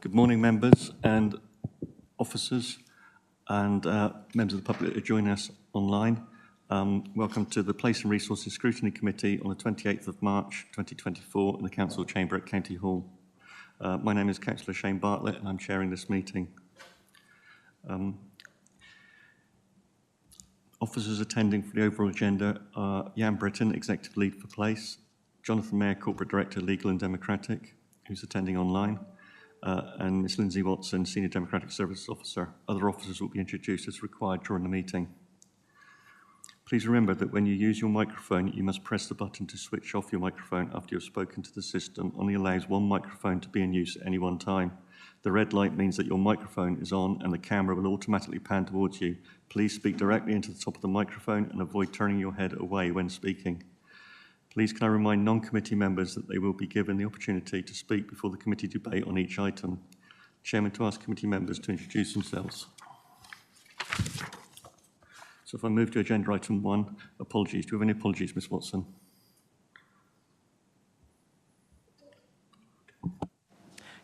Good morning, members and officers and members of the public that are joining us online. Welcome to the Place and Resources Scrutiny Committee on the 28th of March 2024 in the Council Chamber at County Hall. My name is Councillor Shane Bartlett and I'm chairing this meeting. Officers attending for the overall agenda are Jan Britton, Executive Lead for Place, Jonathan Mayer, Corporate Director, Legal and Democratic, who's attending online, and Ms Lindsay Watson, Senior Democratic Services Officer. Other officers will be introduced as required during the meeting. Please remember that when you use your microphone, you must press the button to switch off your microphone after you've spoken to the system. Only allows one microphone to be in use at any one time. The red light means that your microphone is on and the camera will automatically pan towards you. Please speak directly into the top of the microphone and avoid turning your head away when speaking. Please can I remind non-committee members that they will be given the opportunity to speak before the committee debate on each item. Chairman to ask committee members to introduce themselves. So if I move to agenda item 1, apologies. Do we have any apologies, Ms Watson?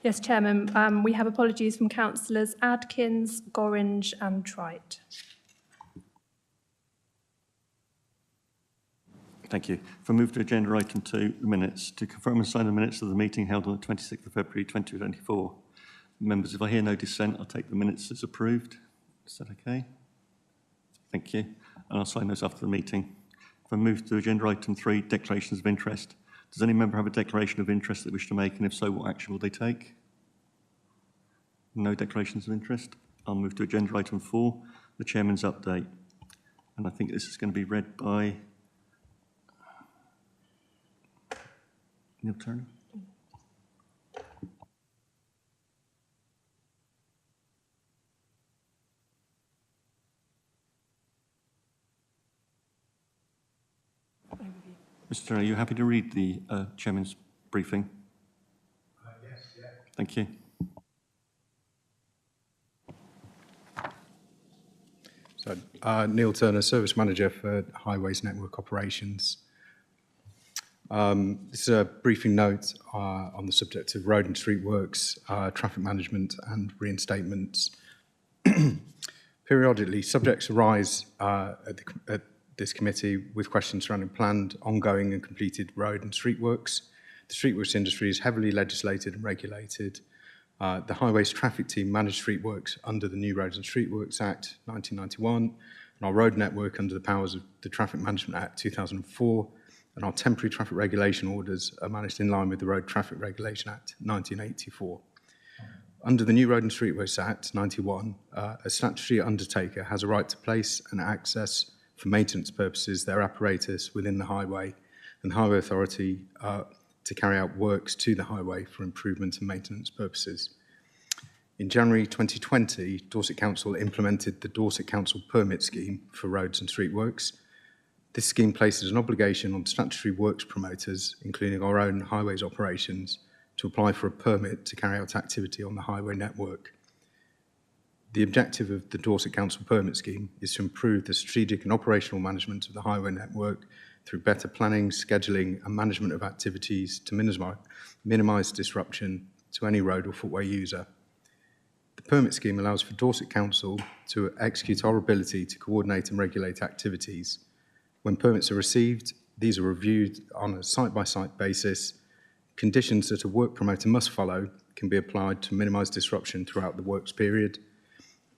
Yes, Chairman, we have apologies from Councillors Adkins, Gorringe and Trite. Thank you. If I move to agenda item 2, the minutes. To confirm and sign the minutes of the meeting held on the 26th of February 2024. Members, if I hear no dissent, I'll take the minutes as approved. Is that okay? Thank you. And I'll sign those after the meeting. If I move to agenda item 3, declarations of interest. Does any member have a declaration of interest they wish to make, and if so, what action will they take? No declarations of interest. I'll move to agenda item 4, the Chairman's update. And I think this is going to be read by Neil Turner. Mr. Turner, are you happy to read the Chairman's briefing? Yes, yeah. Thank you. So, Neil Turner, Service Manager for Highways Network Operations. This is a briefing note on the subject of road and street works, traffic management and reinstatements. Periodically, subjects arise at this committee with questions surrounding planned, ongoing and completed road and street works. The street works industry is heavily legislated and regulated. The Highways Traffic Team manage street works under the new Roads and Street Works Act 1991, and our road network under the powers of the Traffic Management Act 2004, and our temporary traffic regulation orders are managed in line with the Road Traffic Regulation Act 1984. Under the new Road and Street Works Act 91, a statutory undertaker has a right to place and access for maintenance purposes their apparatus within the highway, and the Highway Authority to carry out works to the highway for improvement and maintenance purposes. In January 2020, Dorset Council implemented the Dorset Council Permit Scheme for roads and street works. This scheme places an obligation on statutory works promoters, including our own highways operations, to apply for a permit to carry out activity on the highway network. The objective of the Dorset Council Permit Scheme is to improve the strategic and operational management of the highway network through better planning, scheduling and management of activities to minimise disruption to any road or footway user. The permit scheme allows for Dorset Council to execute our ability to coordinate and regulate activities. When permits are received, these are reviewed on a site-by-site basis. Conditions that a work promoter must follow can be applied to minimise disruption throughout the works period.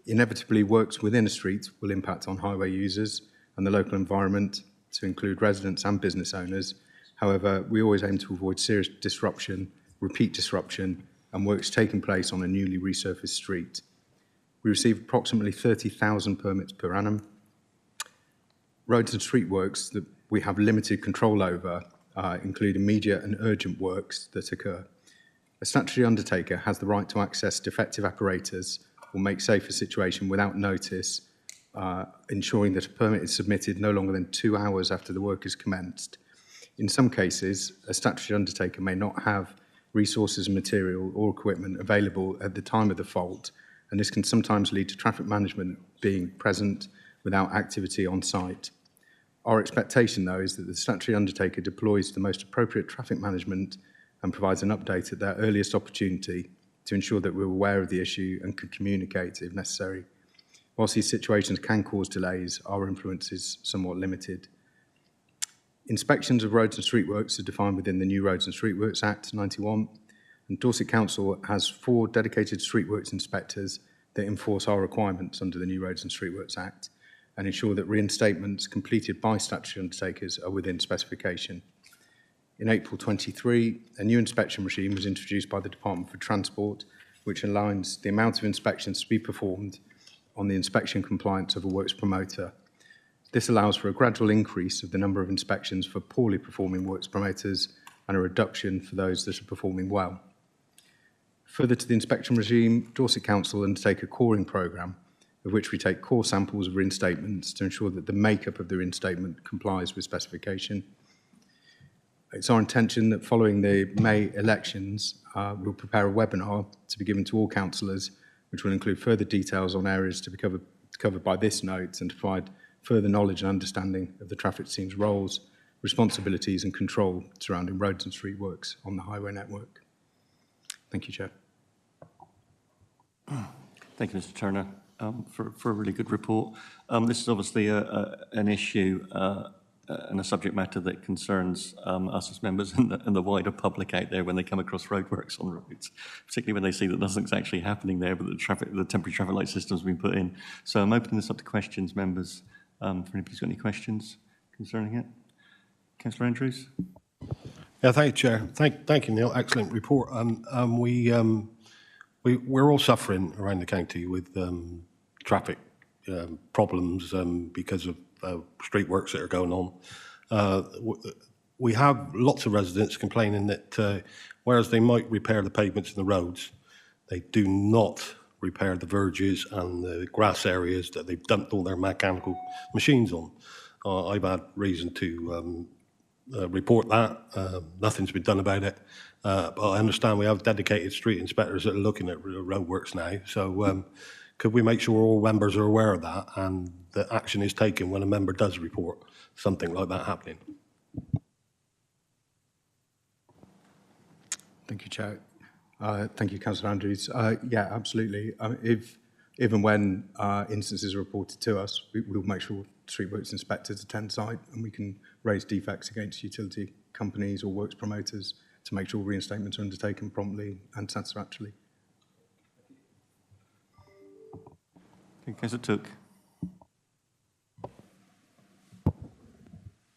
Inevitably, works within a street will impact on highway users and the local environment, to include residents and business owners. However, we always aim to avoid serious disruption, repeat disruption, and works taking place on a newly resurfaced street. We receive approximately 30,000 permits per annum. Roads and street works that we have limited control over include immediate and urgent works that occur. A statutory undertaker has the right to access defective apparatus or make safe a situation without notice, ensuring that a permit is submitted no longer than 2 hours after the work is commenced. In some cases, a statutory undertaker may not have resources and material or equipment available at the time of the fault, and this can sometimes lead to traffic management being present without activity on site. Our expectation, though, is that the statutory undertaker deploys the most appropriate traffic management and provides an update at their earliest opportunity to ensure that we're aware of the issue and can communicate if necessary. Whilst these situations can cause delays, our influence is somewhat limited. Inspections of roads and streetworks are defined within the New Roads and Streetworks Act 91, and Dorset Council has 4 dedicated streetworks inspectors that enforce our requirements under the New Roads and Streetworks Act and ensure that reinstatements completed by statutory undertakers are within specification. In April 23, a new inspection regime was introduced by the Department for Transport, which aligns the amount of inspections to be performed on the inspection compliance of a works promoter. This allows for a gradual increase of the number of inspections for poorly performing works promoters and a reduction for those that are performing well. Further to the inspection regime, Dorset Council undertake a coring programme, of which we take core samples of reinstatements to ensure that the makeup of the reinstatement complies with specification. It's our intention that following the May elections, we'll prepare a webinar to be given to all councillors, which will include further details on areas to be covered by this note and to provide further knowledge and understanding of the traffic team's roles, responsibilities and control surrounding roads and street works on the highway network. Thank you, Chair. Thank you, Mr. Turner, for a really good report. This is obviously an issue and a subject matter that concerns us as members and the wider public out there when they come across roadworks on roads, particularly when they see that nothing's actually happening there, but the temporary traffic light system's been put in. So I'm opening this up to questions, members. For anybody who's got any questions concerning it. Councillor Andrews. Yeah, thank you, Chair. Thank you, Neil. Excellent report. We're all suffering around the county with traffic problems because of street works that are going on. We have lots of residents complaining that whereas they might repair the pavements and the roads, they do not repair the verges and the grass areas that they've dumped all their mechanical machines on. I've had reason to report that. Nothing's been done about it. But I understand we have dedicated street inspectors that are looking at roadworks now. So could we make sure all members are aware of that and that action is taken when a member does report something like that happening? Thank you, Chair. Thank you, Councillor Andrews. Yeah, absolutely. If and when instances are reported to us, we'll make sure streetworks inspectors attend site and we can raise defects against utility companies or works promoters to make sure reinstatements are undertaken promptly and satisfactorily. Councillor Took.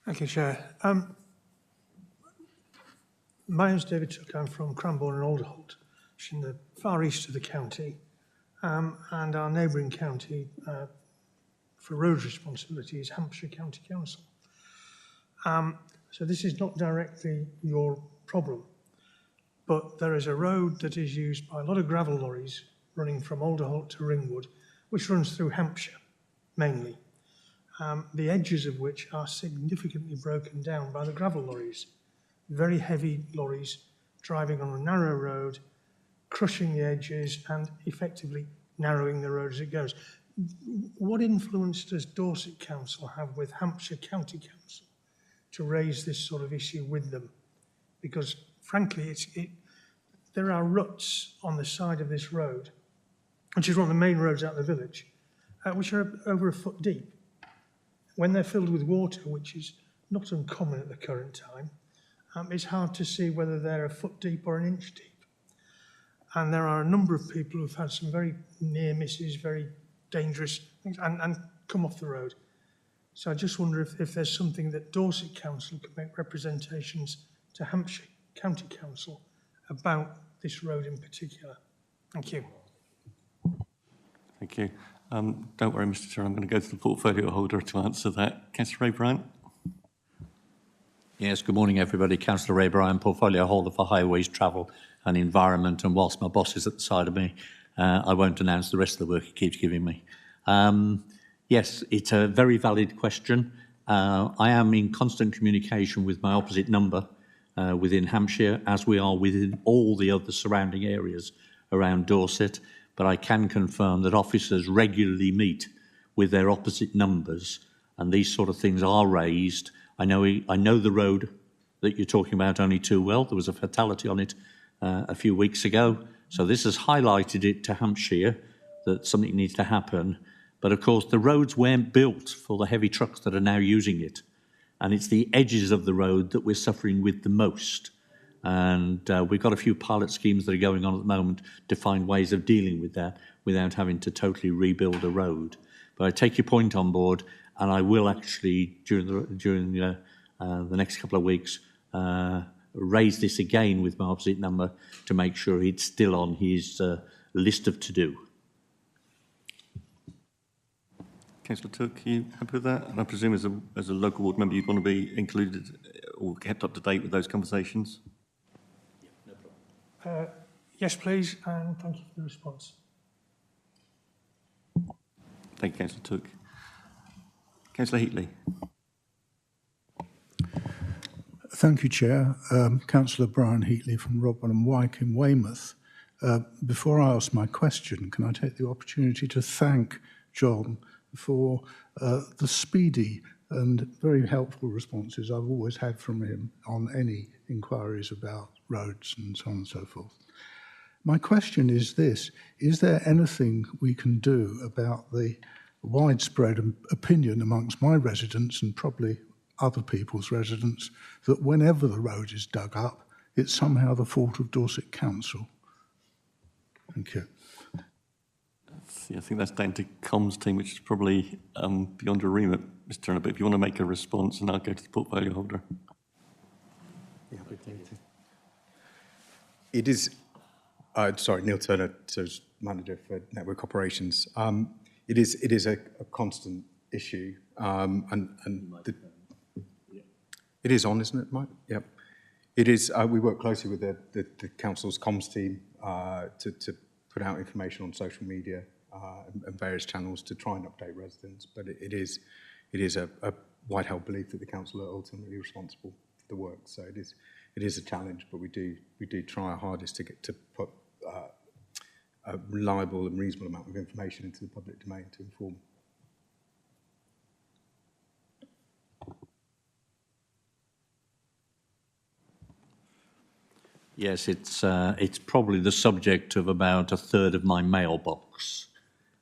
Thank you, Chair. My name's David Took. I'm from Cranbourne and Alderholt, which is in the far east of the county, and our neighbouring county for road responsibility is Hampshire County Council. So this is not directly your problem, but there is a road that is used by a lot of gravel lorries running from Alderholt to Ringwood, which runs through Hampshire mainly, the edges of which are significantly broken down by the gravel lorries. Very heavy lorries driving on a narrow road, crushing the edges and effectively narrowing the road as it goes. What influence does Dorset Council have with Hampshire County Council to raise this sort of issue with them? Because frankly, there are ruts on the side of this road, which is one of the main roads out of the village, which are over a foot deep. When they're filled with water, which is not uncommon at the current time, it's hard to see whether they're a foot deep or an inch deep. And there are a number of people who've had some very near misses, very dangerous things, and come off the road. So I just wonder if there's something that Dorset Council could make representations to Hampshire County Council about this road in particular. Thank you. Thank you. Don't worry, Mr. Chair, I'm going to go to the portfolio holder to answer that. Councillor Ray Bryant. Yes, good morning, everybody. Councillor Ray Bryant, portfolio holder for Highways, Travel and Environment. And whilst my boss is at the side of me, I won't announce the rest of the work he keeps giving me. Yes, it's a very valid question. I am in constant communication with my opposite number within Hampshire, as we are within all the other surrounding areas around Dorset. But I can confirm that officers regularly meet with their opposite numbers, and these sort of things are raised. I know the road that you're talking about only too well. There was a fatality on it a few weeks ago, So this has highlighted it to Hampshire that something needs to happen. But of course, the roads weren't built for the heavy trucks that are now using it. And it's the edges of the road that we're suffering with the most. And we've got a few pilot schemes that are going on at the moment to find ways of dealing with that without having to totally rebuild a road. But I take your point on board, and I will actually, during the next couple of weeks, raise this again with my opposite number to make sure it's still on his list of to-do. Councillor Took, are you happy with that? And I presume as a local ward member, you'd want to be included or kept up to date with those conversations? Yes, please, and thank you for the response. Thank you, Councillor Took. Councillor Heatley. Thank you, Chair. Councillor Brian Heatley from Rodwell and Wyke in Weymouth. Before I ask my question, can I take the opportunity to thank John for the speedy and very helpful responses I've always had from him on any inquiries about roads and so on and so forth. My question is this: is there anything we can do about the widespread opinion amongst my residents and probably other people's residents that whenever the road is dug up, it's somehow the fault of Dorset Council? Thank you. I think that's down to comms team, which is probably beyond your remit, Mr. Turner, but if you want to make a response, and I'll go to the portfolio holder. It is, sorry, Neil Turner, Manager for Network Operations. It is a constant issue, it is on, isn't it, Mike? Yep. It is. We work closely with the council's comms team to put out information on social media and various channels to try and update residents. But it is a wide held belief that the council are ultimately responsible for the work. So it is a challenge, but we do try our hardest to put a reliable and reasonable amount of information into the public domain to inform. Yes, it's probably the subject of about a third of my mailbox,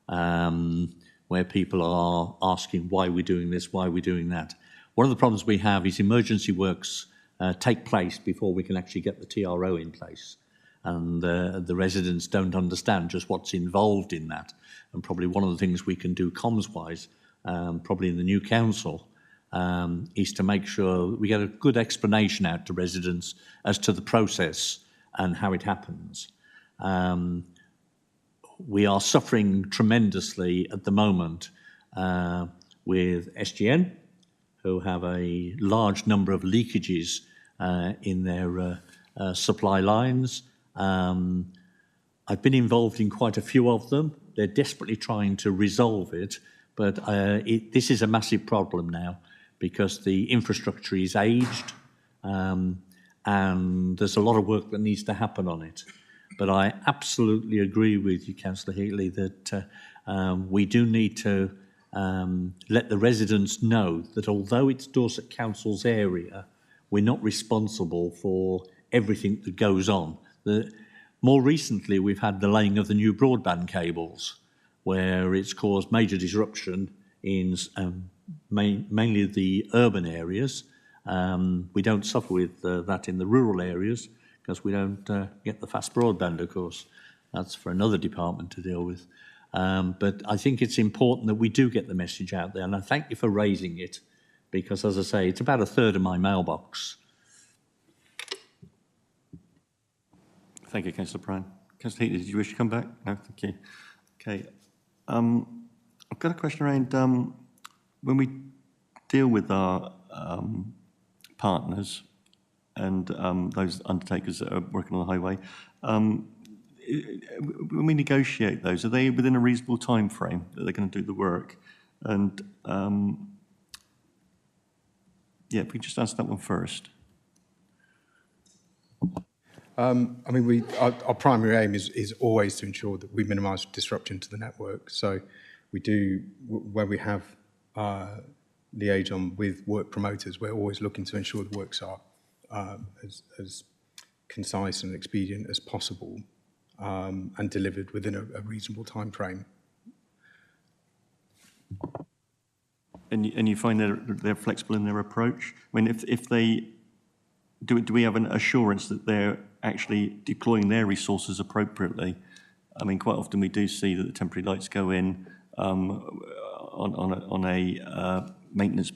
where people are asking why we're doing this, why we're doing that. One of the problems we have is emergency works take place before we can actually get the TRO in place. And the residents don't understand just what's involved in that. And probably one of the things we can do comms-wise, probably in the new council, is to make sure we get a good explanation out to residents as to the process and how it happens. We are suffering tremendously at the moment with SGN, who have a large number of leakages in their supply lines. I've been involved in quite a few of them. They're desperately trying to resolve it, but this is a massive problem now, because the infrastructure is aged and there's a lot of work that needs to happen on it. But I absolutely agree with you, Councillor Heatley, that we do need to let the residents know that although it's Dorset Council's area, we're not responsible for everything that goes on. More recently, we've had the laying of the new broadband cables, where it's caused major disruption in mainly the urban areas. We don't suffer with that in the rural areas because we don't get the fast broadband, of course. That's for another department to deal with. But I think it's important that we do get the message out there, and I thank you for raising it, because, as I say, it's about a third of my mailbox. Thank you, Councillor Bryan. Councillor Heatley, did you wish to come back? No, thank you. Okay. I've got a question around when we deal with our partners and those undertakers that are working on the highway, when we negotiate those, are they within a reasonable time frame that they're going to do the work? And yeah, if we just answer that one first. I mean, our primary aim is always to ensure that we minimise disruption to the network. So we do, where we have liaison with work promoters, we're always looking to ensure the works are as concise and expedient as possible. and delivered within a reasonable time frame. And you find they're flexible in their approach? I mean, if they, do we have an assurance that they're actually deploying their resources appropriately? I mean, quite often we do see that the temporary lights go in on a maintenance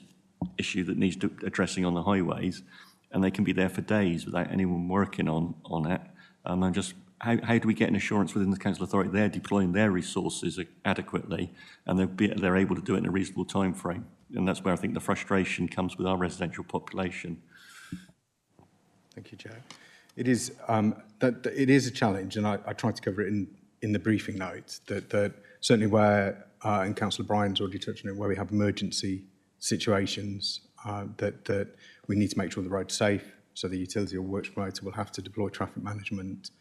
issue that needs addressing on the highways, and they can be there for days without anyone working on it. And just how do we get an assurance within the council authority they're deploying their resources adequately, and they're able to do it in a reasonable time frame? And that's where I think the frustration comes with our residential population. Thank you, Chair. It is it is a challenge, and I tried to cover it in the briefing notes, that certainly where, and Councillor Bryan's already touched on it, where we have emergency situations, that we need to make sure the road's safe, so the utility or works promoter will have to deploy traffic management,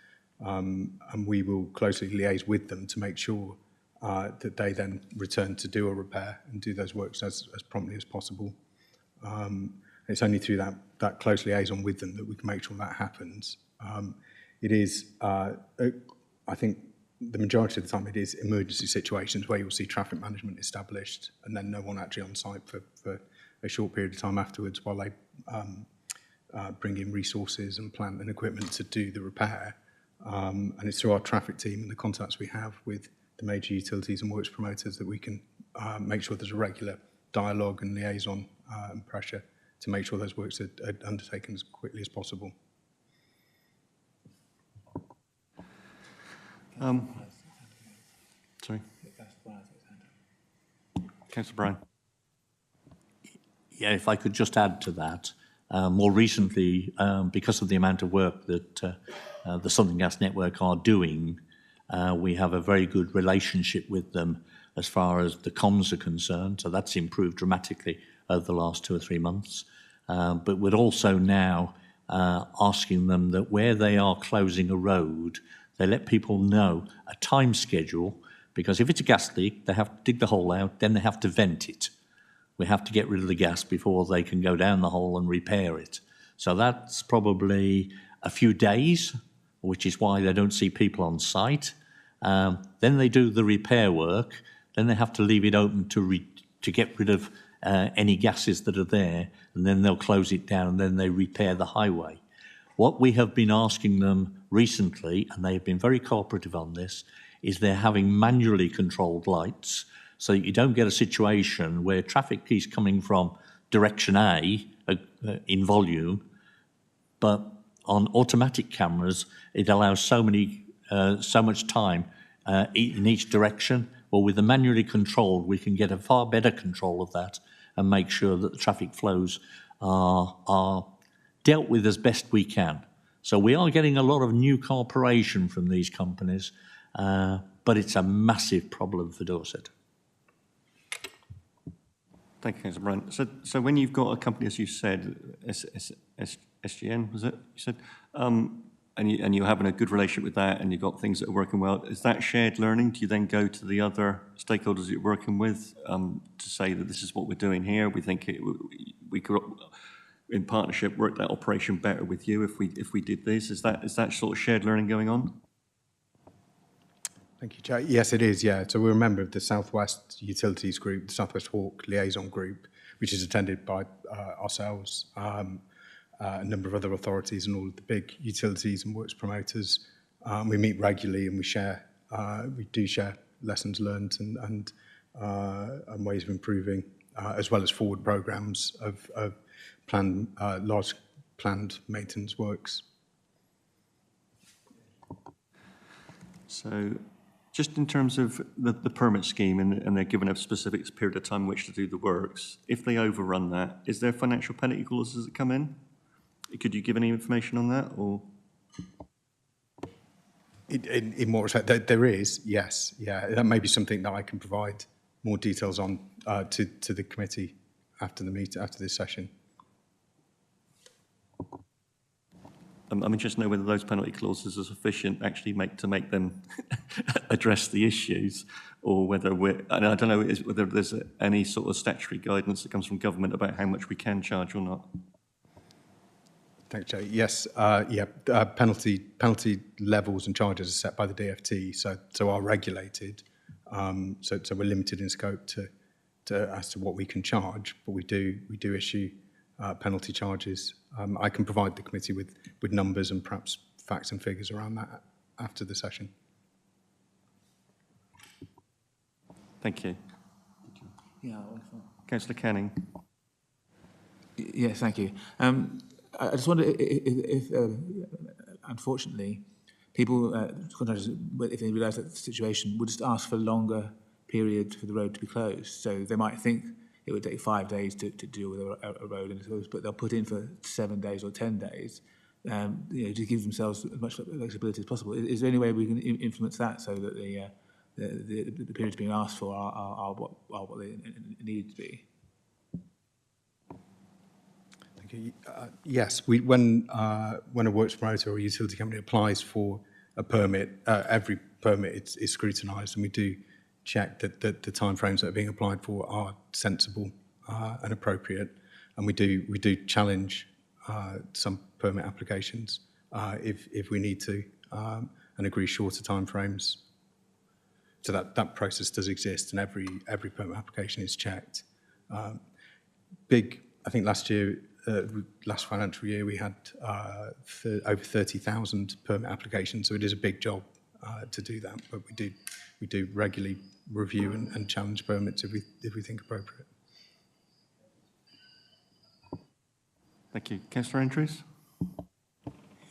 and we will closely liaise with them to make sure that they then return to do a repair and do those works as promptly as possible. It's only through that close liaison with them that we can make sure that happens. It is, I think, the majority of the time it is emergency situations where you'll see traffic management established and then no one actually on site for a short period of time afterwards while they bring in resources and plant and equipment to do the repair. And it's through our traffic team and the contacts we have with the major utilities and works promoters that we can make sure there's a regular dialogue and liaison and pressure to make sure those works are undertaken as quickly as possible. Sorry. Councillor Bryan. Yeah, if I could just add to that, more recently, because of the amount of work that the Southern Gas Network are doing, we have a very good relationship with them as far as the comms are concerned. So that's improved dramatically over the last 2 or 3 months. But we're also now asking them that where they are closing a road, they let people know a time schedule, because if it's a gas leak, they have to dig the hole out, then they have to vent it. We have to get rid of the gas before they can go down the hole and repair it. So that's probably a few days, which is why they don't see people on site. Then they do the repair work, then they have to leave it open to get rid of any gases that are there, and then they'll close it down, and then they repair the highway. What we have been asking them recently, and they have been very cooperative on this, is they're having manually controlled lights so that you don't get a situation where traffic is coming from direction A in volume, but on automatic cameras, it allows so much time in each direction. Well, with the manually controlled, we can get a far better control of that and make sure that the traffic flows are dealt with as best we can. So we are getting a lot of new cooperation from these companies, but it's a massive problem for Dorset. Thank you, Councillor Bryan. So when you've got a company, as you said, SGN, was it? You said, and you're having a good relationship with that, and you've got things that are working well. Is that shared learning? Do you then go to the other stakeholders you're working with to say that this is what we're doing here? We think we could, in partnership, work that operation better with you if we did this. Is that sort of shared learning going on? Thank you, Chair. Yes, it is, yeah. So we're a member of the South West Utilities Group, the South West Hawk Liaison Group, which is attended by ourselves, a number of other authorities and all of the big utilities and works promoters. We meet regularly and we do share lessons learned and ways of improving, as well as forward programmes of large planned maintenance works. So just in terms of the permit scheme, and they're given a specific period of time in which to do the works, if they overrun that, is there financial penalty clauses that come in? Could you give any information on that, or? In what respect? There is, yes. Yeah, that may be something that I can provide more details on to the committee after this session. I'm interested to know whether those penalty clauses are sufficient actually to make them address the issues, or whether and I don't know whether there's any sort of statutory guidance that comes from government about how much we can charge or not. Thanks, Jay. Yes, penalty levels and charges are set by the DFT, so are regulated. So we're limited in scope to as to what we can charge, but we do issue penalty charges. I can provide the committee with numbers and perhaps facts and figures around that after the session. Thank you. Yeah, wonderful. Councillor Canning. Yes, thank you. I just wonder if unfortunately, people, contractors, if they realise that the situation, would just ask for a longer period for the road to be closed. So they might think it would take 5 days to deal with a road, but they'll put in for 7 days or 10 days, to give themselves as much flexibility as possible. Is there any way we can influence that so that the periods being asked for are what they need to be? Yes, when a works promoter or a utility company applies for a permit, every permit is scrutinised, and we do check that the timeframes that are being applied for are sensible and appropriate, and we do challenge some permit applications if we need to, and agree shorter timeframes. So that process does exist, and every permit application is checked. I think last financial year we had over 30,000 permit applications, so it is a big job to do that. But we do regularly review and challenge permits if we think appropriate. Thank you. Councillor Andrews.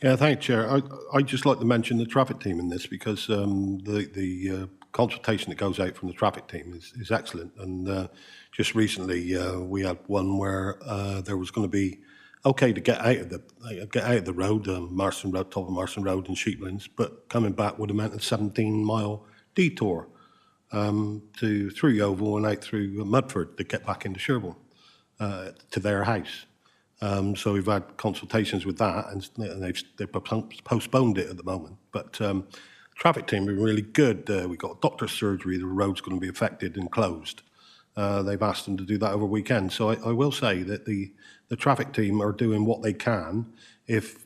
Yeah, thank you, Chair. I'd just like to mention the traffic team in this because the consultation that goes out from the traffic team is excellent. And just recently we had one where there was going to be okay to get out of the road, Marston Road, top of Marston Road and Sheeplands, but coming back would have meant a 17-mile detour through Yeovil and out through Mudford to get back into Sherborne to their house. So we've had consultations with that, and they've postponed it at the moment. But traffic team are really good. We've got doctor's surgery. The road's going to be affected and closed. They've asked them to do that over weekend. So I will say that the traffic team are doing what they can if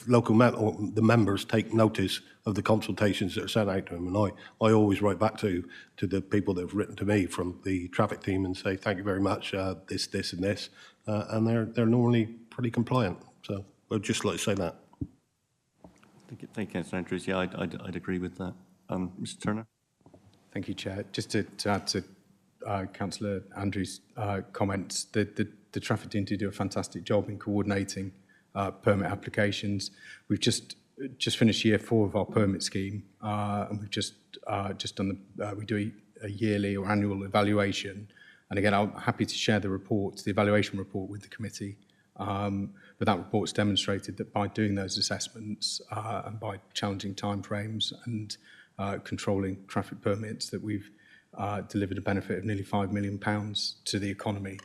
local or the members take notice of the consultations that are sent out to them. And I always write back to the people that have written to me from the traffic team and say, thank you very much, this and this. And they're normally pretty compliant. So I'd just like to say that. Thank you, Councillor Andrews. Yeah, I'd agree with that. Mr. Turner. Thank you, Chair. Just to add to Councillor Andrews' comments, the traffic team do a fantastic job in coordinating permit applications. We've just finished year 4 of our permit scheme, and we've just done we do a yearly or annual evaluation. And again, I'm happy to share the evaluation report with the committee. But that report's demonstrated that by doing those assessments and by challenging timeframes and controlling traffic permits, that we've delivered a benefit of nearly £5 million to the economy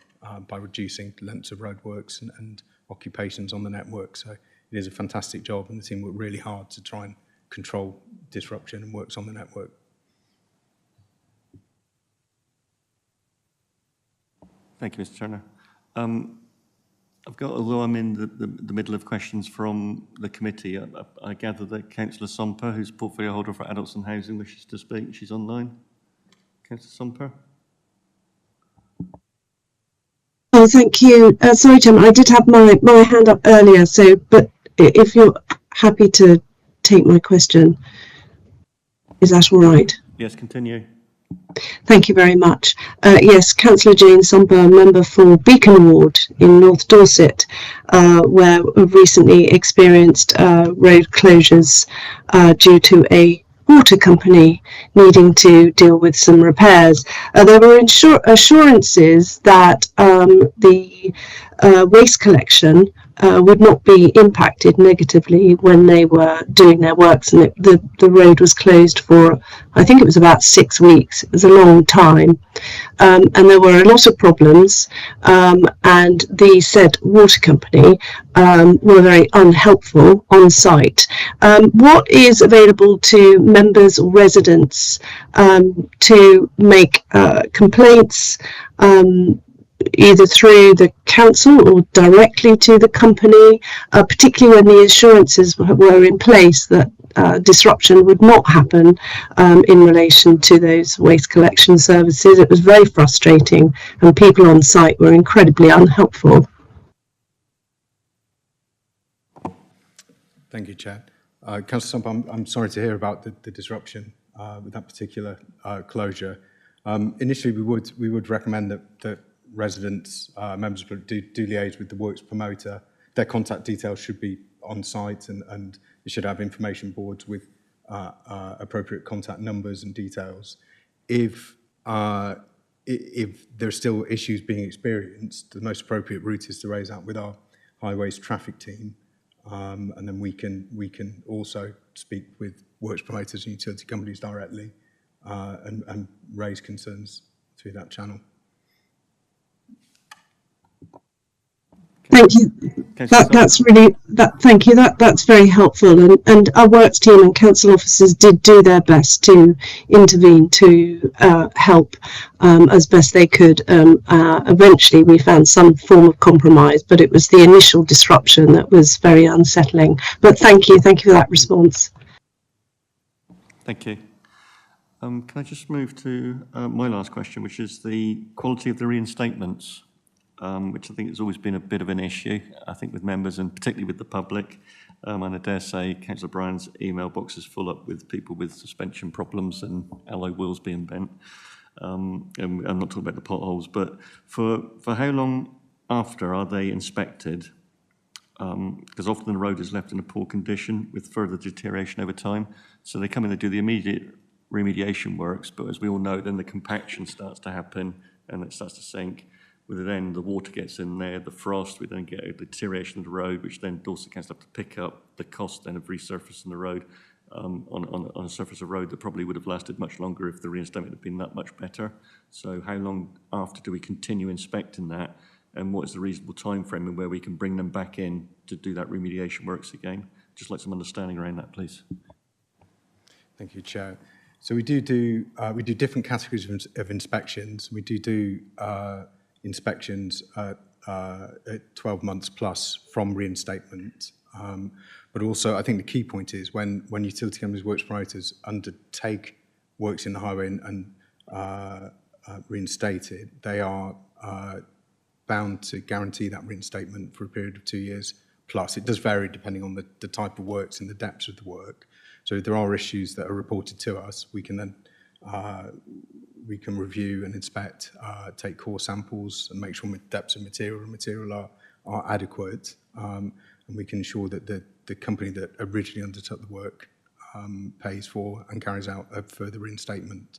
by reducing lengths of roadworks and occupations on the network. So it is a fantastic job, and the team work really hard to try and control disruption and works on the network. Thank you, Mr. Turner. Although I'm in the middle of questions from the committee, I gather that Councillor Somper, who's portfolio holder for Adults and Housing, wishes to speak. She's online. Councillor Somper. Oh, thank you. Sorry, Tim, I did have my hand up earlier, but if you're happy to take my question, is that all right? Yes, continue. Thank you very much. Yes, Councillor Jane Somper, member for Beacon Ward in North Dorset, where we've recently experienced road closures due to a water company needing to deal with some repairs. There were assurances that the waste collection would not be impacted negatively when they were doing their works, and the road was closed for, I think it was about 6 weeks. It was a long time, and there were a lot of problems, and the said water company were very unhelpful on site. What is available to members or residents to make complaints either through the council or directly to the company, particularly when the assurances were in place that disruption would not happen in relation to those waste collection services. It was very frustrating, and people on site were incredibly unhelpful. Thank you, Chair. Councillor Sump, I'm sorry to hear about the disruption with that particular closure. Initially, we would recommend that residents, members do liaise with the works promoter. Their contact details should be on site, and they should have information boards with appropriate contact numbers and details. If there are still issues being experienced, the most appropriate route is to raise that with our highways traffic team, and then we can also speak with works promoters and utility companies directly and raise concerns through that channel. Thank you. That's very helpful, and our works team and council officers did do their best to intervene to help as best they could. Eventually, we found some form of compromise, but it was the initial disruption that was very unsettling. But thank you for that response. Thank you. Can I just move to my last question, which is the quality of the reinstatements? Which I think has always been a bit of an issue, I think, with members and particularly with the public. And I dare say Councillor Bryan's email box is full up with people with suspension problems and alloy wheels being bent. And I'm not talking about the potholes, but for how long after are they inspected? Because often the road is left in a poor condition with further deterioration over time. So they come in and do the immediate remediation works, but as we all know, then the compaction starts to happen and it starts to sink. With it then the water gets in there, the frost, we then get a deterioration of the road, which then Dorset Council have to pick up the cost then of resurfacing the road on a surface of road that probably would have lasted much longer if the reinstatement had been that much better. So how long after do we continue inspecting that, and what is the reasonable time frame and where we can bring them back in to do that remediation works again? Just like some understanding around that, please. Thank you, Chair. So we do different categories of inspections. We do inspections at 12 months plus from reinstatement. But also, I think the key point is when utility companies, works promoters undertake works in the highway and reinstated, they are bound to guarantee that reinstatement for a period of 2 years plus. It does vary depending on the type of works and the depths of the work. So if there are issues that are reported to us, we can then we can review and inspect, take core samples and make sure depths of material are adequate, and we can ensure that the company that originally undertook the work pays for and carries out a further reinstatement.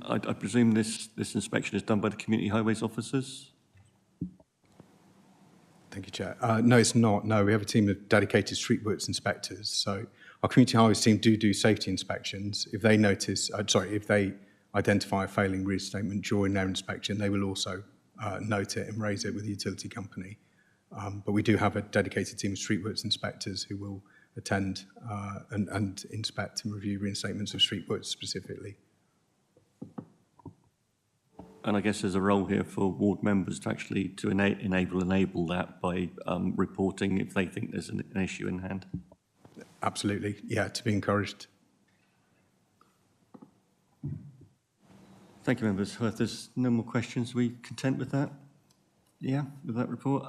I presume this inspection is done by the community highways officers? Thank you, Chair. No, it's not. No, we have a team of dedicated street works inspectors. So our community highways team do safety inspections. If they notice, if they identify a failing reinstatement during their inspection, they will also note it and raise it with the utility company. But we do have a dedicated team of street works inspectors who will attend and inspect and review reinstatements of street works specifically. And I guess there's a role here for ward members to actually enable that by reporting if they think there's an issue in hand. Absolutely, yeah, to be encouraged. Thank you, members. If there's no more questions, are we content with that? Yeah, with that report.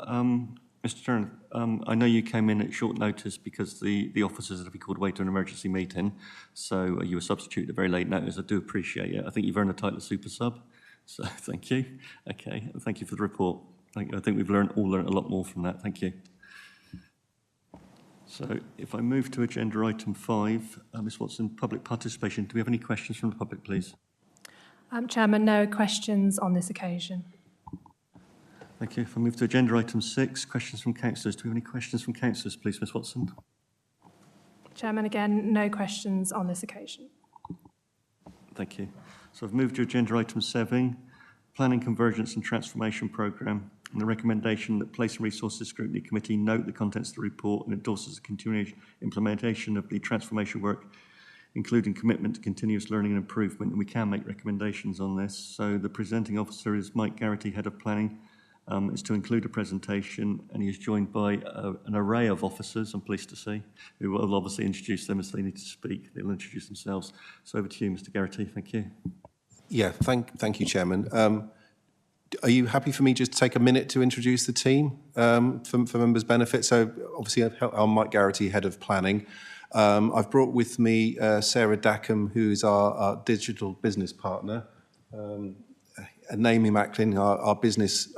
Mr. Turner, I know you came in at short notice because the officers had to be called away to an emergency meeting, so you were substituted at very late notice. I do appreciate it. I think you've earned the title of super sub, so thank you. Okay, thank you for the report. I think we've all learned a lot more from that. Thank you. So if I move to agenda item 5, Ms Watson, public participation. Do we have any questions from the public, please? Chairman, no questions on this occasion. Thank you. If I move to agenda item 6, questions from councillors. Do we have any questions from councillors, please, Ms Watson? Chairman, again, no questions on this occasion. Thank you. So I've moved to agenda item 7, Planning Convergence and Transformation Programme, and the recommendation that Place and Resources Scrutiny Committee note the contents of the report and endorses the continuing implementation of the transformation work including commitment to continuous learning and improvement, and we can make recommendations on this. So the presenting officer is Mike Garrity, Head of Planning. Is to include a presentation, and he is joined by an array of officers, I'm pleased to say, who will obviously introduce them as they need to speak. They'll introduce themselves. So over to you, Mr. Garrity. Thank you. Yeah, thank you, Chairman. Are you happy for me just to take a minute to introduce the team for members' benefit? So obviously I'm Mike Garrity, Head of Planning. I've brought with me Sarah Dackham, who's our digital business partner. Naomi Macklin, our business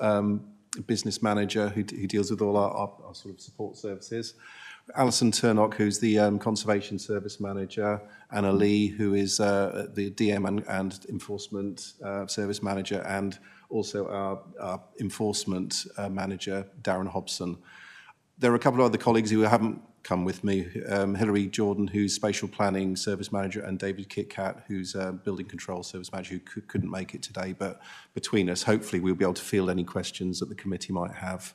manager, who deals with all our sort of support services. Alison Turnock, who's the conservation service manager. Anna Lee, who is the DM and enforcement service manager, and also our enforcement manager, Darren Hobson. There are a couple of other colleagues who haven't come with me. Hilary Jordan, who's spatial planning service manager, and David Kitcat, who's building control service manager, who couldn't make it today. But between us, hopefully we'll be able to field any questions that the committee might have.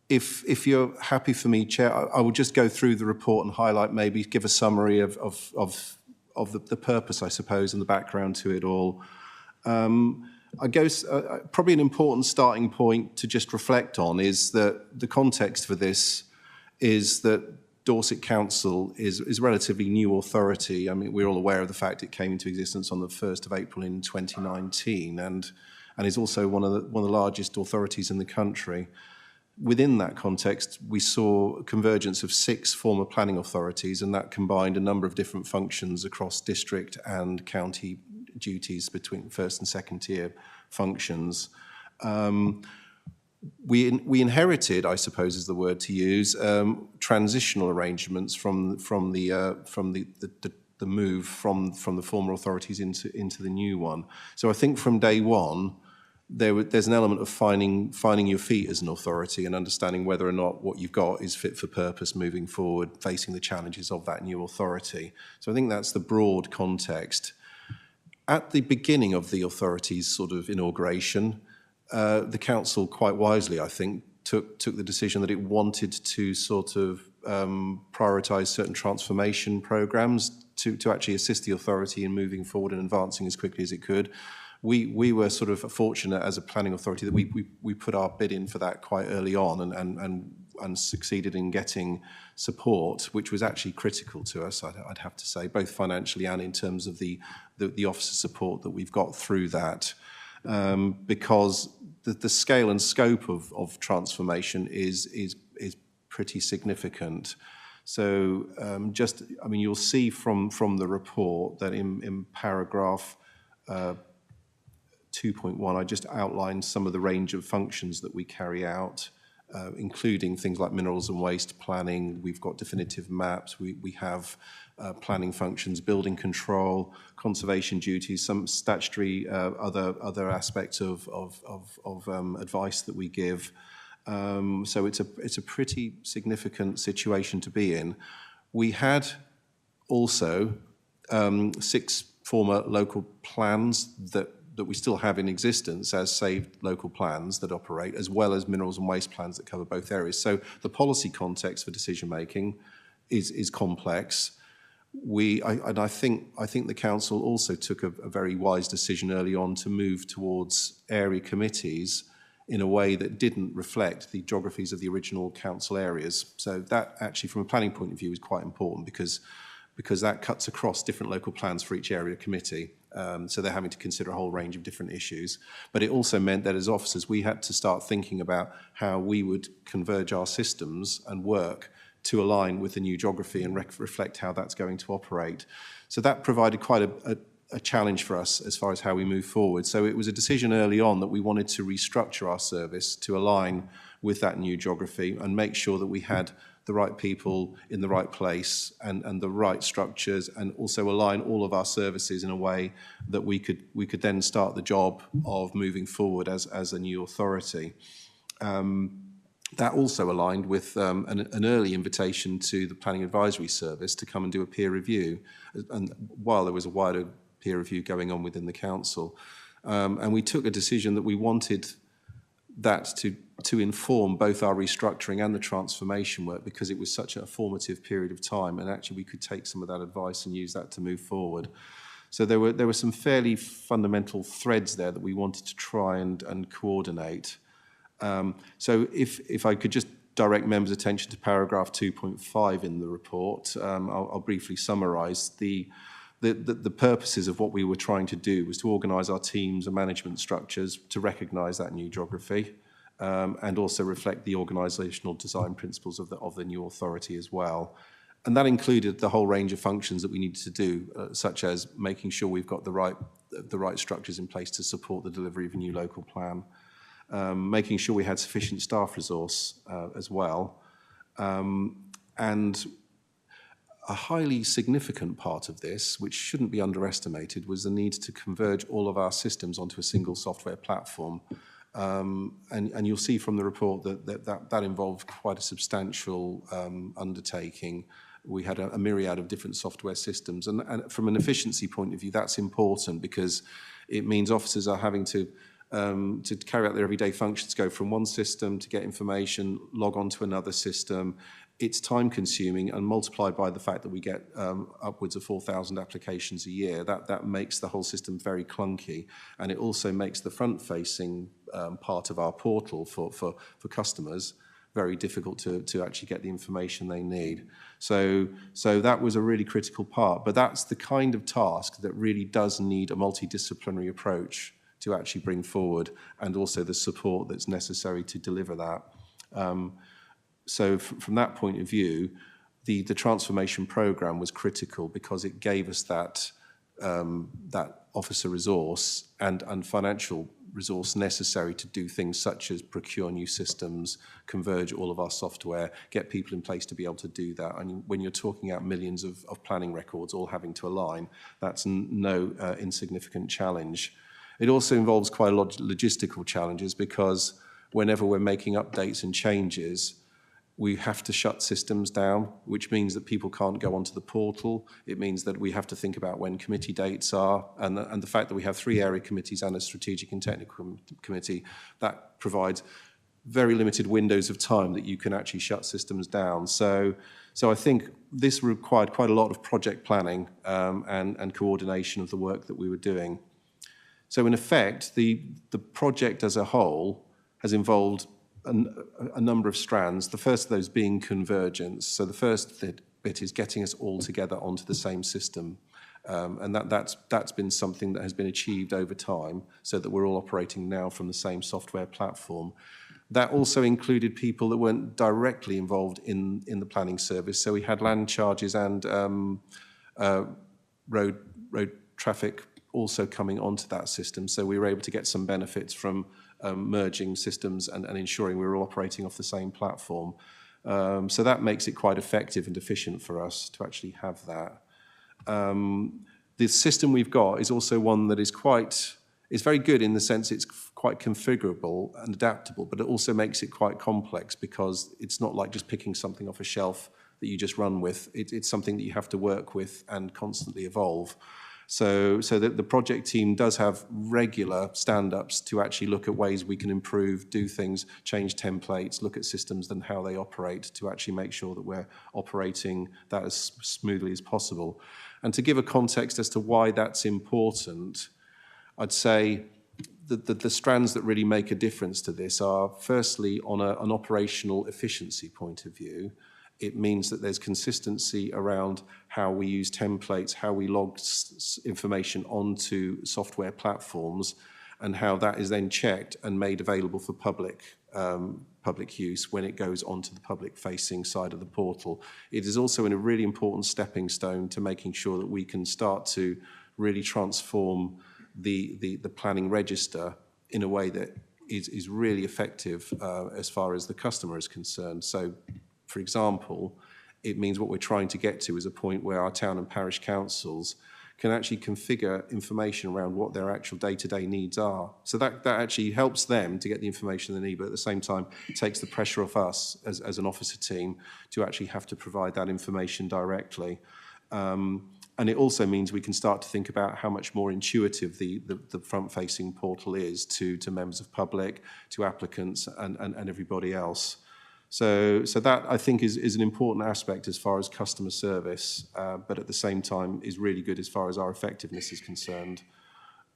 If you're happy for me, Chair, I will just go through the report and highlight, maybe give a summary of the purpose, I suppose, and the background to it all. I guess probably an important starting point to just reflect on is that the context for this is that Dorset Council is a relatively new authority. I mean, we're all aware of the fact it came into existence on the 1st of April in 2019 and is also one of the largest authorities in the country. Within that context, we saw a convergence of 6 former planning authorities, and that combined a number of different functions across district and county duties between first and second tier functions. We inherited, I suppose is the word to use, transitional arrangements from the move from the former authorities into the new one. So I think from day one, there's an element of finding your feet as an authority and understanding whether or not what you've got is fit for purpose moving forward, facing the challenges of that new authority. So I think that's the broad context. At the beginning of the authority's sort of inauguration, the council quite wisely, I think, took the decision that it wanted to sort of prioritise certain transformation programmes to actually assist the authority in moving forward and advancing as quickly as it could. We were sort of fortunate as a planning authority that we put our bid in for that quite early on and succeeded in getting support, which was actually critical to us, I'd have to say, both financially and in terms of the officer support that we've got through that, because the scale and scope of transformation is pretty significant. So I mean, you'll see from the report that in paragraph 2.1, I just outlined some of the range of functions that we carry out, including things like minerals and waste planning. We've got definitive maps. We have planning functions, building control, conservation duties, some statutory other aspects of advice that we give. So it's a pretty significant situation to be in. We had also 6 former local plans that we still have in existence as saved local plans that operate, as well as minerals and waste plans that cover both areas. So the policy context for decision making is complex. I think the council also took a very wise decision early on to move towards area committees in a way that didn't reflect the geographies of the original council areas. So that actually, from a planning point of view, is quite important because that cuts across different local plans for each area committee. So they're having to consider a whole range of different issues. But it also meant that as officers, we had to start thinking about how we would converge our systems and work to align with the new geography and reflect how that's going to operate. So that provided quite a challenge for us as far as how we move forward. So it was a decision early on that we wanted to restructure our service to align with that new geography and make sure that we had the right people in the right place and the right structures, and also align all of our services in a way that we could then start the job of moving forward as a new authority. That also aligned with an early invitation to the Planning Advisory Service to come and do a peer review, and while there was a wider peer review going on within the council. And we took a decision that we wanted that to to inform both our restructuring and the transformation work, because it was such a formative period of time, and actually we could take some of that advice and use that to move forward. So there were some fairly fundamental threads there that we wanted to try and coordinate. So if I could just direct members' attention to paragraph 2.5 in the report, I'll briefly summarise. The purposes of what we were trying to do was to organise our teams and management structures to recognise that new geography, and also reflect the organisational design principles of the new authority as well. And that included the whole range of functions that we needed to do, such as making sure we've got the right structures in place to support the delivery of a new local plan, making sure we had sufficient staff resource as well, and a highly significant part of this, which shouldn't be underestimated, was the need to converge all of our systems onto a single software platform. And you'll see from the report that involved quite a substantial undertaking. We had a myriad of different software systems, and from an efficiency point of view, that's important because it means officers are having to carry out their everyday functions, go from one system to get information, log on to another system. It's time consuming, and multiplied by the fact that we get upwards of 4,000 applications a year, that makes the whole system very clunky. And it also makes the front-facing part of our portal for customers very difficult to actually get the information they need. So that was a really critical part. But that's the kind of task that really does need a multidisciplinary approach to actually bring forward, and also the support that's necessary to deliver that. So from that point of view, the transformation program was critical because it gave us that officer resource and financial resource necessary to do things such as procure new systems, converge all of our software, get people in place to be able to do that. And when you're talking about millions of planning records all having to align, that's no insignificant challenge. It also involves quite a lot of logistical challenges, because whenever we're making updates and changes, we have to shut systems down, which means that people can't go onto the portal. It means that we have to think about when committee dates are, and the fact that we have 3 area committees and a strategic and technical committee, that provides very limited windows of time that you can actually shut systems down. So I think this required quite a lot of project planning and coordination of the work that we were doing. So in effect, the project as a whole has involved a number of strands, the first of those being convergence. So the first bit is getting us all together onto the same system. And that's been something that has been achieved over time, so that we're all operating now from the same software platform. That also included people that weren't directly involved in the planning service. So we had land charges and road traffic also coming onto that system. So we were able to get some benefits from merging systems and ensuring we were all operating off the same platform. So that makes it quite effective and efficient for us to actually have that. The system we've got is also one that is very good in the sense it's quite configurable and adaptable, but it also makes it quite complex, because it's not like just picking something off a shelf that you just run with. It's something that you have to work with and constantly evolve. So the project team does have regular stand-ups to actually look at ways we can improve, do things, change templates, look at systems and how they operate to actually make sure that we're operating that as smoothly as possible. And to give a context as to why that's important, I'd say that the strands that really make a difference to this are, firstly, on an operational efficiency point of view. It means that there's consistency around how we use templates, how we log information onto software platforms, and how that is then checked and made available for public use when it goes onto the public-facing side of the portal. It is also a really important stepping stone to making sure that we can start to really transform the planning register in a way that is really effective as far as the customer is concerned. So, for example, it means what we're trying to get to is a point where our town and parish councils can actually configure information around what their actual day-to-day needs are. So that actually helps them to get the information they need, but at the same time, it takes the pressure off us as an officer team to actually have to provide that information directly. And And it also means we can start to think about how much more intuitive the front-facing portal is to members of public, to applicants, and everybody else. So that, I think, is an important aspect as far as customer service, but at the same time is really good as far as our effectiveness is concerned.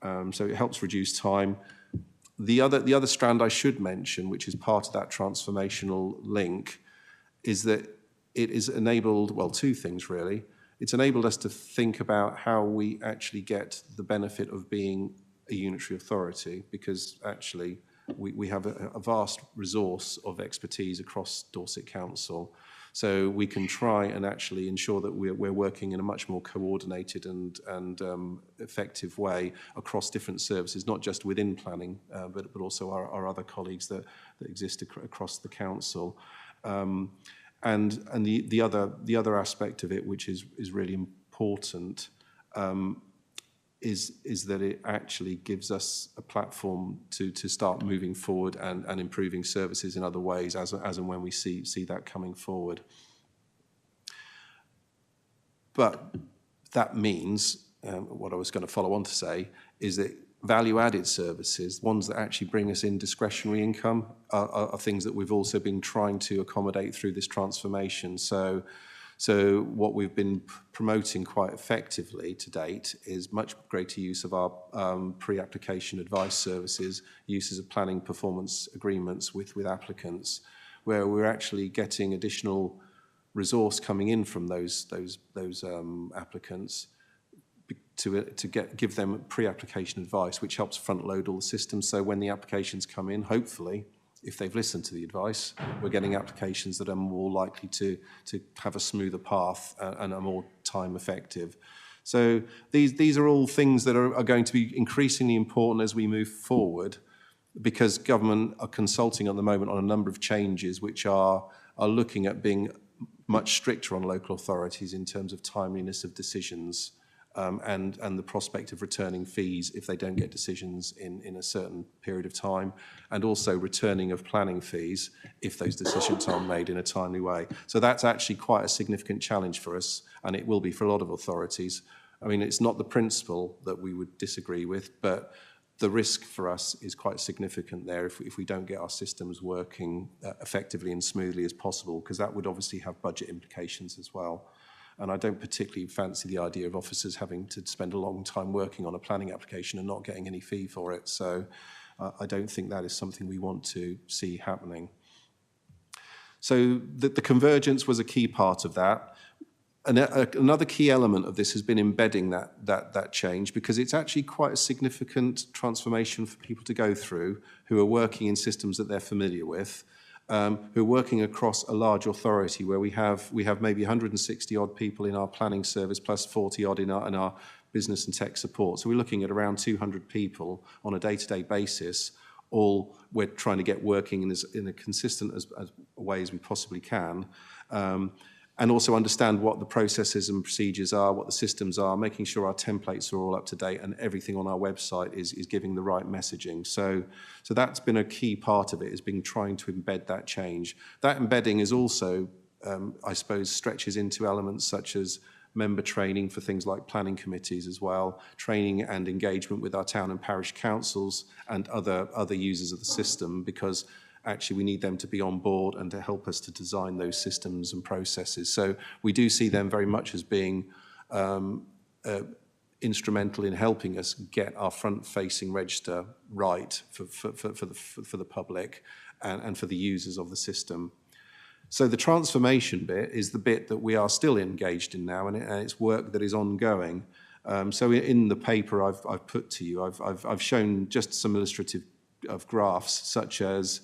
So it helps reduce time. The other strand I should mention, which is part of that transformational link, is that it has enabled, well, two things really. It's enabled us to think about how we actually get the benefit of being a unitary authority, because actually we have a vast resource of expertise across Dorset Council. So we can try and actually ensure that we're working in a much more coordinated and effective way across different services, not just within planning, but also our other colleagues that exist across the council. And the other aspect of it, which is really important, is that it actually gives us a platform to start moving forward and improving services in other ways as and when we see that coming forward. But that means, what I was going to follow on to say, is that value-added services, ones that actually bring us in discretionary income, are things that we've also been trying to accommodate through this transformation. So what we've been promoting quite effectively to date is much greater use of our pre-application advice services, uses of planning performance agreements with applicants, where we're actually getting additional resource coming in from those applicants to give them pre-application advice, which helps front load all the systems. So when the applications come in, hopefully, if they've listened to the advice, we're getting applications that are more likely to have a smoother path and are more time effective. So these are all things that are going to be increasingly important as we move forward, because government are consulting at the moment on a number of changes which are looking at being much stricter on local authorities in terms of timeliness of decisions, and the prospect of returning fees if they don't get decisions in a certain period of time, and also returning of planning fees if those decisions aren't made in a timely way. So that's actually quite a significant challenge for us, and it will be for a lot of authorities. I mean, it's not the principle that we would disagree with, but the risk for us is quite significant there if we don't get our systems working effectively and smoothly as possible, because that would obviously have budget implications as well. And I don't particularly fancy the idea of officers having to spend a long time working on a planning application and not getting any fee for it. So I don't think that is something we want to see happening. So the convergence was a key part of that. And another key element of this has been embedding that change, because it's actually quite a significant transformation for people to go through who are working in systems that they're familiar with, who are working across a large authority where we have maybe 160 odd people in our planning service plus 40 odd in our business and tech support. So we're looking at around 200 people on a day-to-day basis. All we're trying to get working in a consistent as way as we possibly can. And also understand what the processes and procedures are, what the systems are, making sure our templates are all up to date and everything on our website is giving the right messaging. So that's been a key part of it, is being trying to embed that change. That embedding is also, I suppose, stretches into elements such as member training for things like planning committees as well, training and engagement with our town and parish councils and other users of the system, because actually we need them to be on board and to help us to design those systems and processes. So we do see them very much as being instrumental in helping us get our front-facing register right for the public and for the users of the system. So the transformation bit is the bit that we are still engaged in now, and it's work that is ongoing. So in the paper I've put to you, I've shown just some illustrative of graphs such as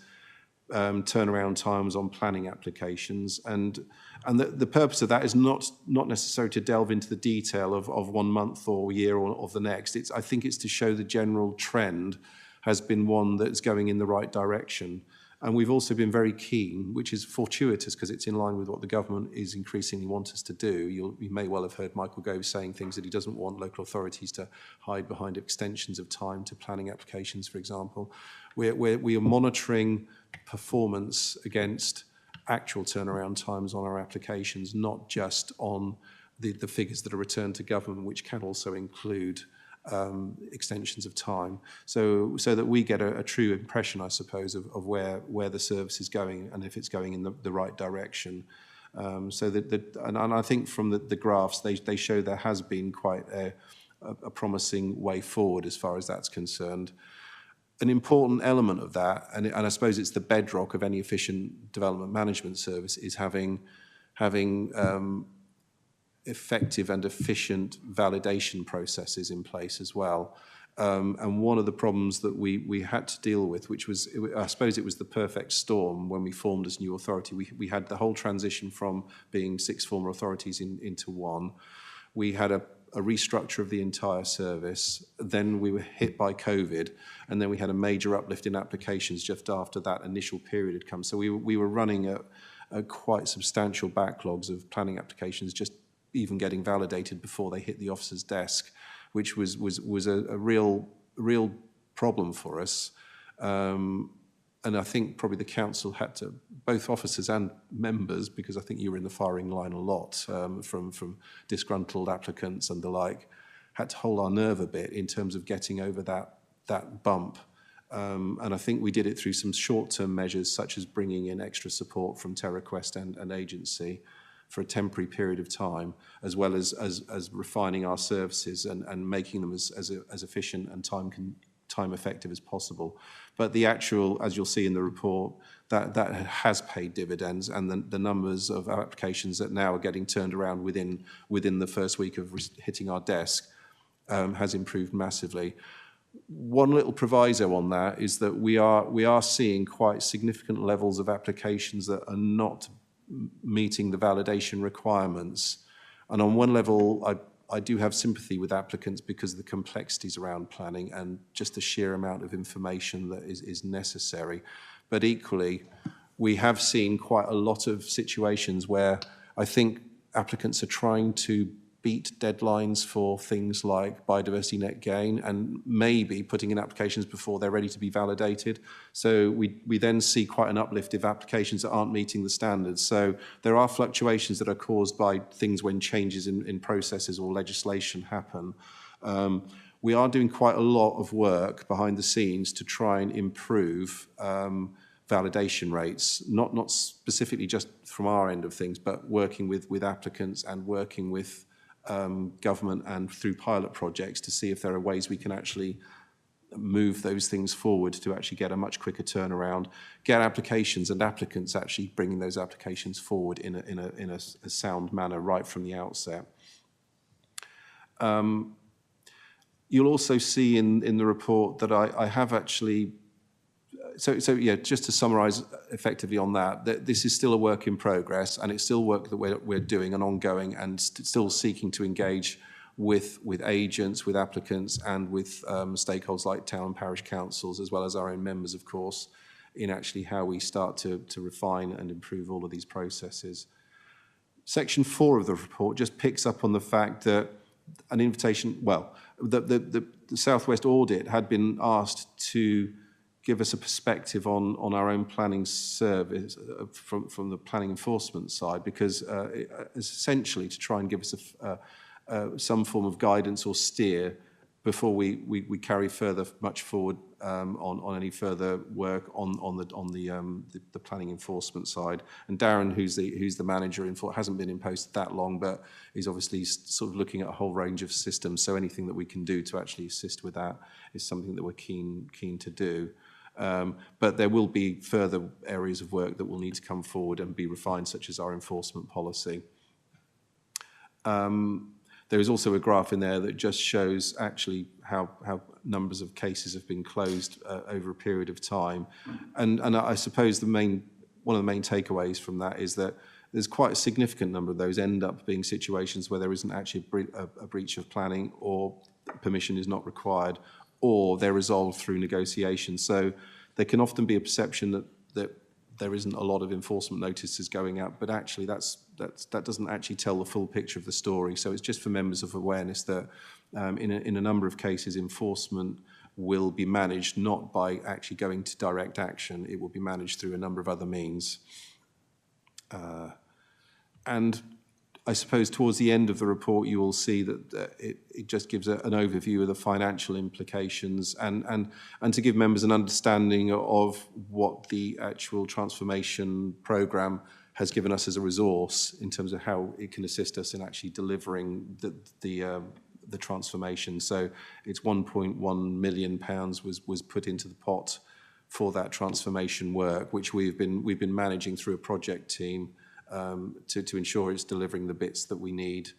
turnaround times on planning applications, and the purpose of that is not necessarily to delve into the detail of 1 month or year or of the next. I think it's to show the general trend has been one that's going in the right direction. And we've also been very keen, which is fortuitous because it's in line with what the government is increasingly want us to do. You may well have heard Michael Gove saying things that he doesn't want local authorities to hide behind extensions of time to planning applications, for example. We are monitoring performance against actual turnaround times on our applications, not just on the figures that are returned to government, which can also include extensions of time, so that we get a true impression, I suppose, of where the service is going and if it's going in the right direction. So and I think from the graphs, they show there has been quite a promising way forward as far as that's concerned. An important element of that, and I suppose it's the bedrock of any efficient development management service, is having effective and efficient validation processes in place as well. And one of the problems that we had to deal with, which was, I suppose it was the perfect storm when we formed as new authority. We had the whole transition from being 6 former authorities into one. We had a restructure of the entire service. Then we were hit by COVID, and then we had a major uplift in applications just after that initial period had come. So we were running a quite substantial backlogs of planning applications just even getting validated before they hit the officer's desk, which was a real problem for us. And I think probably the council had to, both officers and members, because I think you were in the firing line a lot from disgruntled applicants and the like, had to hold our nerve a bit in terms of getting over that bump. And I think we did it through some short-term measures, such as bringing in extra support from TerraQuest and agency for a temporary period of time, as well as refining our services and making them as efficient and time effective as possible. But the actual, as you'll see in the report, that has paid dividends, and the numbers of applications that now are getting turned around within the first week of hitting our desk has improved massively. One little proviso on that is that we are seeing quite significant levels of applications that are not meeting the validation requirements. And on one level, I do have sympathy with applicants because of the complexities around planning and just the sheer amount of information that is necessary. But equally, we have seen quite a lot of situations where I think applicants are trying to beat deadlines for things like biodiversity net gain and maybe putting in applications before they're ready to be validated. So we then see quite an uplift of applications that aren't meeting the standards. So there are fluctuations that are caused by things when changes in processes or legislation happen. We are doing quite a lot of work behind the scenes to try and improve validation rates, not specifically just from our end of things, but working with applicants and working with government and through pilot projects to see if there are ways we can actually move those things forward to actually get a much quicker turnaround, get applications and applicants actually bringing those applications forward in a sound manner right from the outset. You'll also see in the report that I have actually, so yeah, just to summarise effectively on that this is still a work in progress, and it's still work that we're doing and ongoing, and still seeking to engage with agents, with applicants, and with stakeholders like town and parish councils, as well as our own members, of course, in actually how we start to refine and improve all of these processes. Section 4 of the report just picks up on the fact that an invitation, well, the South West audit had been asked to give us a perspective on our own planning service from the planning enforcement side, because essentially to try and give us some form of guidance or steer before we carry much forward on any further work on the planning enforcement side. And Darren, who's the manager hasn't been in post that long, but is obviously sort of looking at a whole range of systems. So anything that we can do to actually assist with that is something that we're keen to do. But there will be further areas of work that will need to come forward and be refined, such as our enforcement policy. There is also a graph in there that just shows actually how numbers of cases have been closed over a period of time. And I suppose one of the main takeaways from that is that there's quite a significant number of those end up being situations where there isn't actually a breach of planning, or permission is not required, or they're resolved through negotiation. So there can often be a perception that there isn't a lot of enforcement notices going out, but actually that doesn't actually tell the full picture of the story. So it's just for members of awareness that in a number of cases, enforcement will be managed not by actually going to direct action. It will be managed through a number of other means. And I suppose towards the end of the report, you will see that it just gives an overview of the financial implications and to give members an understanding of what the actual transformation programme has given us as a resource in terms of how it can assist us in actually delivering the transformation. So it's £1.1 million was put into the pot for that transformation work, which we've been managing through a project team to ensure it's delivering the bits that we need.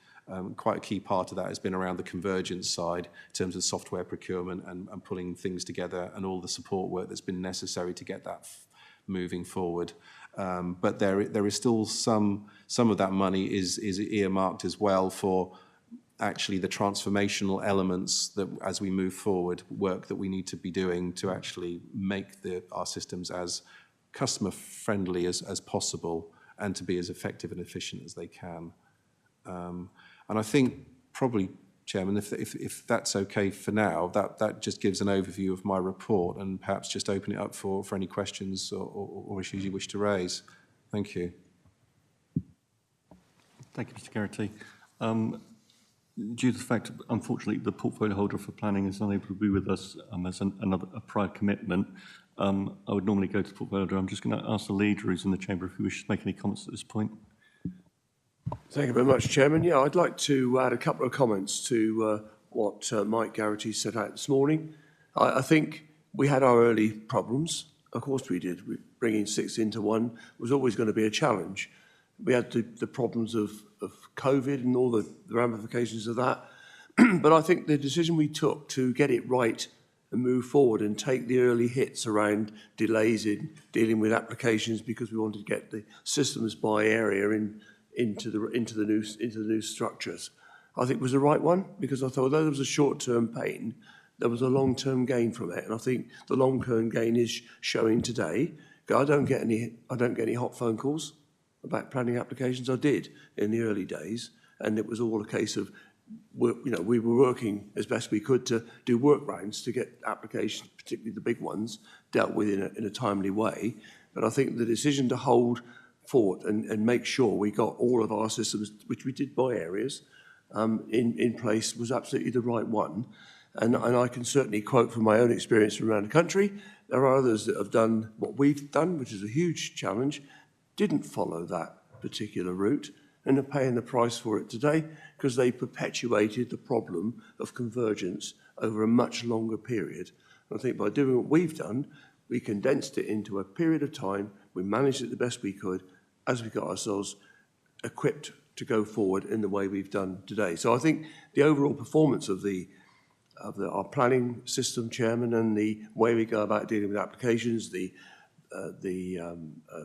Quite a key part of that has been around the convergence side in terms of software procurement and pulling things together and all the support work that's been necessary to get that moving forward. But there is still some of that money is earmarked as well for actually the transformational elements that as we move forward, work that we need to be doing to actually make our systems as customer friendly as possible and to be as effective and efficient as they can. And I think probably, Chairman, if that's okay for now, that just gives an overview of my report and perhaps just open it up for any questions or issues you wish to raise. Thank you. Thank you, Mr. Garrity. Due to the fact, unfortunately, the portfolio holder for planning is unable to be with us as a prior commitment, I would normally go to the portfolio holder. I'm just going to ask the leader who's in the chamber if he wishes to make any comments at this point. Thank you very much, Chairman. Yeah, I'd like to add a couple of comments to what Mike Garrity set out this morning. I think we had our early problems. Of course we did. Bringing 6 into 1 was always going to be a challenge. We had the problems of COVID and all the ramifications of that. But I think the decision we took to get it right and move forward and take the early hits around delays in dealing with applications because we wanted to get the systems by area into the new structures, I think was the right one, because I thought although there was a short-term pain, there was a long-term gain from it, and I think the long-term gain is showing today. I don't get any hot phone calls about planning applications. I did in the early days, and it was all a case of we were working as best we could to do work rounds to get applications, particularly the big ones, dealt with in a timely way. But I think the decision to hold fort and make sure we got all of our systems, which we did by areas, in place was absolutely the right one. And I can certainly quote from my own experience from around the country. There are others that have done what we've done, which is a huge challenge, didn't follow that particular route, and are paying the price for it today because they perpetuated the problem of convergence over a much longer period. And I think by doing what we've done, we condensed it into a period of time, we managed it the best we could as we got ourselves equipped to go forward in the way we've done today. So I think the overall performance of our planning system, Chairman, and the way we go about dealing with applications, the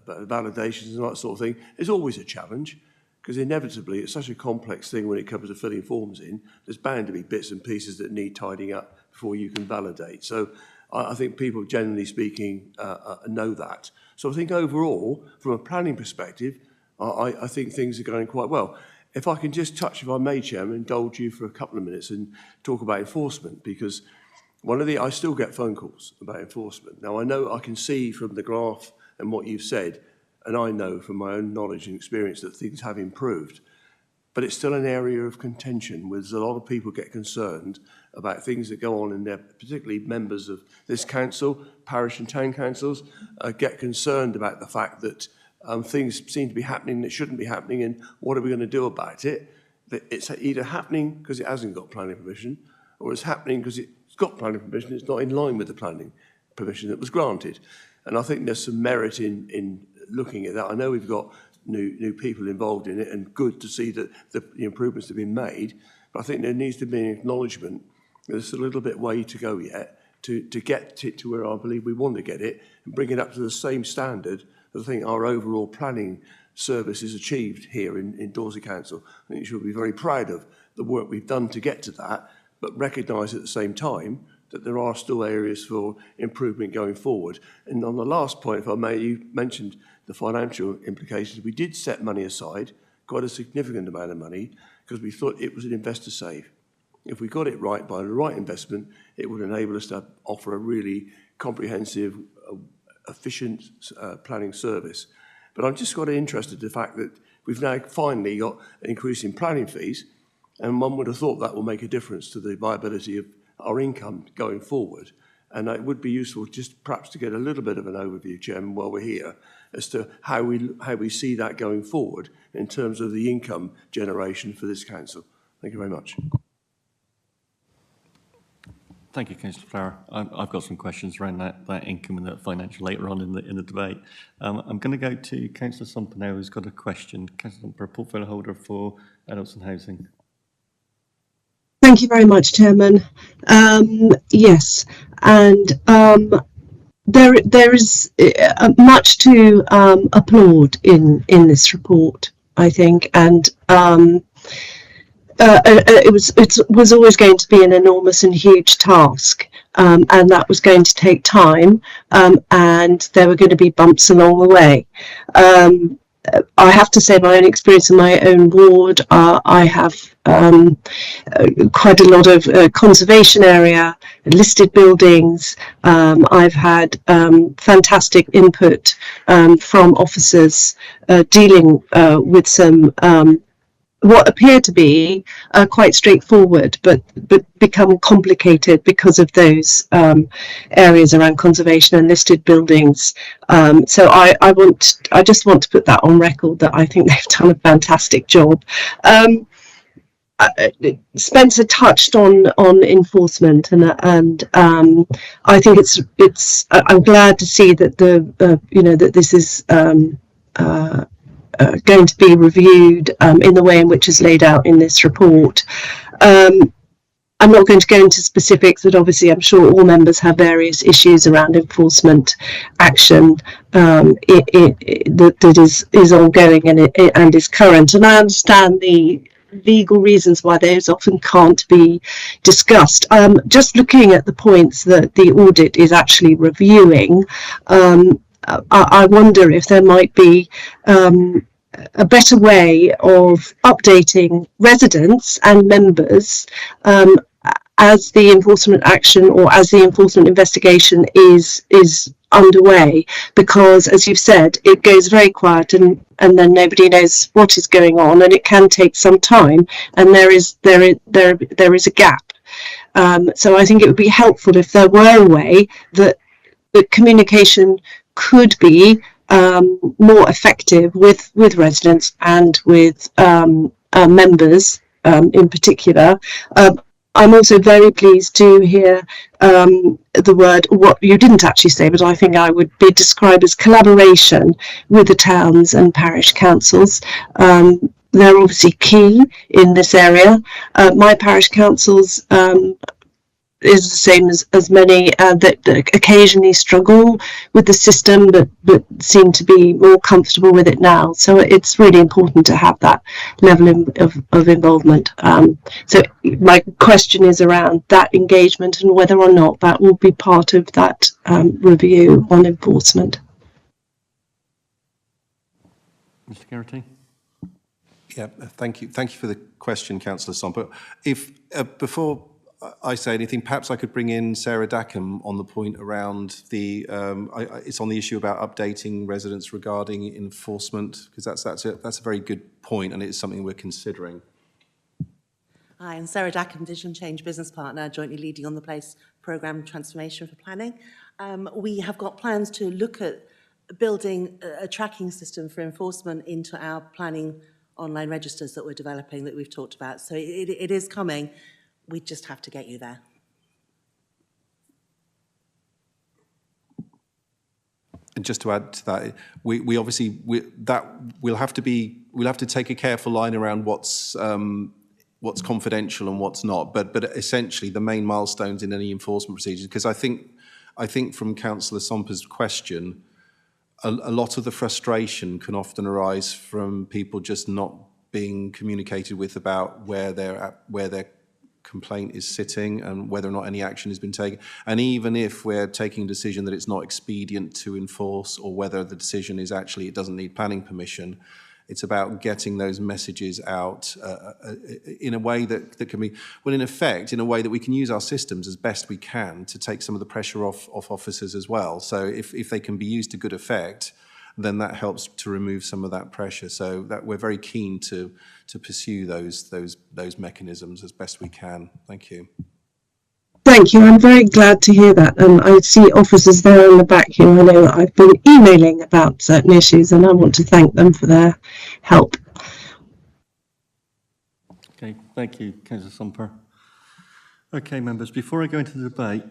validations and that sort of thing is always a challenge, because inevitably it's such a complex thing when it comes to filling forms in. There's bound to be bits and pieces that need tidying up before you can validate. So I think people, generally speaking, know that. So I think overall, from a planning perspective, I think things are going quite well. If I can just touch, if I may, Chairman, indulge you for a couple of minutes and talk about enforcement, because I still get phone calls about enforcement. Now, I know I can see from the graph and what you've said, and I know from my own knowledge and experience that things have improved, but it's still an area of contention where a lot of people get concerned about things that go on in there, particularly members of this council, parish and town councils, get concerned about the fact that things seem to be happening that shouldn't be happening, and what are we going to do about it? It's either happening because it hasn't got planning permission, or it's happening because it's got planning permission, it's not in line with the planning permission that was granted. And I think there's some merit in looking at that. I know we've got new people involved in it, and good to see that the improvements have been made, but I think there needs to be an acknowledgement that there's a little bit way to go yet to get it to where I believe we want to get it and bring it up to the same standard that I think our overall planning service is achieved here in Dorset Council. I think you should be very proud of the work we've done to get to that, but recognise at the same time that there are still areas for improvement going forward. And on the last point, if I may, you mentioned the financial implications. We did set money aside, quite a significant amount of money, because we thought it was an investor save. If we got it right by the right investment, it would enable us to offer a really comprehensive, efficient planning service. But I'm just got interested in the fact that if we've now finally got an increase in planning fees, and one would have thought that will make a difference to the viability of our income going forward. And it would be useful just perhaps to get a little bit of an overview, Chairman, while we're here, as to how we see that going forward in terms of the income generation for this council. Thank you very much. Thank you, Councillor Flower. I've got some questions around that income and that financial later on in the debate. I'm going to go to Councillor Sumper now, who's got a question. Councillor Sumper, portfolio holder for adults and housing. Thank you very much, Chairman. Yes, and there is much to applaud in this report, I think, and it was always going to be an enormous and huge task, and that was going to take time, and there were going to be bumps along the way. I have to say, my own experience in my own ward, I have quite a lot of conservation area, listed buildings. I've had fantastic input from officers dealing with some what appear to be quite straightforward, but become complicated because of those areas around conservation and listed buildings. So I just want to put that on record, that I think they've done a fantastic job. Spencer touched on enforcement, and I think it's I'm glad to see that that this is going to be reviewed in the way in which is laid out in this report. I'm not going to go into specifics, but obviously I'm sure all members have various issues around enforcement action that is ongoing and is current. And I understand the legal reasons why those often can't be discussed. Just looking at the points that the audit is actually reviewing, I wonder if there might be a better way of updating residents and members as the enforcement action or as the enforcement investigation is underway, because, as you've said, it goes very quiet and then nobody knows what is going on, and it can take some time, and there is a gap. So I think it would be helpful if there were a way that the communication could be more effective with residents and with members in particular. I'm also very pleased to hear the word, what you didn't actually say, but I think I would be described as collaboration with the towns and parish councils. They're obviously key in this area. My parish councils is the same as many that occasionally struggle with the system, but seem to be more comfortable with it now. So it's really important to have that level of involvement. So my question is around that engagement and whether or not that will be part of that review on enforcement. Mr. Garrity? Yeah, thank you. Thank you for the question, Councillor Somper. If before I say anything, perhaps I could bring in Sarah Dackham on the point around the, it's on the issue about updating residents regarding enforcement, because that's a very good point, and it's something we're considering. Hi, I'm Sarah Dackham, Digital Change Business Partner, jointly leading on the Place Programme Transformation for Planning. We have got plans to look at building a tracking system for enforcement into our planning online registers that we're developing, that we've talked about. So it is coming. We just have to get you there. And just to add to that, we obviously we'll have to take a careful line around what's confidential and what's not. But essentially the main milestones in any enforcement procedures, because I think from Councillor Somper's question, a lot of the frustration can often arise from people just not being communicated with about where their complaint is sitting and whether or not any action has been taken. And even if we're taking a decision that it's not expedient to enforce, or whether the decision is actually it doesn't need planning permission, it's about getting those messages out in a way that can be, well, in effect, in a way that we can use our systems as best we can to take some of the pressure off officers as well. So if they can be used to good effect, then that helps to remove some of that pressure. So that we're very keen to pursue those mechanisms as best we can. Thank you. Thank you. I'm very glad to hear that. I see officers there in the back here. I know that I've been emailing about certain issues, and I want to thank them for their help. Okay, thank you, Councillor Somper. Okay, members, before I go into the debate...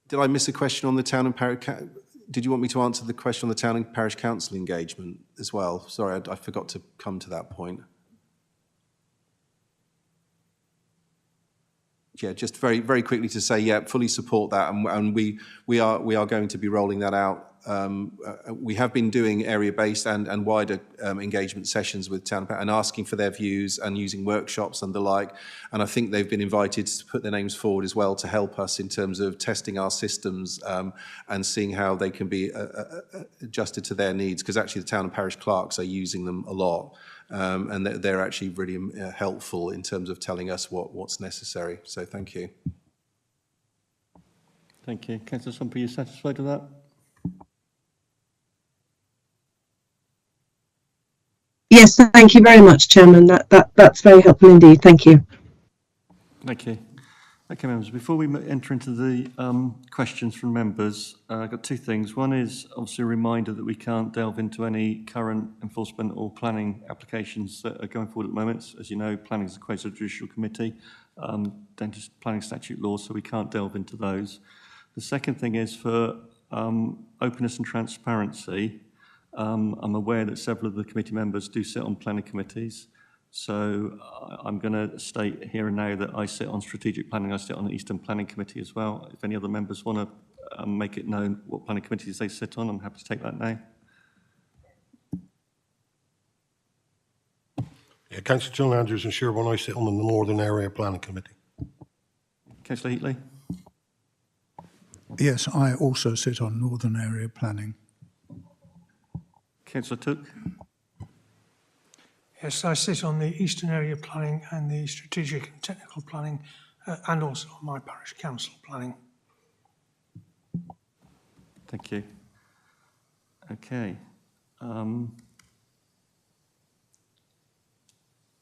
Did I miss a question on the town and parish... Did you want me to answer the question on the town and parish council engagement as well? Sorry, I forgot to come to that point. Yeah, just very, very quickly to say, yeah, fully support that, and we are going to be rolling that out. We have been doing area-based and wider engagement sessions with town and asking for their views and using workshops and the like. And I think they've been invited to put their names forward as well to help us in terms of testing our systems and seeing how they can be adjusted to their needs. Because actually, the town and parish clerks are using them a lot. And they're actually really helpful in terms of telling us what's necessary. So thank you. Thank you. Councillor Somper, are you satisfied with that? Yes, thank you very much, Chairman. That's very helpful indeed. Thank you. Thank you. Okay, members, before we enter into the questions from members, I've got two things. One is obviously a reminder that we can't delve into any current enforcement or planning applications that are going forward at the moment. As you know, planning is a quasi-judicial committee, just planning statute law, so we can't delve into those. The second thing is for openness and transparency. I'm aware that several of the committee members do sit on planning committees. So I'm going to state here and now that I sit on strategic planning. I sit on the Eastern Planning Committee as well. If any other members want to make it known what planning committees they sit on, I'm happy to take that now. Yeah, Councillor John Andrews and Sherborne, I sit on the Northern Area Planning Committee. Councillor Heatley? Yes, I also sit on Northern Area Planning. Councillor Took? Yes, I sit on the Eastern Area Planning and the Strategic and Technical Planning and also on my Parish Council Planning. Thank you. Okay.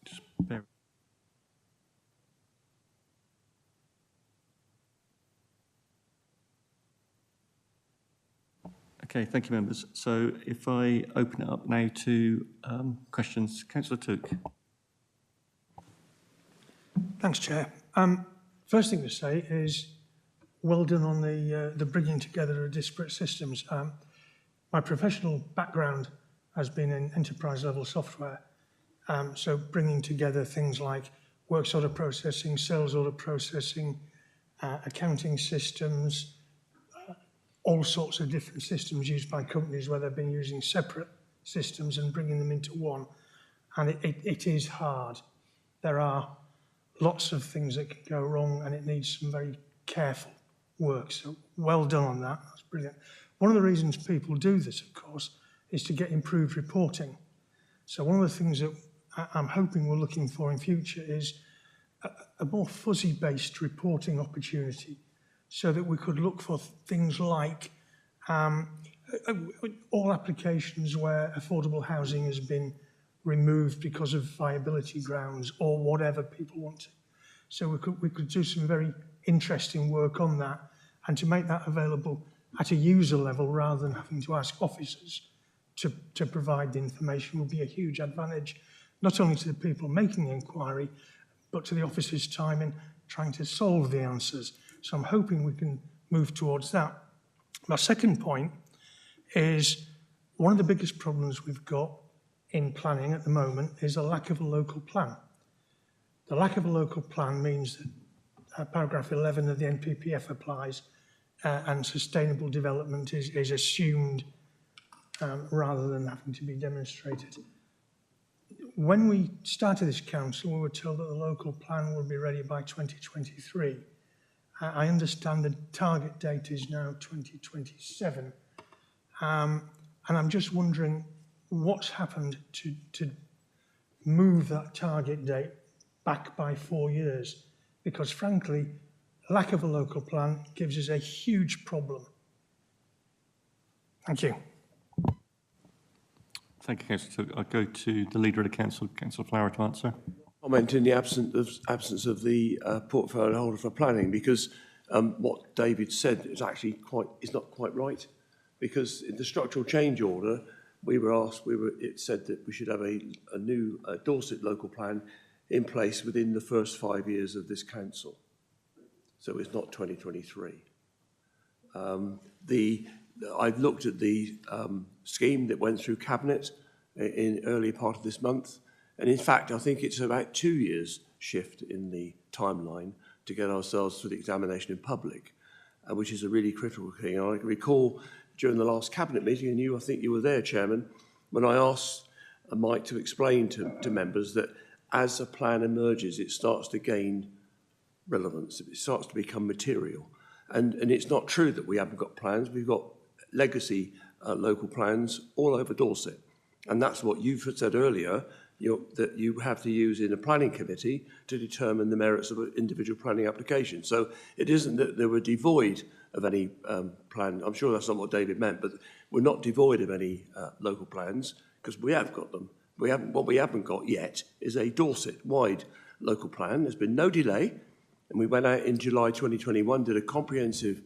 Just bear. Okay, thank you, members. So if I open it up now to questions. Councillor Took. Thanks, Chair. First thing to say is well done on the bringing together of disparate systems. My professional background has been in enterprise level software. So bringing together things like works order processing, sales order processing, accounting systems, all sorts of different systems used by companies where they've been using separate systems and bringing them into one. And it is hard. There are lots of things that can go wrong and it needs some very careful work. So well done on that. That's brilliant. One of the reasons people do this, of course, is to get improved reporting. So one of the things that I'm hoping we're looking for in future is a more fuzzy-based reporting opportunity, so that we could look for things like all applications where affordable housing has been removed because of viability grounds or whatever people want to. So we could do some very interesting work on that, and to make that available at a user level rather than having to ask officers to provide the information would be a huge advantage, not only to the people making the inquiry, but to the officers' time in trying to solve the answers. So I'm hoping we can move towards that. My second point is one of the biggest problems we've got in planning at the moment is a lack of a local plan. The lack of a local plan means that paragraph 11 of the NPPF applies and sustainable development is assumed rather than having to be demonstrated. When we started this council, we were told that the local plan would be ready by 2023. I understand the target date is now 2027. And I'm just wondering what's happened to move that target date back by 4 years, because frankly, lack of a local plan gives us a huge problem. Thank you. Thank you, Councillor Took. I'll go to the Leader of the Council, Councillor Flower, to answer. Comment in the absence of the portfolio holder for planning, because what David said is actually not quite right, because in the structural change order it said that we should have a new Dorset local plan in place within the first 5 years of this council, so it's not 2023. I've looked at the scheme that went through cabinet in early part of this month. And in fact, I think it's about 2 years shift in the timeline to get ourselves through the examination in public, which is a really critical thing. And I recall during the last cabinet meeting, and I think you were there, Chairman, when I asked Mike to explain to members that as a plan emerges, it starts to gain relevance, it starts to become material. And it's not true that we haven't got plans. We've got legacy local plans all over Dorset. And that's what you've said earlier, that you have to use in a planning committee to determine the merits of an individual planning application. So it isn't that they were devoid of any plan. I'm sure that's not what David meant, but we're not devoid of any local plans, because we have got them. What we haven't got yet is a Dorset-wide local plan. There's been no delay, and we went out in July 2021, did a comprehensive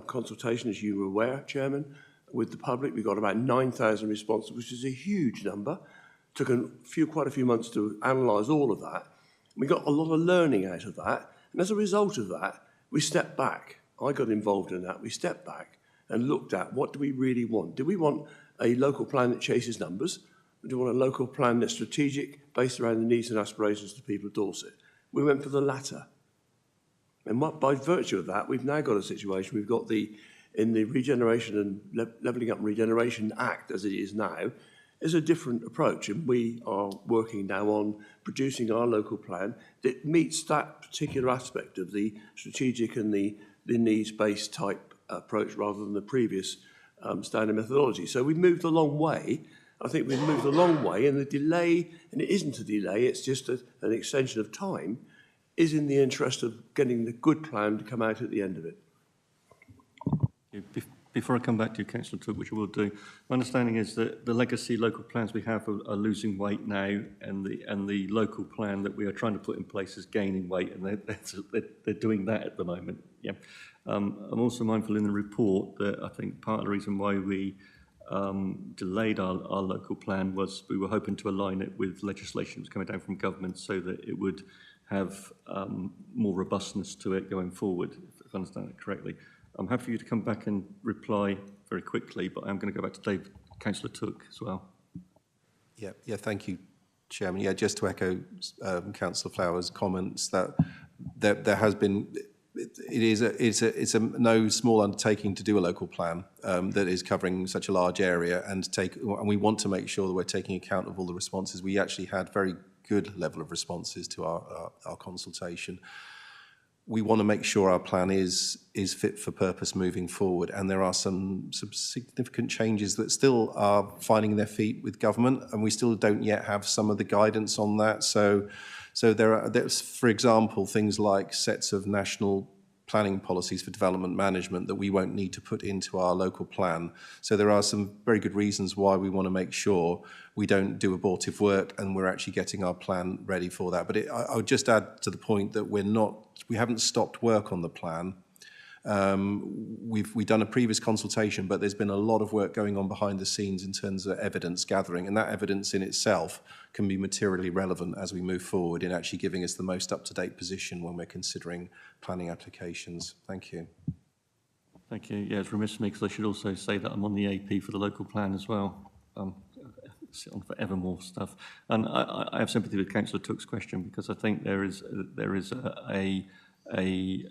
consultation, as you were aware, Chairman, with the public. We got about 9,000 responses, which is a huge number. Took quite a few months to analyse all of that. We got a lot of learning out of that. And as a result of that, we stepped back. I got involved in that. We stepped back and looked at what do we really want? Do we want a local plan that chases numbers? Or do we want a local plan that's strategic, based around the needs and aspirations of the people of Dorset? We went for the latter. And by virtue of that, we've now got a situation, we've got in the Regeneration and Levelling Up and Regeneration Act, as it is now, is a different approach, and we are working now on producing our local plan that meets that particular aspect of the strategic and the needs-based type approach rather than the previous standard methodology. So we've moved a long way. I think we've moved a long way, and the delay, and it isn't a delay, it's just an extension of time, is in the interest of getting the good plan to come out at the end of it. Before I come back to you, Councillor Took, which I will do, my understanding is that the legacy local plans we have are losing weight now, and the local plan that we are trying to put in place is gaining weight, and they're doing that at the moment. Yeah, I'm also mindful in the report that I think part of the reason why we delayed our local plan was we were hoping to align it with legislation that was coming down from government so that it would have more robustness to it going forward, if I understand it correctly. I'm happy for you to come back and reply very quickly, but I'm going to go back to Dave, Councillor Took as well. Yeah, thank you, Chairman. Yeah, just to echo Councillor Flower's comments, that there has been, it's a no small undertaking to do a local plan that is covering such a large area, and we want to make sure that we're taking account of all the responses. We actually had very good level of responses to our consultation. We want to make sure our plan is fit for purpose moving forward, and there are some significant changes that still are finding their feet with government, and we still don't yet have some of the guidance on that. So there's, for example, things like sets of national planning policies for development management that we won't need to put into our local plan. So there are some very good reasons why we want to make sure we don't do abortive work and we're actually getting our plan ready for that. But I would just add to the point that we haven't stopped work on the plan. We've done a previous consultation, but there's been a lot of work going on behind the scenes in terms of evidence gathering, and that evidence in itself can be materially relevant as we move forward in actually giving us the most up-to-date position when we're considering planning applications. Thank you. Thank you. Yeah, it's remiss of me because I should also say that I'm on the AP for the local plan as well. Sit on for ever more stuff. And I have sympathy with Councillor Took's question, because I think there is a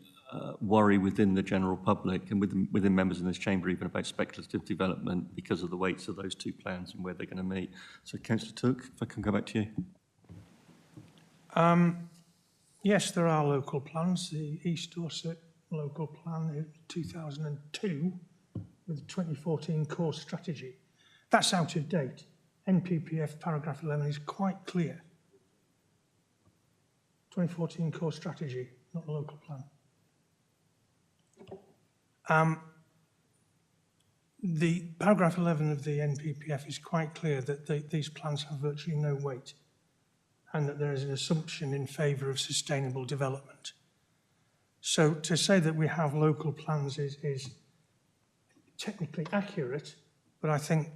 worry within the general public and within members in this chamber even about speculative development because of the weights of those two plans and where they're going to meet. So Councillor Took, if I can go back to you. Yes, there are local plans. The East Dorset local plan in 2002 with the 2014 core strategy. That's out of date. NPPF paragraph 11 is quite clear. 2014 core strategy, not a local plan. The paragraph 11 of the NPPF is quite clear that these plans have virtually no weight and that there is an assumption in favour of sustainable development. So to say that we have local plans is technically accurate, but I think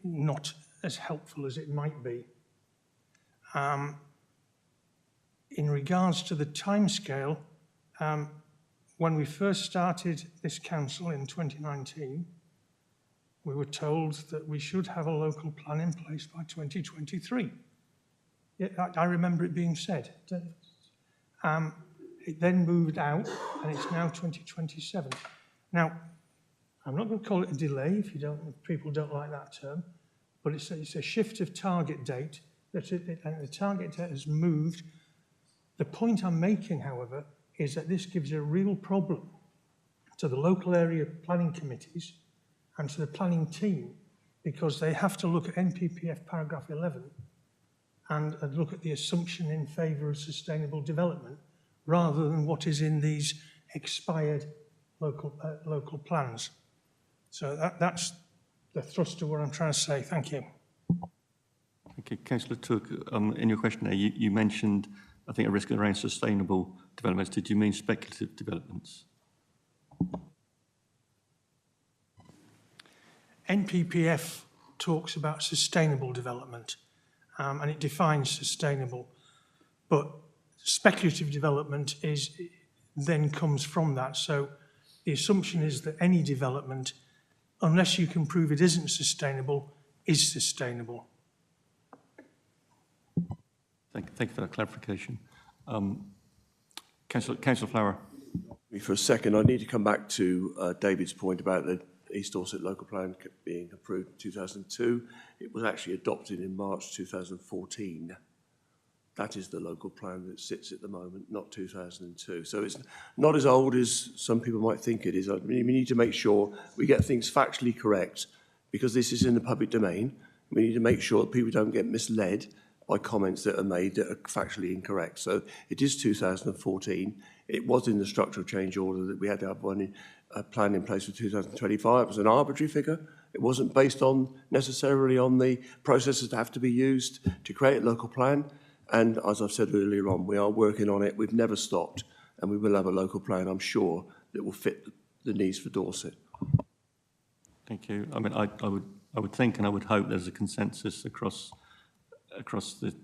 not as helpful as it might be. In regards to the timescale, when we first started this council in 2019, we were told that we should have a local plan in place by 2023. Yeah, I remember it being said. It then moved out, and it's now 2027. Now, I'm not going to call it a delay if people don't like that term, but it's a shift of target date. And the target date has moved. The point I'm making, however, is that this gives a real problem to the local area planning committees and to the planning team, because they have to look at NPPF paragraph 11 and look at the assumption in favour of sustainable development rather than what is in these expired local plans. So that's the thrust of what I'm trying to say. Thank you. Okay, Councillor Took, in your question there, you mentioned, I think, a risk around sustainable developments. Did you mean speculative developments? NPPF talks about sustainable development, and it defines sustainable, but speculative development then comes from that. So the assumption is that any development, unless you can prove it isn't sustainable, is sustainable. Thank you for that clarification. Councillor Flower. For a second, I need to come back to David's point about the East Dorset local plan being approved in 2002. It was actually adopted in March 2014. That is the local plan that sits at the moment, not 2002. So it's not as old as some people might think it is. I mean, we need to make sure we get things factually correct, because this is in the public domain. We need to make sure that people don't get misled by comments that are made that are factually incorrect. So it is 2014. It was in the structural change order that we had to have a plan in place for 2025. It was an arbitrary figure. It wasn't based on necessarily on the processes that have to be used to create a local plan. And as I've said earlier on, we are working on it. We've never stopped, and we will have a local plan, I'm sure, that will fit the needs for Dorset. Thank you. I mean, I would think and I would hope there's a consensus across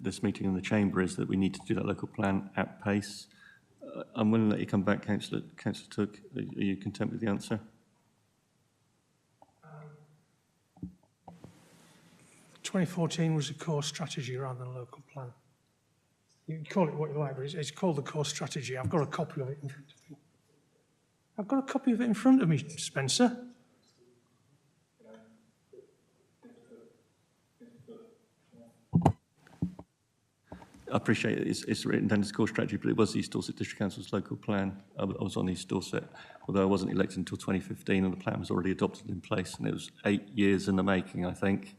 this meeting in the chamber is that we need to do that local plan at pace. I'm willing to let you come back, Councillor Took. Are you content with the answer? 2014 was a core strategy rather than a local plan. You can call it what you like, but it's called the core strategy. I've got a copy of it in front of me. I've got a copy of it in front of me, Spencer. I appreciate it's written down as core strategy, but it was East Dorset District Council's local plan. I was on East Dorset, although I wasn't elected until 2015, and the plan was already adopted in place, and it was 8 years in the making, I think.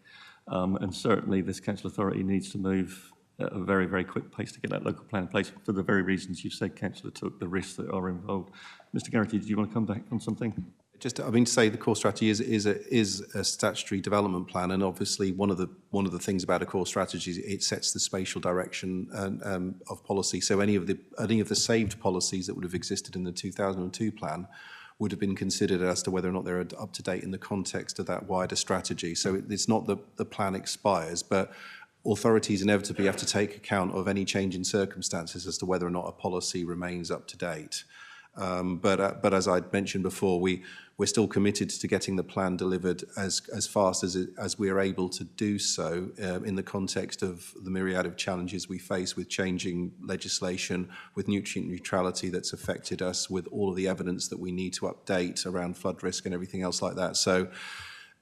And certainly this council authority needs to move at a very, very quick pace to get that local plan in place for the very reasons you've said, Councillor Took, the risks that are involved. Mr. Garrity, did you want to come back on something? Just, I mean, to say the core strategy is a statutory development plan, and obviously one of the things about a core strategy is it sets the spatial direction of policy. So any of the saved policies that would have existed in the 2002 plan would have been considered as to whether or not they're up to date in the context of that wider strategy. So it's not that the plan expires, but authorities inevitably have to take account of any change in circumstances as to whether or not a policy remains up to date. But as I mentioned before, we're still committed to getting the plan delivered as fast as we are able to do so in the context of the myriad of challenges we face with changing legislation, with nutrient neutrality that's affected us, with all of the evidence that we need to update around flood risk and everything else like that. So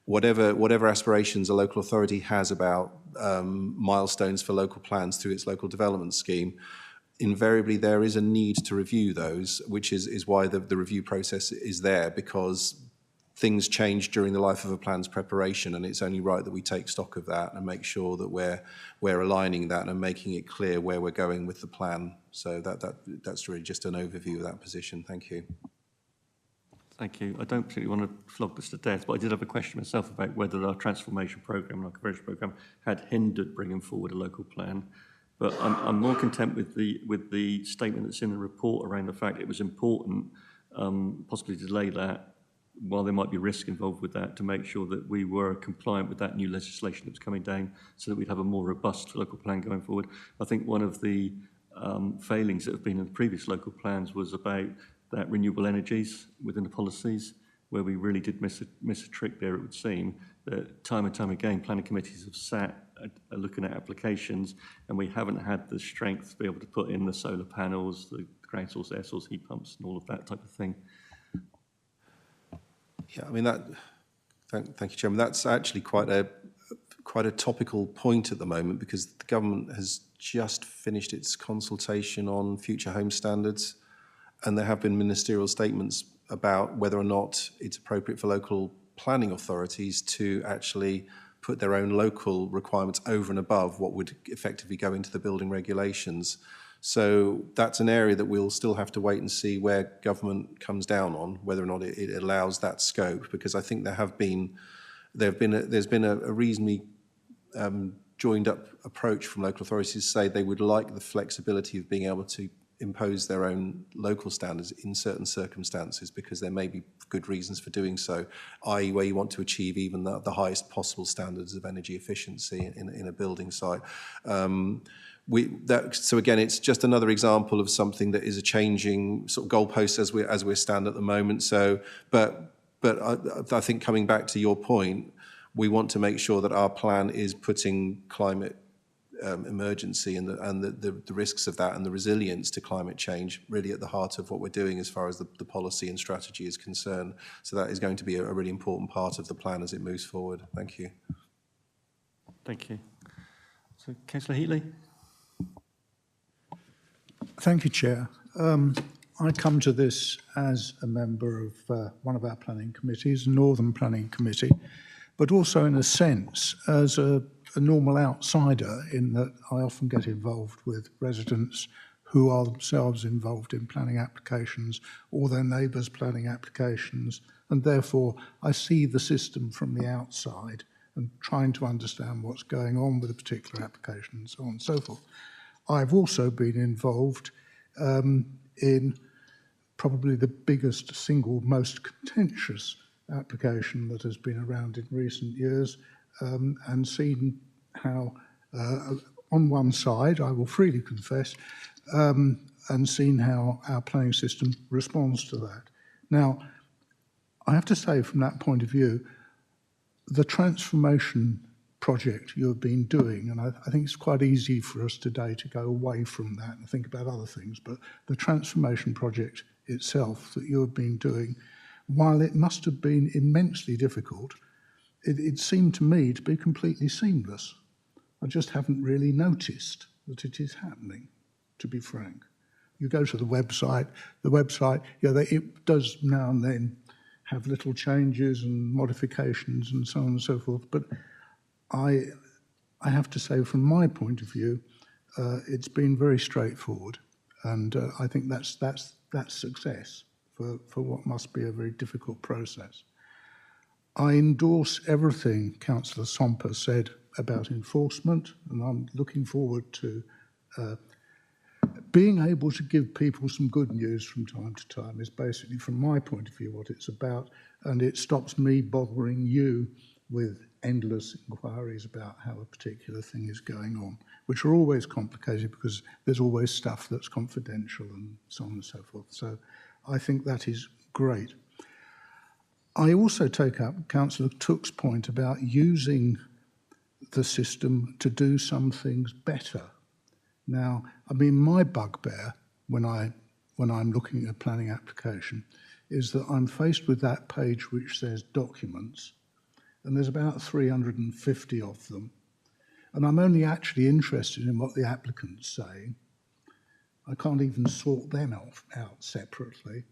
whatever aspirations a local authority has about milestones for local plans through its local development scheme, invariably there is a need to review those, which is why the review process is there, because things change during the life of a plan's preparation, and it's only right that we take stock of that and make sure that we're aligning that and making it clear where we're going with the plan. So that's really just an overview of that position. Thank you. Thank you. I don't particularly want to flog this to death, but I did have a question myself about whether our transformation programme and our conversion programme had hindered bringing forward a local plan. But I'm more content with the statement that's in the report around the fact it was important, possibly to delay that, while there might be risk involved with that, to make sure that we were compliant with that new legislation that was coming down, so that we'd have a more robust local plan going forward. I think one of the failings that have been in the previous local plans was about that renewable energies within the policies, where we really did miss a trick there, it would seem, that time and time again planning committees have sat looking at applications, and we haven't had the strength to be able to put in the solar panels, the ground source, air source heat pumps, and all of that type of thing. Yeah, I mean, thank you, Chairman. That's actually quite a topical point at the moment, because the government has just finished its consultation on future home standards, and there have been ministerial statements about whether or not it's appropriate for local planning authorities to actually put their own local requirements over and above what would effectively go into the building regulations. So that's an area that we'll still have to wait and see where government comes down on, whether or not it allows that scope, because I think there's been a reasonably joined up approach from local authorities to say they would like the flexibility of being able to impose their own local standards in certain circumstances, because there may be good reasons for doing so, i.e. where you want to achieve even the highest possible standards of energy efficiency in a building site. So again, it's just another example of something that is a changing sort of goalpost as we stand at the moment. So, but I think coming back to your point, we want to make sure that our plan is putting climate emergency and the risks of that and the resilience to climate change really at the heart of what we're doing as far as the policy and strategy is concerned. So that is going to be a really important part of the plan as it moves forward. Thank you. Thank you. So, Councillor Heatley. Thank you, Chair. I come to this as a member of one of our planning committees, Northern Planning Committee, but also in a sense as a normal outsider, in that I often get involved with residents who are themselves involved in planning applications or their neighbours' planning applications, and therefore I see the system from the outside and trying to understand what's going on with a particular application and so on and so forth. I've also been involved in probably the biggest, single, most contentious application that has been around in recent years, and seen how, on one side, I will freely confess, and seen how our planning system responds to that. Now, I have to say from that point of view, the transformation project you have been doing, and I think it's quite easy for us today to go away from that and think about other things, but the transformation project itself that you have been doing, while it must have been immensely difficult, it seemed to me to be completely seamless. I just haven't really noticed that it is happening, to be frank. You go to the website, it does now and then have little changes and modifications and so on and so forth, but I have to say, from my point of view, it's been very straightforward, and I think that's success for what must be a very difficult process. I endorse everything Councillor Somper said about enforcement, and I'm looking forward to being able to give people some good news from time to time is basically, from my point of view, what it's about, and it stops me bothering you with endless inquiries about how a particular thing is going on, which are always complicated because there's always stuff that's confidential and so on and so forth. So I think that is great. I also take up Councillor Took's point about using the system to do some things better. Now, I mean, my bugbear when I'm looking at a planning application is that I'm faced with that page which says documents, and there's about 350 of them, and I'm only actually interested in what the applicant's saying. I can't even sort them out separately.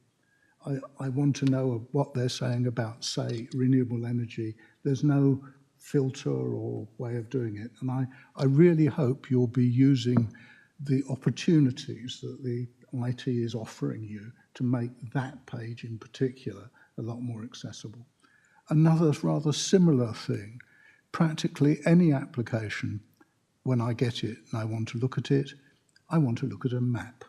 I want to know what they're saying about, say, renewable energy. There's no filter or way of doing it. And I really hope you'll be using the opportunities that the IT is offering you to make that page in particular a lot more accessible. Another rather similar thing, practically any application, when I get it and I want to look at it, I want to look at a map,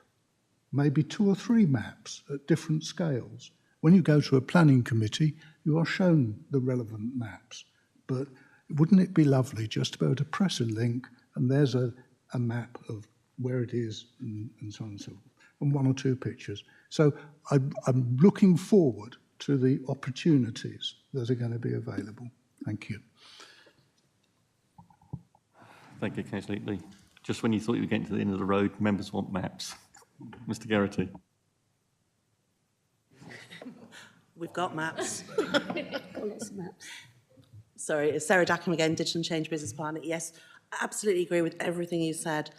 maybe 2 or 3 maps at different scales. When you go to a planning committee, you are shown the relevant maps, but wouldn't it be lovely just to be able to press a link and there's a map of where it is and so on and so forth, and 1 or 2 pictures. So I'm looking forward to the opportunities that are going to be available. Thank you. Thank you, Councillor Heatley. Just when you thought you were getting to the end of the road, members want maps. Mr. Garrity. We've got maps. Sorry, it's Sarah Dackham again, Digital and Change Business Partner. Yes, I absolutely agree with everything you said.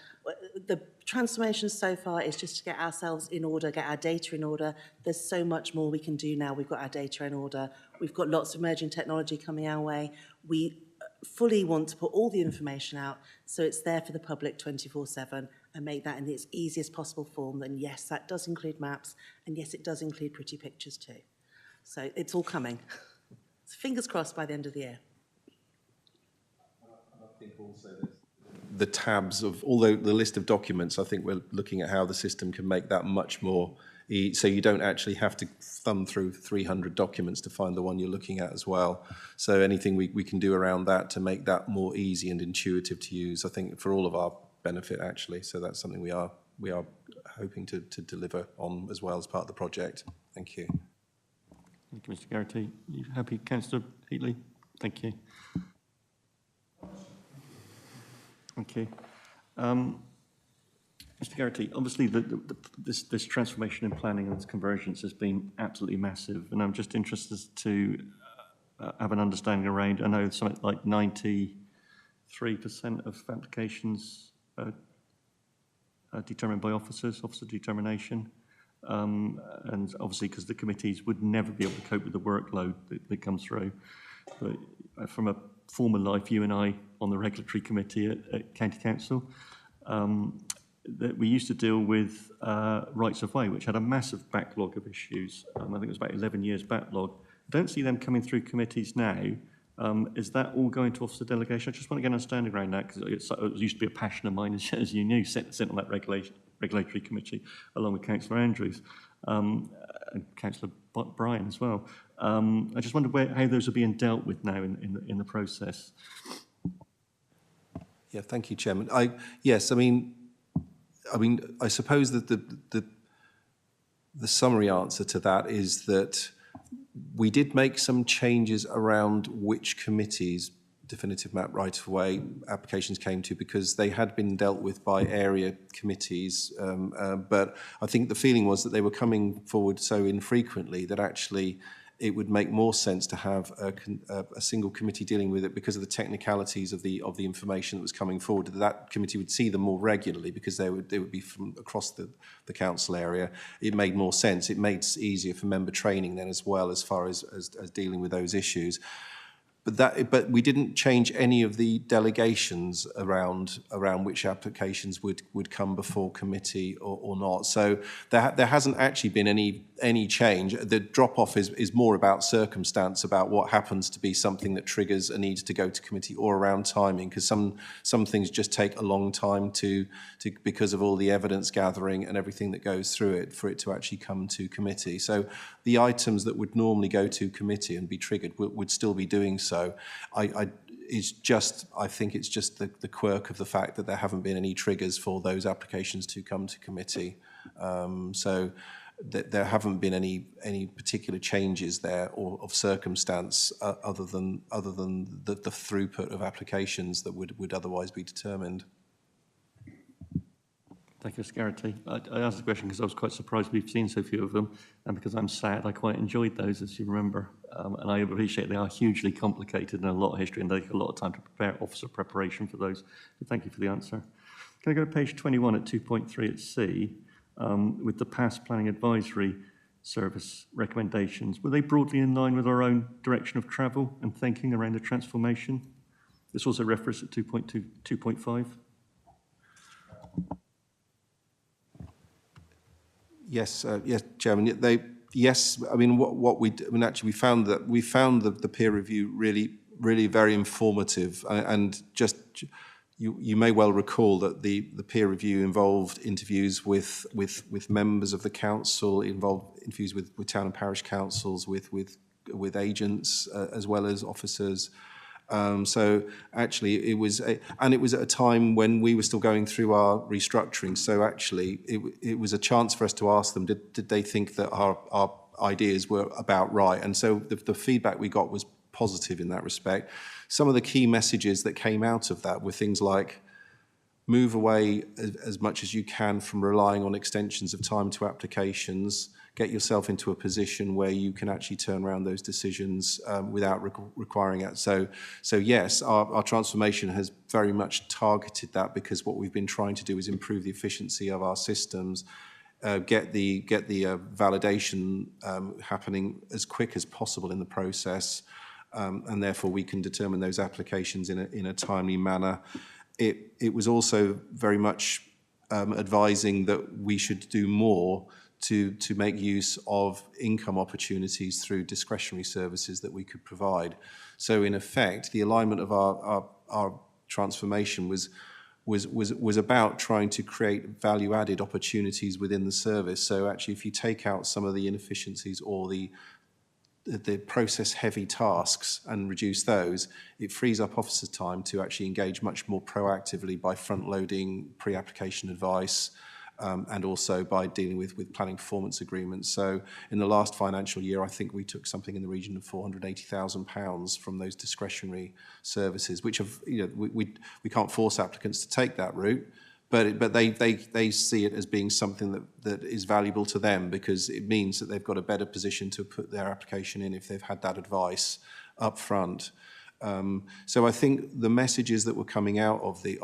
The transformation so far is just to get ourselves in order, get our data in order. There's so much more we can do now. We've got our data in order. We've got lots of emerging technology coming our way. We fully want to put all the information out so it's there for the public 24/7 and make that in its easiest possible form. Then yes, that does include maps, and yes, it does include pretty pictures too. So it's all coming. So fingers crossed by the end of the year. I think also the tabs of, although the list of documents, I think we're looking at how the system can make that much more, so you don't actually have to thumb through 300 documents to find the one you're looking at as well. So anything we can do around that to make that more easy and intuitive to use, I think for all of our benefit actually. So that's something we are hoping to deliver on as well as part of the project. Thank you. Thank you, Mr. Garrity. Are you happy, Councillor Heatley? Thank you. Thank you. Mr. Garrity, obviously this transformation in planning and its convergence has been absolutely massive, and I'm just interested to have an understanding around, I know something like 93% of applications are determined by officer determination. And obviously because the committees would never be able to cope with the workload that comes through. But from a former life, you and I on the regulatory committee at County Council, that we used to deal with rights of way, which had a massive backlog of issues. I think it was about 11 years backlog. I don't see them coming through committees now. Is that all going to officer delegation? I just want to get an understanding around that, because it used to be a passion of mine, as you knew, sent on that regulatory committee, along with Councillor Andrews and Councillor Bryan as well. I just wonder how those are being dealt with now in the process. Yeah, thank you, Chairman. Yes, I mean, I suppose that the summary answer to that is that we did make some changes around which committees definitive map right-of-way applications came to, because they had been dealt with by area committees. But I think the feeling was that they were coming forward so infrequently that actually it would make more sense to have a single committee dealing with it, because of the technicalities of the information that was coming forward. That committee would see them more regularly because they would be from across the council area. It made more sense. It made it easier for member training then as well, as far as dealing with those issues. But we didn't change any of the delegations around which applications would come before committee or not. So there hasn't actually been any change. The drop-off is more about circumstance, about what happens to be something that triggers a need to go to committee, or around timing, because some things just take a long time to because of all the evidence gathering and everything that goes through it for it to actually come to committee. So the items that would normally go to committee and be triggered would still be doing so. I think it's just the quirk of the fact that there haven't been any triggers for those applications to come to committee. So there haven't been any particular changes there or of circumstance other than the throughput of applications that would otherwise be determined. Thank you, Mr. Garrity. I asked the question because I was quite surprised we've seen so few of them, and because I'm sad, I quite enjoyed those, as you remember. And I appreciate they are hugely complicated and a lot of history, and they take a lot of time to prepare officer preparation for those. But thank you for the answer. Can I go to page 21 at 2.3 at C, with the past planning advisory service recommendations? Were they broadly in line with our own direction of travel and thinking around the transformation? This also referenced at 2.2, 2.5. Yes, yes, Chairman. yes, I mean, actually we found the peer review really very informative, and just you may well recall that the peer review involved interviews with members of the council, involved interviews with town and parish councils, with agents as well as officers. So actually it was at a time when we were still going through our restructuring. So actually it was a chance for us to ask them, did they think that our ideas were about right? And so the feedback we got was positive in that respect. Some of the key messages that came out of that were things like, move away as much as you can from relying on extensions of time to applications, get yourself into a position where you can actually turn around those decisions without requiring it. So yes, our transformation has very much targeted that, because what we've been trying to do is improve the efficiency of our systems, get the validation happening as quick as possible in the process, and therefore we can determine those applications in a timely manner. It was also very much advising that we should do more to make use of income opportunities through discretionary services that we could provide. So in effect, the alignment of our transformation was about trying to create value-added opportunities within the service. So actually, if you take out some of the inefficiencies or the process-heavy tasks and reduce those, it frees up officers' time to actually engage much more proactively by front-loading pre-application advice, and also by dealing with planning performance agreements. So in the last financial year, I think we took something in the region of £480,000 from those discretionary services, which have, we can't force applicants to take that route, but they see it as being something that is valuable to them, because it means that they've got a better position to put their application in if they've had that advice up front. So I think the messages that were coming out of the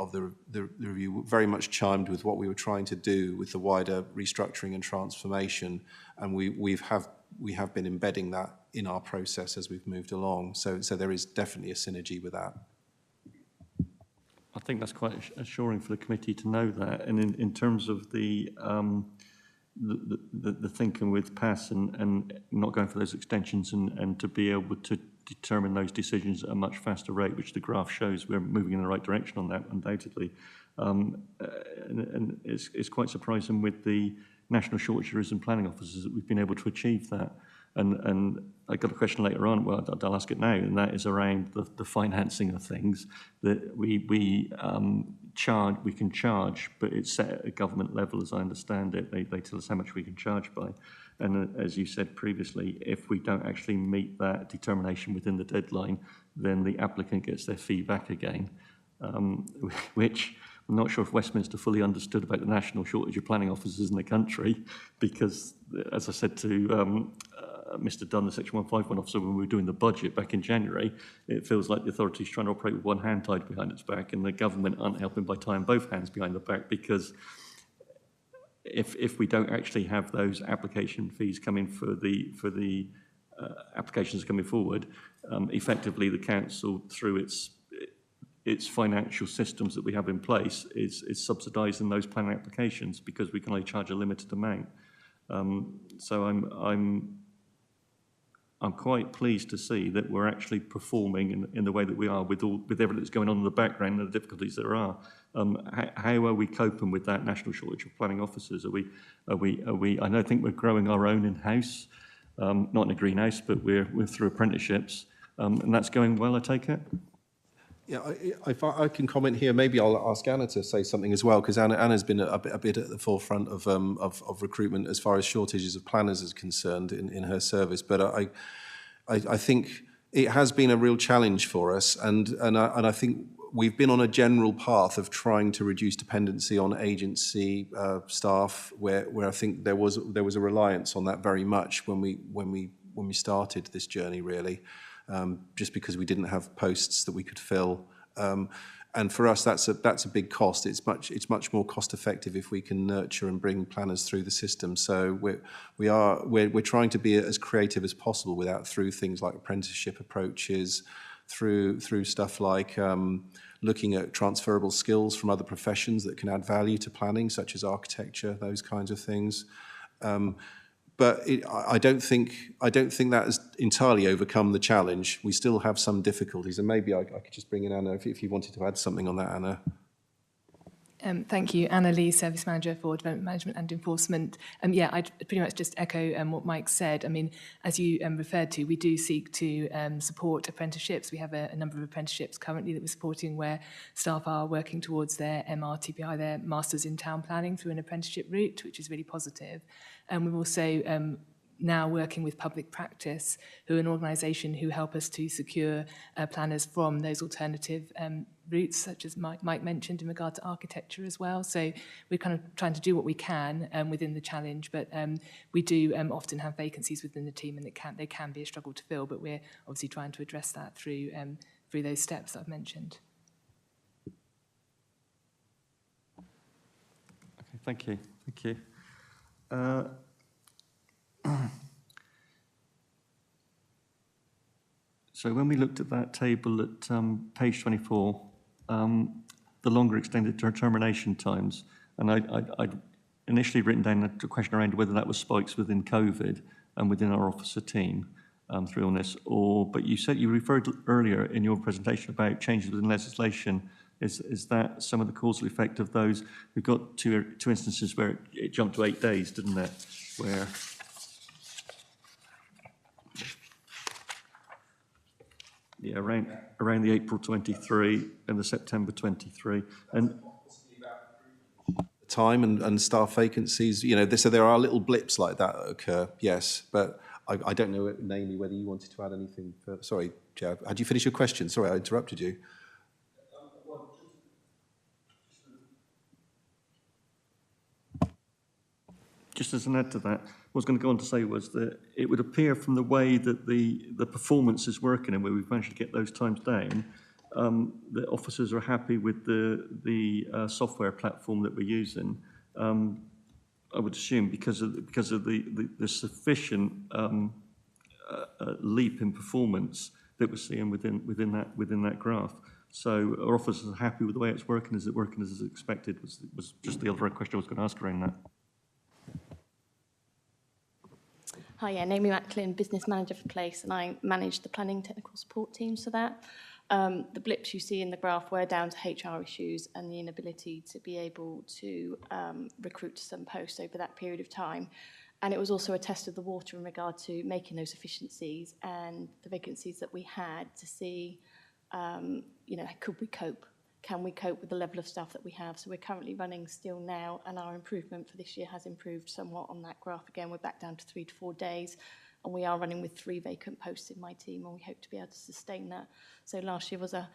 review very much chimed with what we were trying to do with the wider restructuring and transformation, and we have been embedding that in our process as we've moved along. So there is definitely a synergy with that. I think that's quite assuring for the committee to know that. And in terms of the thinking with PASS and not going for those extensions and to be able to determine those decisions at a much faster rate, which the graph shows we're moving in the right direction on that, undoubtedly. And it's quite surprising with the national shortages and planning officers that we've been able to achieve that. And I got a question later on, well, I'll ask it now, and that is around the financing of things that we can charge, but it's set at a government level, as I understand it. They tell us how much we can charge by. And as you said previously, if we don't actually meet that determination within the deadline, then the applicant gets their fee back again, which I'm not sure if Westminster fully understood about the national shortage of planning officers in the country, because, as I said to Mr. Dunn, the Section 151 officer, when we were doing the budget back in January, it feels like the authority's trying to operate with one hand tied behind its back, and the government aren't helping by tying both hands behind the back, because if we don't actually have those application fees coming for the applications coming forward, effectively the council, through its financial systems that we have in place, is subsidising those planning applications, because we can only charge a limited amount. So I'm quite pleased to see that we're actually performing in the way that we are with everything that's going on in the background and the difficulties there are. How are we coping with that national shortage of planning officers? Are we? I don't think we're growing our own in-house, not in a greenhouse, but we're through apprenticeships, and that's going well, I take it. Yeah, if I can comment here, maybe I'll ask Anna to say something as well, because Anna's been a bit at the forefront of recruitment as far as shortages of planners is concerned in her service. But I think it has been a real challenge for us, and I think we've been on a general path of trying to reduce dependency on agency staff, where I think there was a reliance on that very much when we started this journey, really. Just because we didn't have posts that we could fill, and for us that's a big cost. It's much more cost effective if we can nurture and bring planners through the system. So we're trying to be as creative as possible through things like apprenticeship approaches, through stuff like looking at transferable skills from other professions that can add value to planning, such as architecture, those kinds of things. I don't think that has entirely overcome the challenge. We still have some difficulties, and maybe I could just bring in Anna if you wanted to add something on that, Anna. Thank you. Anna Lee, Service Manager for Development Management and Enforcement. Yeah, I'd pretty much just echo what Mike said. I mean, as you referred to, we do seek to support apprenticeships. We have a number of apprenticeships currently that we're supporting where staff are working towards their MRTPI, their Masters in Town Planning, through an apprenticeship route, which is really positive. And we're also now working with Public Practice, who are an organisation who help us to secure planners from those alternative routes, such as Mike mentioned in regard to architecture as well. So we're kind of trying to do what we can within the challenge, but we do often have vacancies within the team, and they can be a struggle to fill, but we're obviously trying to address that through those steps that I've mentioned. Okay, thank you. Thank you. So when we looked at that table at page 24, the longer extended termination times, and I'd initially written down a question around whether that was spikes within COVID and within our officer team through illness, but you referred earlier in your presentation about changes within legislation. Is that some of the causal effect of those? We've got two instances where it jumped to 8 days, didn't it? Where around the April 23 and the September 23, and time and staff vacancies. So there are little blips like that occur. Yes, but I don't know, Naomi, whether you wanted to add anything. Sorry, Joe. Had you finished your question? Sorry, I interrupted you. Just as an add to that, what I was going to go on to say was that it would appear from the way that the performance is working and where we've managed to get those times down, that officers are happy with the software platform that we're using. I would assume because of the sufficient leap in performance that we're seeing within that graph. So our officers are happy with the way it's working. Is it working as expected? Was just the other question I was going to ask around that. Hi, Naomi Macklin, Business Manager for Place, and I manage the planning technical support teams for that. The blips you see in the graph were down to HR issues and the inability to be able to recruit to some posts over that period of time. And it was also a test of the water in regard to making those efficiencies and the vacancies that we had to see, could we cope? Can we cope with the level of staff that we have? So we're currently running still now, and our improvement for this year has improved somewhat on that graph. Again, we're back down to 3 to 4 days, and we are running with 3 vacant posts in my team, and we hope to be able to sustain that. So last year was a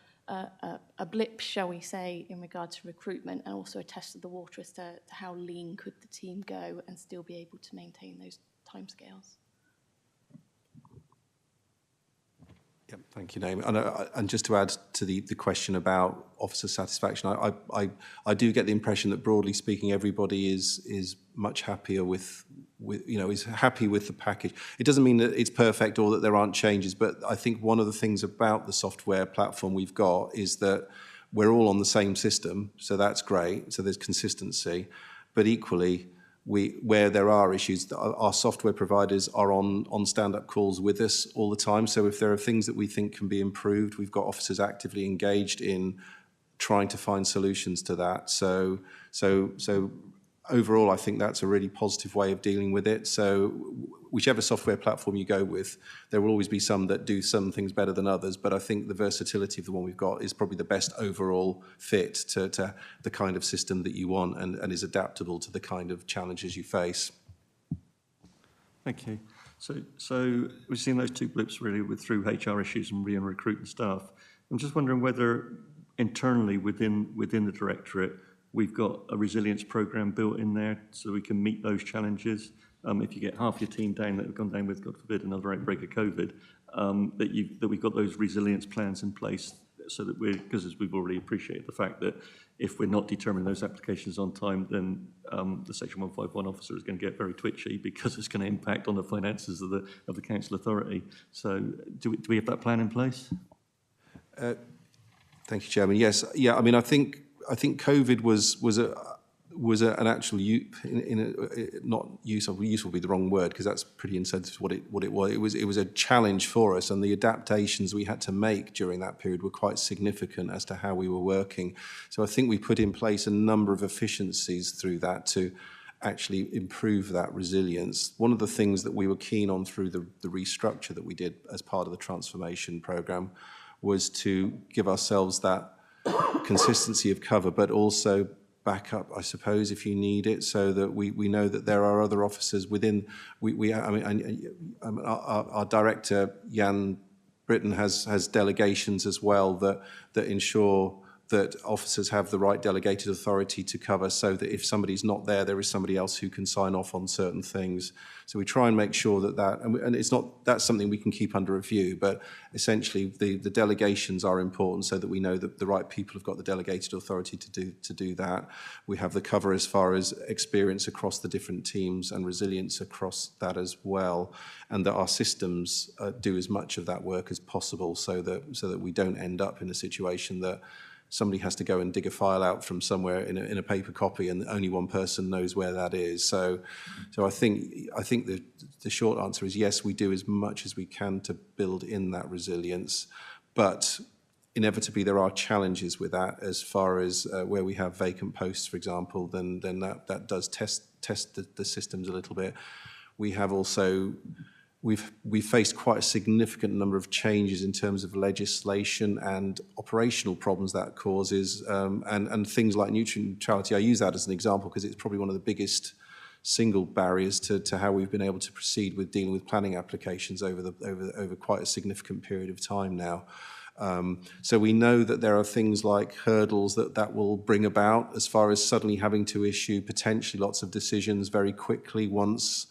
blip, shall we say, in regard to recruitment, and also a test of the water as to how lean could the team go and still be able to maintain those timescales. Yeah, thank you, Naomi. And just to add to the question about officer satisfaction, I do get the impression that broadly speaking, everybody is much happier with is happy with the package. It doesn't mean that it's perfect or that there aren't changes, but I think one of the things about the software platform we've got is that we're all on the same system, so that's great. So there's consistency, but equally, where there are issues, our software providers are on stand-up calls with us all the time. So if there are things that we think can be improved, we've got officers actively engaged in trying to find solutions to that. So overall, I think that's a really positive way of dealing with it. So whichever software platform you go with, there will always be some that do some things better than others, but I think the versatility of the one we've got is probably the best overall fit to the kind of system that you want and is adaptable to the kind of challenges you face. Thank you. So we've seen those 2 blips really through HR issues and recruiting staff. I'm just wondering whether internally within the directorate, we've got a resilience program built in there so we can meet those challenges. If you get half your team down that have gone down with, God forbid, another outbreak of COVID, that we've got those resilience plans in place so that because we've already appreciated the fact that if we're not determining those applications on time, then the Section 151 officer is going to get very twitchy because it's going to impact on the finances of the council authority. So do we have that plan in place? Thank you, Chairman. Yes. Yeah, I mean, I think COVID was was an actual, not useful would be the wrong word, because that's pretty insensitive what it was. It was a challenge for us, and the adaptations we had to make during that period were quite significant as to how we were working. So I think we put in place a number of efficiencies through that to actually improve that resilience. One of the things that we were keen on through the restructure that we did as part of the transformation programme was to give ourselves that consistency of cover, but also back up, I suppose, if you need it, so that we know that there are other officers within. Our director, Jan Britton, has delegations as well that ensure that officers have the right delegated authority to cover, so that if somebody's not there, there is somebody else who can sign off on certain things. So we try and make sure and it's not, that's something we can keep under review, but essentially the delegations are important so that we know that the right people have got the delegated authority to do that. We have the cover as far as experience across the different teams and resilience across that as well, and that our systems do as much of that work as possible, so that we don't end up in a situation that somebody has to go and dig a file out from somewhere in a paper copy, and only one person knows where that is. So I think the short answer is yes, we do as much as we can to build in that resilience, but inevitably there are challenges with that as far as where we have vacant posts, for example, then that does test the systems a little bit. We have also We've faced quite a significant number of changes in terms of legislation and operational problems that causes, and things like nutrient neutrality. I use that as an example because it's probably one of the biggest single barriers to how we've been able to proceed with dealing with planning applications over quite a significant period of time now. So we know that there are things like hurdles that will bring about, as far as suddenly having to issue potentially lots of decisions very quickly once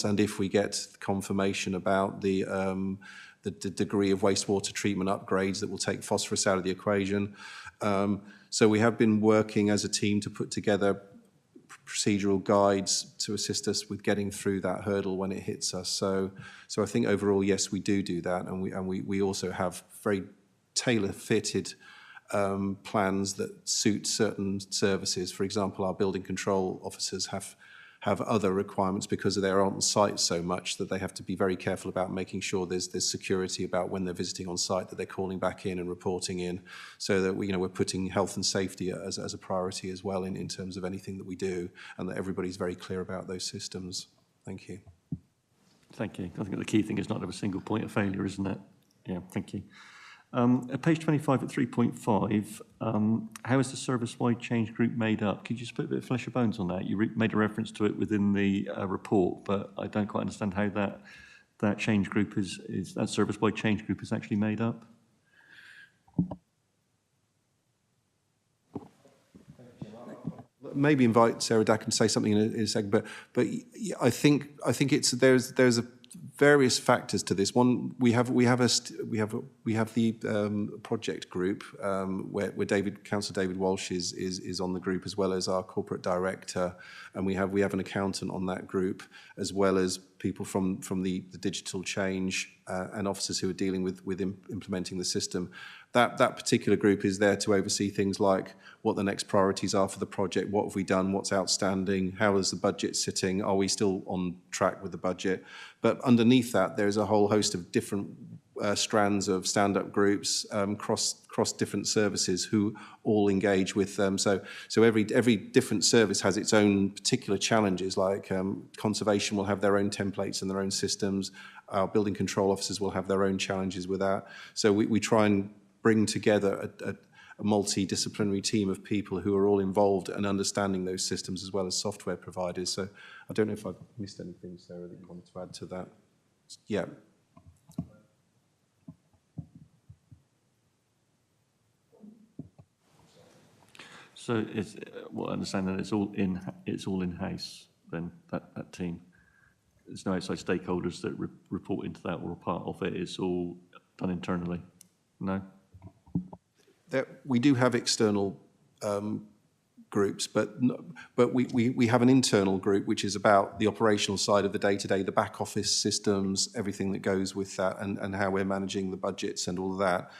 and if we get confirmation about the degree of wastewater treatment upgrades that will take phosphorus out of the equation. So we have been working as a team to put together procedural guides to assist us with getting through that hurdle when it hits us. So I think overall, yes, we do that, and we also have very tailor-fitted plans that suit certain services. For example, our building control officers have other requirements because they're on site so much that they have to be very careful about making sure there's security about when they're visiting on site, that they're calling back in and reporting in, so that we're putting health and safety as a priority as well in terms of anything that we do, and that everybody's very clear about those systems. Thank you. Thank you. I think the key thing is not to have a single point of failure, isn't it? Yeah, thank you. At page 25 at 3.5, how is the service-wide change group made up? Could you just put a bit of flesh and bones on that? You made a reference to it within the report, but I don't quite understand how that change group that service-wide change group is actually made up. Maybe invite Sarah Dackham to say something in a second, but I think there's a various factors to this. One, we have the project group where Councillor David Walsh is on the group, as well as our corporate director, and we have an accountant on that group, as well as people from the digital change and officers who are dealing with implementing the system. That particular group is there to oversee things like what the next priorities are for the project, what have we done, what's outstanding, how is the budget sitting, are we still on track with the budget. But underneath that, there's a whole host of different strands of stand-up groups cross different services who all engage with them. So every different service has its own particular challenges, like conservation will have their own templates and their own systems. Our building control officers will have their own challenges with that. So we try and bring together a multidisciplinary team of people who are all involved and understanding those systems, as well as software providers. So I don't know if I've missed anything, Sarah, that you wanted to add to that. Yeah. So I understand that it's all in-house then, that team. There's no outside stakeholders that report into that or are part of it. It's all done internally. No. We do have external groups, but we have an internal group which is about the operational side of the day-to-day, the back office systems, everything that goes with that, and how we're managing the budgets and all of that.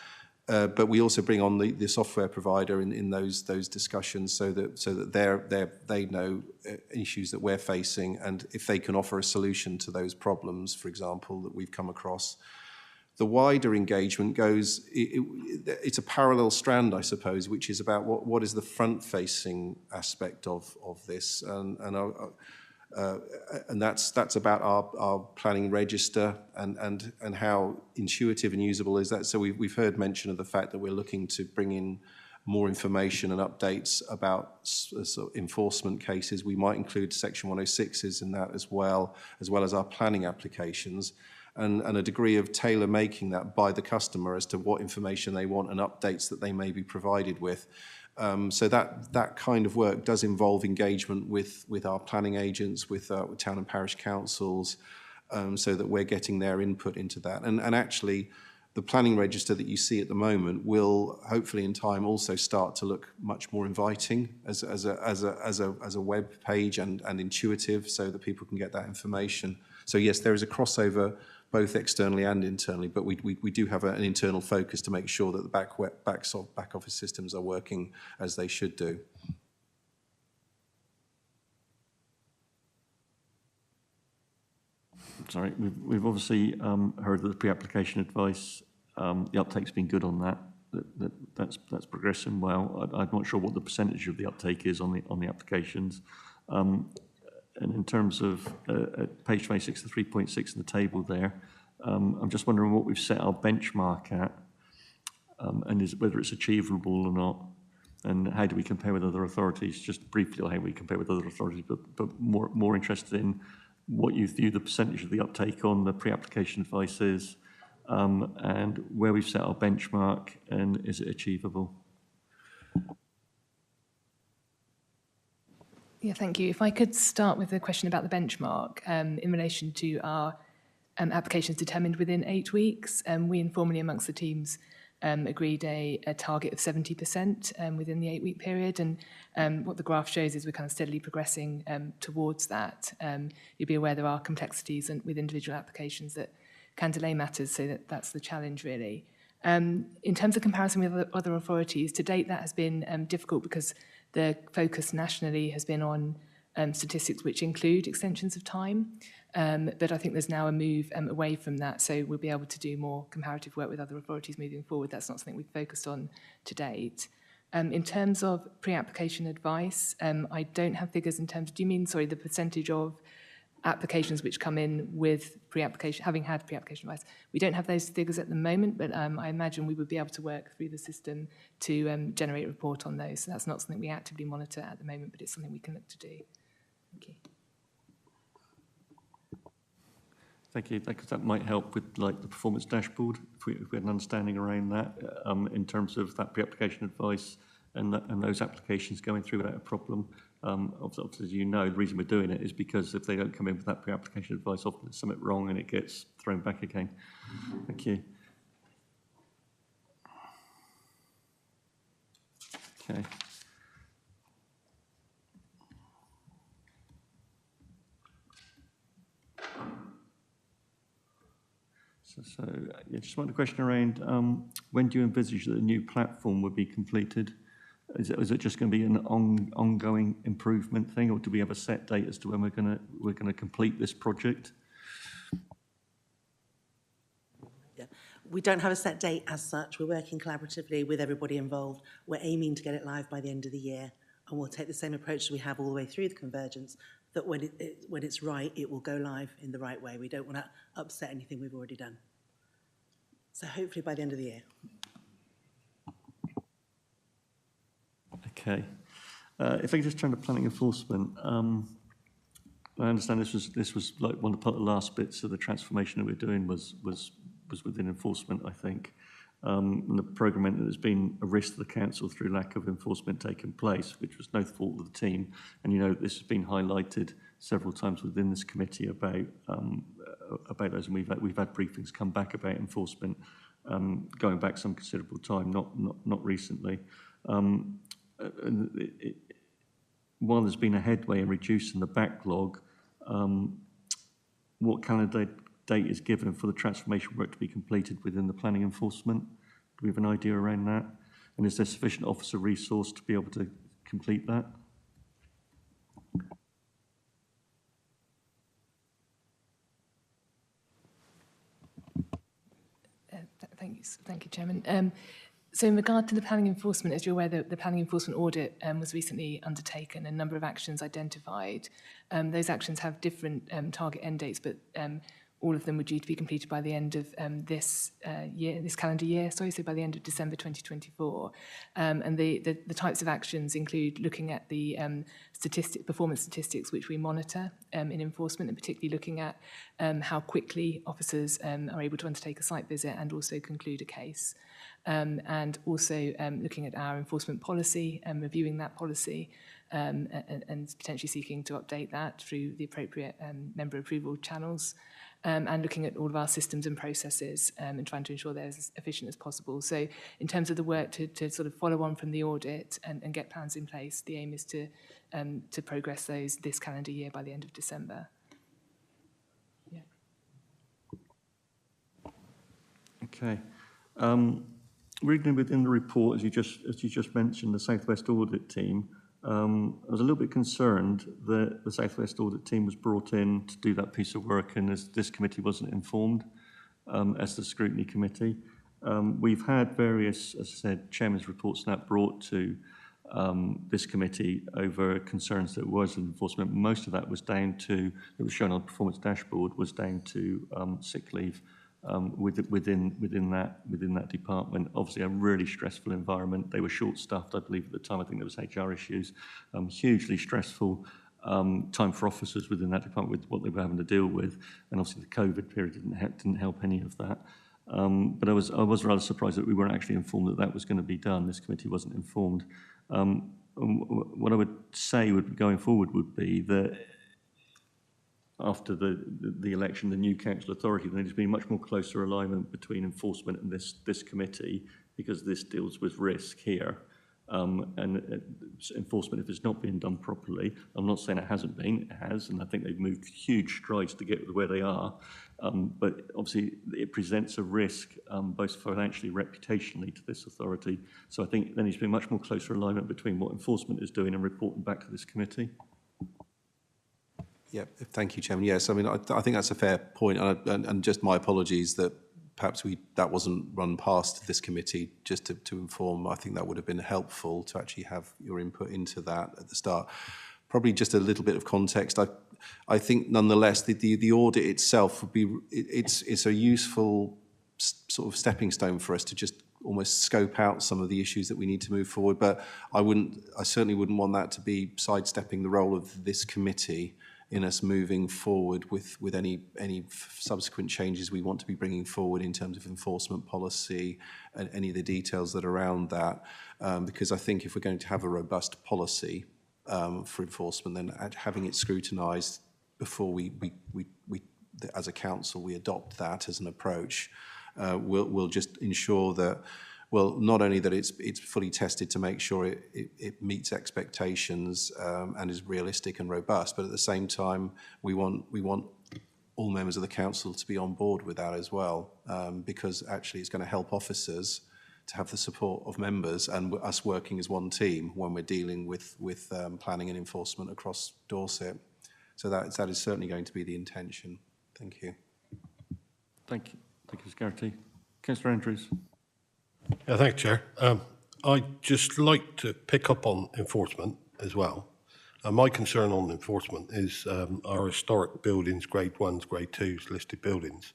But we also bring on the software provider in those discussions so that they know issues that we're facing, and if they can offer a solution to those problems, for example, that we've come across. The wider engagement goes, it's a parallel strand, I suppose, which is about what is the front-facing aspect of this, and that's about our planning register and how intuitive and usable is that. So we've heard mention of the fact that we're looking to bring in more information and updates about sort of enforcement cases. We might include Section 106s in that as well as our planning applications, and a degree of tailor-making that by the customer as to what information they want and updates that they may be provided with. So that kind of work does involve engagement with our planning agents, with town and parish councils, so that we're getting their input into that. And actually, the planning register that you see at the moment will hopefully in time also start to look much more inviting as a web page and intuitive, so that people can get that information. So yes, there is a crossover both externally and internally, but we do have an internal focus to make sure that the back office systems are working as they should do. Sorry, we've obviously heard that the pre-application advice, the uptake's been good on that. That's progressing well. I'm not sure what the percentage of the uptake is on the applications. And in terms of at page 26, the 3.6 in the table there, I'm just wondering what we've set our benchmark at, and whether it's achievable or not, and how do we compare with other authorities? Just briefly, how we compare with other authorities, but more interested in what you view the percentage of the uptake on the pre-application advice is, and where we've set our benchmark, and is it achievable? Yeah, thank you. If I could start with the question about the benchmark in relation to our applications determined within 8 weeks. We informally amongst the teams agreed a target of 70% within the 8-week period. And what the graph shows is we're kind of steadily progressing towards that. You'll be aware there are complexities with individual applications that can delay matters, so that's the challenge really. In terms of comparison with other authorities, to date that has been difficult because the focus nationally has been on statistics which include extensions of time, but I think there's now a move away from that, so we'll be able to do more comparative work with other authorities moving forward. That's not something we've focused on to date. In terms of pre-application advice, I don't have figures in terms, do you mean, sorry, the percentage of applications which come in with pre-application, having had pre-application advice? We don't have those figures at the moment, but I imagine we would be able to work through the system to generate a report on those. So that's not something we actively monitor at the moment, but it's something we can look to do. Thank you. Thank you. That might help with like the performance dashboard, if we had an understanding around that, in terms of that pre-application advice and those applications going through without a problem. Obviously, as you know, the reason we're doing it is because if they don't come in with that pre-application advice, often there's something wrong and it gets thrown back again. Thank you. Okay. So yeah, just one question around when do you envisage that the new platform would be completed? Is it just going to be an ongoing improvement thing, or do we have a set date as to when we're going to complete this project? Yeah, we don't have a set date as such. We're working collaboratively with everybody involved. We're aiming to get it live by the end of the year, and we'll take the same approach as we have all the way through the convergence. That when it's right, it will go live in the right way. We don't want to upset anything we've already done. So hopefully by the end of the year. Okay. If I could just turn to planning enforcement, I understand this was like one of the last bits of the transformation that we're doing was within enforcement, I think. And the programme meant that there's been a risk to the council through lack of enforcement taking place, which was no fault of the team. And you know, this has been highlighted several times within this committee about those, and we've had briefings come back about enforcement going back some considerable time, not recently. While there's been a headway in reducing the backlog, what calendar date is given for the transformation work to be completed within the planning enforcement? we have an idea around that? And is there sufficient officer resource to be able to complete that? Thank you, Chairman. So in regard to the planning enforcement, as you're aware, the planning enforcement audit was recently undertaken, a number of actions identified. Those actions have different target end dates, but all of them were due to be completed by the end of this calendar year, so by the end of December 2024. And the types of actions include looking at the performance statistics which we monitor in enforcement, and particularly looking at how quickly officers are able to undertake a site visit and also conclude a case. And also looking at our enforcement policy and reviewing that policy and potentially seeking to update that through the appropriate member approval channels. And looking at all of our systems and processes and trying to ensure they're as efficient as possible. So in terms of the work to sort of follow on from the audit and get plans in place, the aim is to progress those this calendar year by the end of December. Yeah. Okay. Reading within the report, as you just mentioned, the South West Audit Team, I was a little bit concerned that the South West Audit Team was brought in to do that piece of work, and as this committee wasn't informed, as the Scrutiny Committee. We've had various, as I said, chairman's reports now brought to this committee over concerns that was enforcement. Most of that was down to, it was shown on the performance dashboard, was down to sick leave within that department. Obviously a really stressful environment. They were short-staffed, I believe, at the time. I think there was HR issues. Hugely stressful time for officers within that department with what they were having to deal with, and obviously the COVID period didn't help any of that. But I was rather surprised that we weren't actually informed that that was going to be done. This committee wasn't informed. What I would say going forward would be that after the election, the new council authority, there needs to be much more closer alignment between enforcement and this committee, because this deals with risk here. And enforcement, if it's not being done properly, I'm not saying it hasn't been, it has, and I think they've moved huge strides to get where they are. But obviously it presents a risk, both financially, reputationally, to this authority. So I think there needs to be much more closer alignment between what enforcement is doing and reporting back to this committee. Yeah, thank you, Chairman. Yes, I mean, I think that's a fair point, and just my apologies that perhaps that wasn't run past this committee just to inform. I think that would have been helpful to actually have your input into that at the start. Probably just a little bit of context. I think nonetheless the audit itself would be it's a useful sort of stepping stone for us to just almost scope out some of the issues that we need to move forward. But I certainly wouldn't want that to be sidestepping the role of this committee in us moving forward with any subsequent changes we want to be bringing forward in terms of enforcement policy and any of the details that are around that. Because I think if we're going to have a robust policy for enforcement, then having it scrutinised before we as a council, we adopt that as an approach, will just ensure that, well, not only that it's fully tested to make sure it meets expectations and is realistic and robust, but at the same time, we want all members of the council to be on board with that as well, because actually it's going to help officers to have the support of members and us working as one team when we're dealing with planning and enforcement across Dorset. So that is certainly going to be the intention. Thank you. Thank you. Thank you, Mr. Garrity. Councillor Andrews. Yeah, thank you, Chair. I'd just like to pick up on enforcement as well. My concern on enforcement is our historic buildings, grade 1s, grade 2s, listed buildings.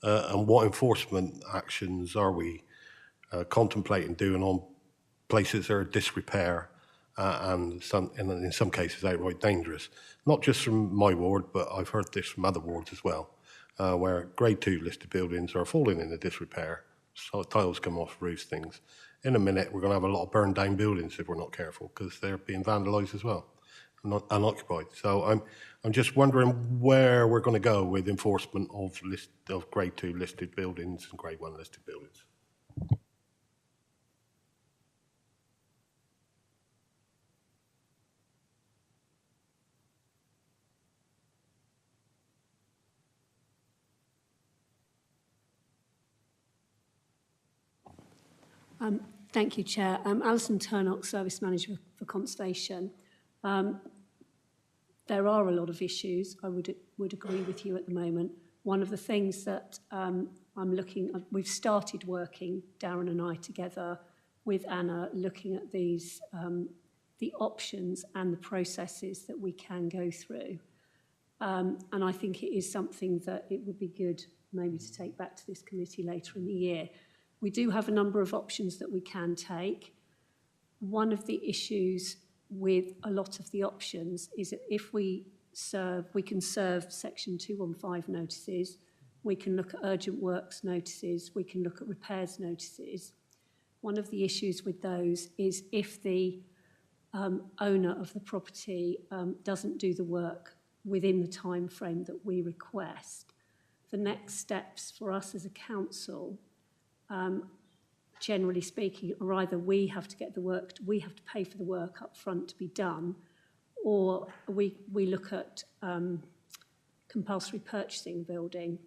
And what enforcement actions are we contemplating doing on places that are disrepair and in some cases outright dangerous? Not just from my ward, but I've heard this from other wards as well, where grade 2 listed buildings are falling into disrepair. So tiles come off roofs, things. In a minute, we're going to have a lot of burned down buildings if we're not careful, because they're being vandalised as well, not unoccupied. So I'm just wondering where we're going to go with enforcement of grade 2 listed buildings and grade 1 listed buildings. Thank you, Chair. Alison Turnock, Service Manager for Conservation. There are a lot of issues. I would agree with you at the moment. One of the things that we've started working, Darren and I together with Anna, looking at these, the options and the processes that we can go through. And I think it is something that it would be good maybe to take back to this committee later in the year. We do have a number of options that we can take. One of the issues with a lot of the options is that if we can serve Section 215 notices, we can look at urgent works notices, we can look at repairs notices. One of the issues with those is if the owner of the property doesn't do the work within the time frame that we request, the next steps for us as a council, generally speaking, are either we have to get the work, we have to pay for the work up front to be done, or we look at compulsory purchasing a building.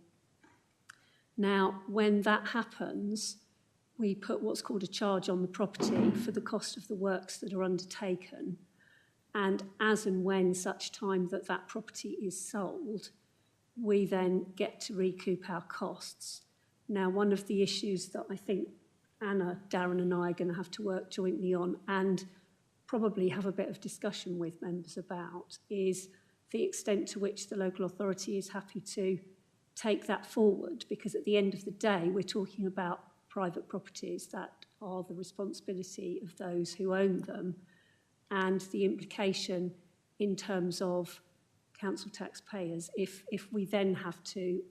Now, when that happens, we put what's called a charge on the property for the cost of the works that are undertaken. And as and when such time that that property is sold, we then get to recoup our costs. Now, one of the issues that I think Anna, Darren and I are going to have to work jointly on and probably have a bit of discussion with members about is the extent to which the local authority is happy to take that forward, because at the end of the day, we're talking about private properties that are the responsibility of those who own them, and the implication in terms of council taxpayers, if we then have to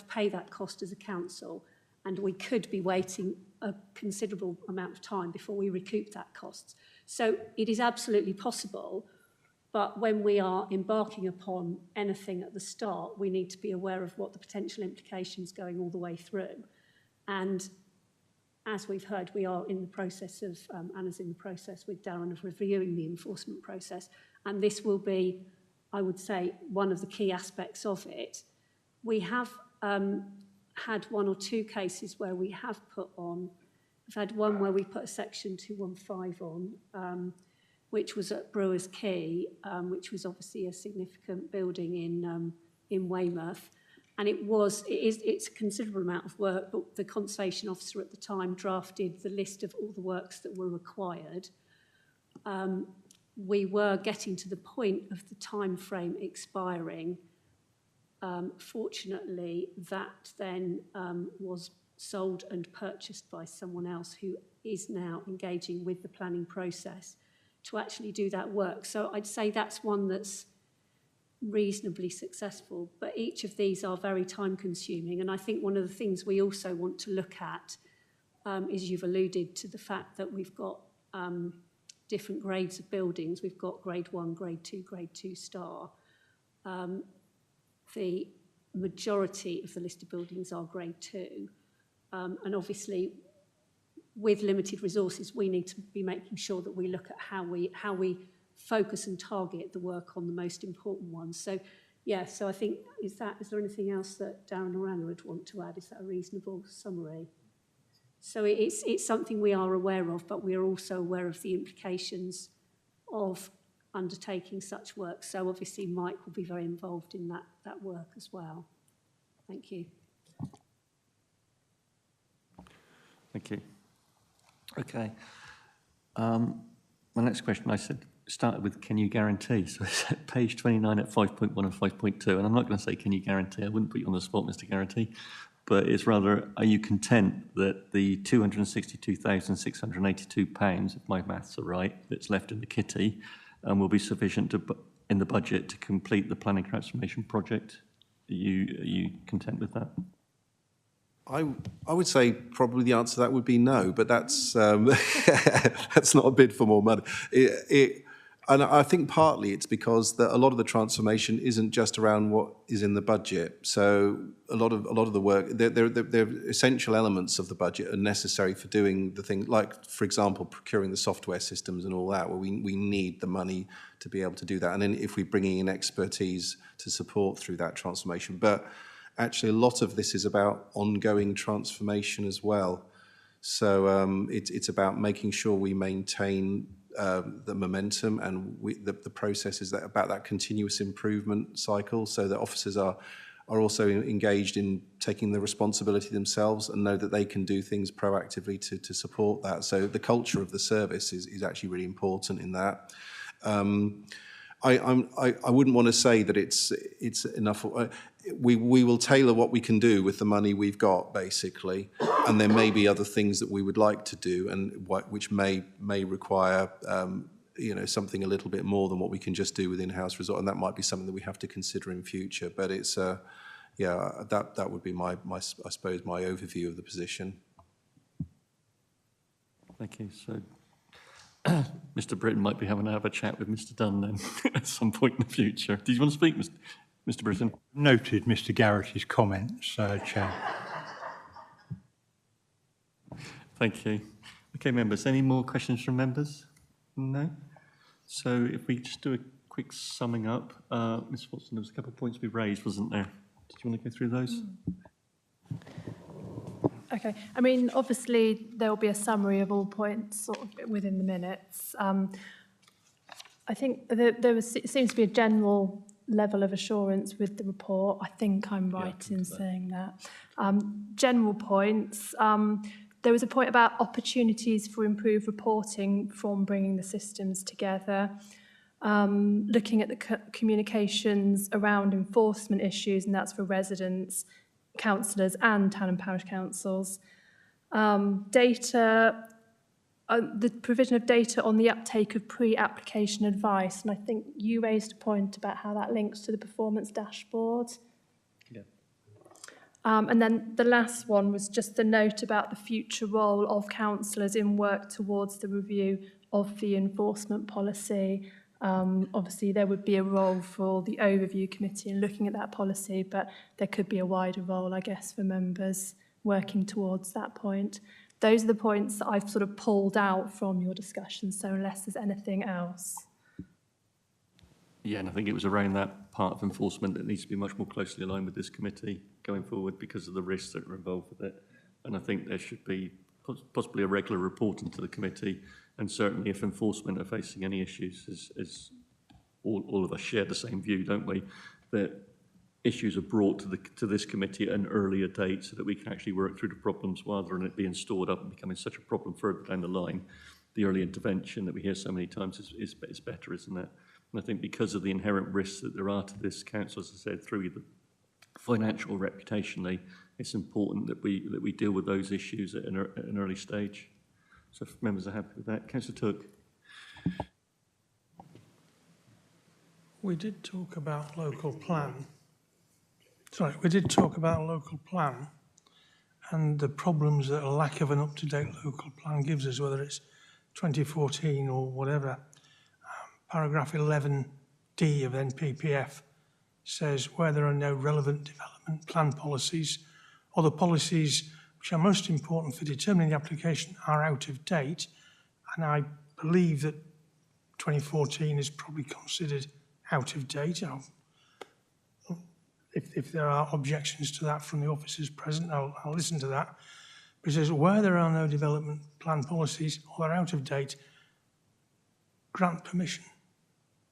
pay that cost as a council, and we could be waiting a considerable amount of time before we recoup that cost. So it is absolutely possible, but when we are embarking upon anything at the start, we need to be aware of what the potential implications going all the way through. And as we've heard, we are in the process of, Anna's in the process with Darren of reviewing the enforcement process. And this will be, I would say, one of the key aspects of it. We have had one or two cases where we have put on, we've had one where we put a Section 215 on, which was at Brewers Quay, which was obviously a significant building in Weymouth. And it's a considerable amount of work, but the conservation officer at the time drafted the list of all the works that were required. We were getting to the point of the time frame expiring. Fortunately, that then was sold and purchased by someone else who is now engaging with the planning process to actually do that work. So I'd say that's one that's reasonably successful, but each of these are very time consuming. And I think one of the things we also want to look at is, you've alluded to the fact that we've got different grades of buildings. We've got grade 1, grade 2, grade 2 star. The majority of the listed buildings are grade 2. And obviously, with limited resources, we need to be making sure that we look at how we focus and target the work on the most important ones. So, yeah, so I think, is there anything else that Darren or Anna would want to add? Is that a reasonable summary? So it's something we are aware of, but we are also aware of the implications of undertaking such work. So obviously Mike will be very involved in that work as well. Thank you. Thank you. Okay. My next question, I said, started with, can you guarantee? So it's at page 29 at 5.1 and 5.2, and I'm not going to say, can you guarantee? I wouldn't put you on the spot, Mr. Guarantee, but it's rather, are you content that the £262,682, if my maths are right, that's left in the kitty, will be sufficient in the budget to complete the planning transformation project? Are you content with that? I would say probably the answer to that would be no, but that's that's not a bid for more money. And I think partly it's because a lot of the transformation isn't just around what is in the budget. So a lot of the work, they're essential elements of the budget are necessary for doing the things, like, for example, procuring the software systems and all that, where we need the money to be able to do that. And then if we're bringing in expertise to support through that transformation. But actually, a lot of this is about ongoing transformation as well. So it's about making sure we maintain the momentum and the process is about that continuous improvement cycle, so that officers are also engaged in taking the responsibility themselves and know that they can do things proactively to support that. So the culture of the service is actually really important in that. I wouldn't want to say that it's enough. We will tailor what we can do with the money we've got, basically, and there may be other things that we would like to do, and which may require something a little bit more than what we can just do with in-house resort, and that might be something that we have to consider in future. But it's that would be my I suppose my overview of the position. Thank you. So Mr. Britton might be having to have a chat with Mr. Dunn then at some point in the future. Did you want to speak, Mr. Britton? Noted Mr. Garrett's comments, Chair. Thank you. Okay, members, any more questions from members? No? So if we just do a quick summing up, Ms. Watson, there was a couple of points we raised, wasn't there? Did you want to go through those? Okay. I mean, obviously, there will be a summary of all points sort of within the minutes. I think there seems to be a general level of assurance with the report. I think I'm right in saying that. General points. There was a point about opportunities for improved reporting from bringing the systems together. Looking at the communications around enforcement issues, and that's for residents, councillors and town and parish councils. Data, the provision of data on the uptake of pre-application advice, and I think you raised a point about how that links to the performance dashboard. Yeah. And then the last one was just the note about the future role of councillors in work towards the review of the enforcement policy. Obviously, there would be a role for the overview committee in looking at that policy, but there could be a wider role, I guess, for members working towards that point. Those are the points that I've sort of pulled out from your discussion, so unless there's anything else. Yeah, and I think it was around that part of enforcement that needs to be much more closely aligned with this committee going forward because of the risks that are involved with it. And I think there should be possibly a regular reporting to the committee, and certainly if enforcement are facing any issues, as all of us share the same view, don't we, that issues are brought to this committee at an earlier date so that we can actually work through the problems rather than it being stored up and becoming such a problem further down the line. The early intervention that we hear so many times is better, isn't it? And I think because of the inherent risks that there are to this council, as I said, through the financial or reputationally, it's important that we deal with those issues at an early stage. So if members are happy with that. Councillor Took. We did talk about local plan. Sorry, we did talk about local plan and the problems that a lack of an up-to-date local plan gives us, whether it's 2014 or whatever. Paragraph 11D of NPPF says where there are no relevant development plan policies or the policies which are most important for determining the application are out of date, and I believe that 2014 is probably considered out of date. If there are objections to that from the officers present, I'll listen to that. But it says where there are no development plan policies or they're out of date, grant permission.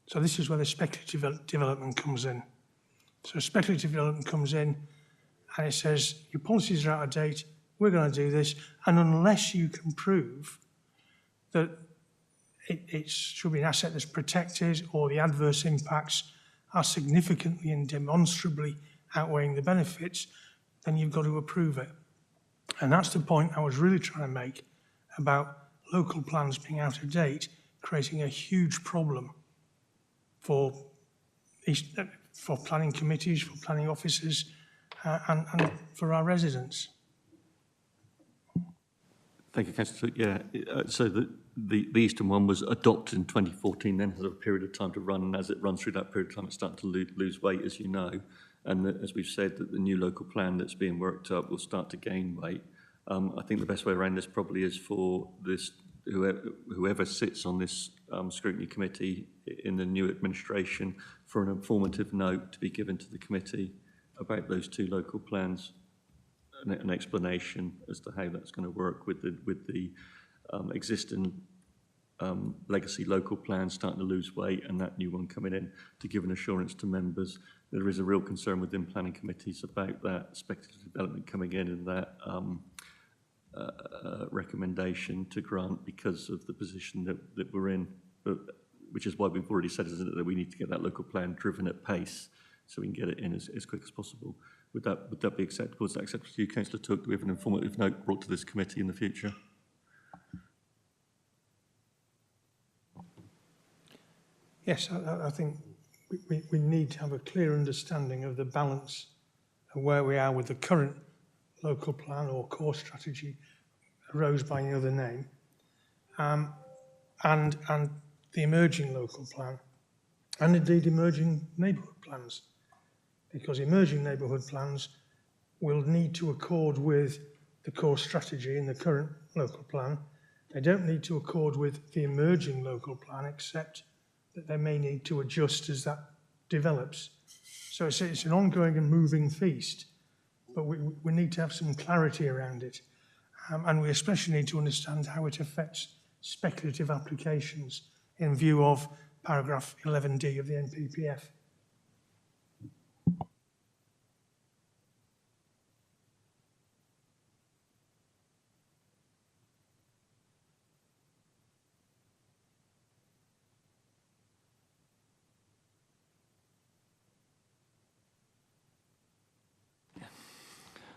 So this is where the speculative development comes in. So speculative development comes in and it says your policies are out of date, we're going to do this, and unless you can prove that it should be an asset that's protected or the adverse impacts are significantly and demonstrably outweighing the benefits, then you've got to approve it. And that's the point I was really trying to make about local plans being out of date, creating a huge problem for planning committees, for planning officers, and for our residents. Thank you, Councillor. Yeah, so the Eastern one was adopted in 2014, then has a period of time to run, and as it runs through that period of time, it's starting to lose weight, as you know. And as we've said, that the new local plan that's being worked up will start to gain weight. I think the best way around this probably is for this whoever sits on this scrutiny committee in the new administration for an informative note to be given to the committee about those two local plans an explanation as to how that's going to work with the existing legacy local plan starting to lose weight and that new one coming in, to give an assurance to members. There is a real concern within planning committees about that speculative development coming in and that recommendation to grant because of the position that we're in, which is why we've already said, isn't it, that we need to get that local plan driven at pace so we can get it in as quick as possible. Would that be acceptable? Is that acceptable to you, Councillor Took? Do we have an informative note brought to this committee in the future? Yes, I think we need to have a clear understanding of the balance of where we are with the current local plan or core strategy, arose by another name, and the emerging local plan, and indeed emerging neighbourhood plans, because emerging neighbourhood plans will need to accord with the core strategy in the current local plan. They don't need to accord with the emerging local plan, except that they may need to adjust as that develops. So it's an ongoing and moving feast, but we need to have some clarity around it. And we especially need to understand how it affects speculative applications in view of paragraph 11D of the NPPF.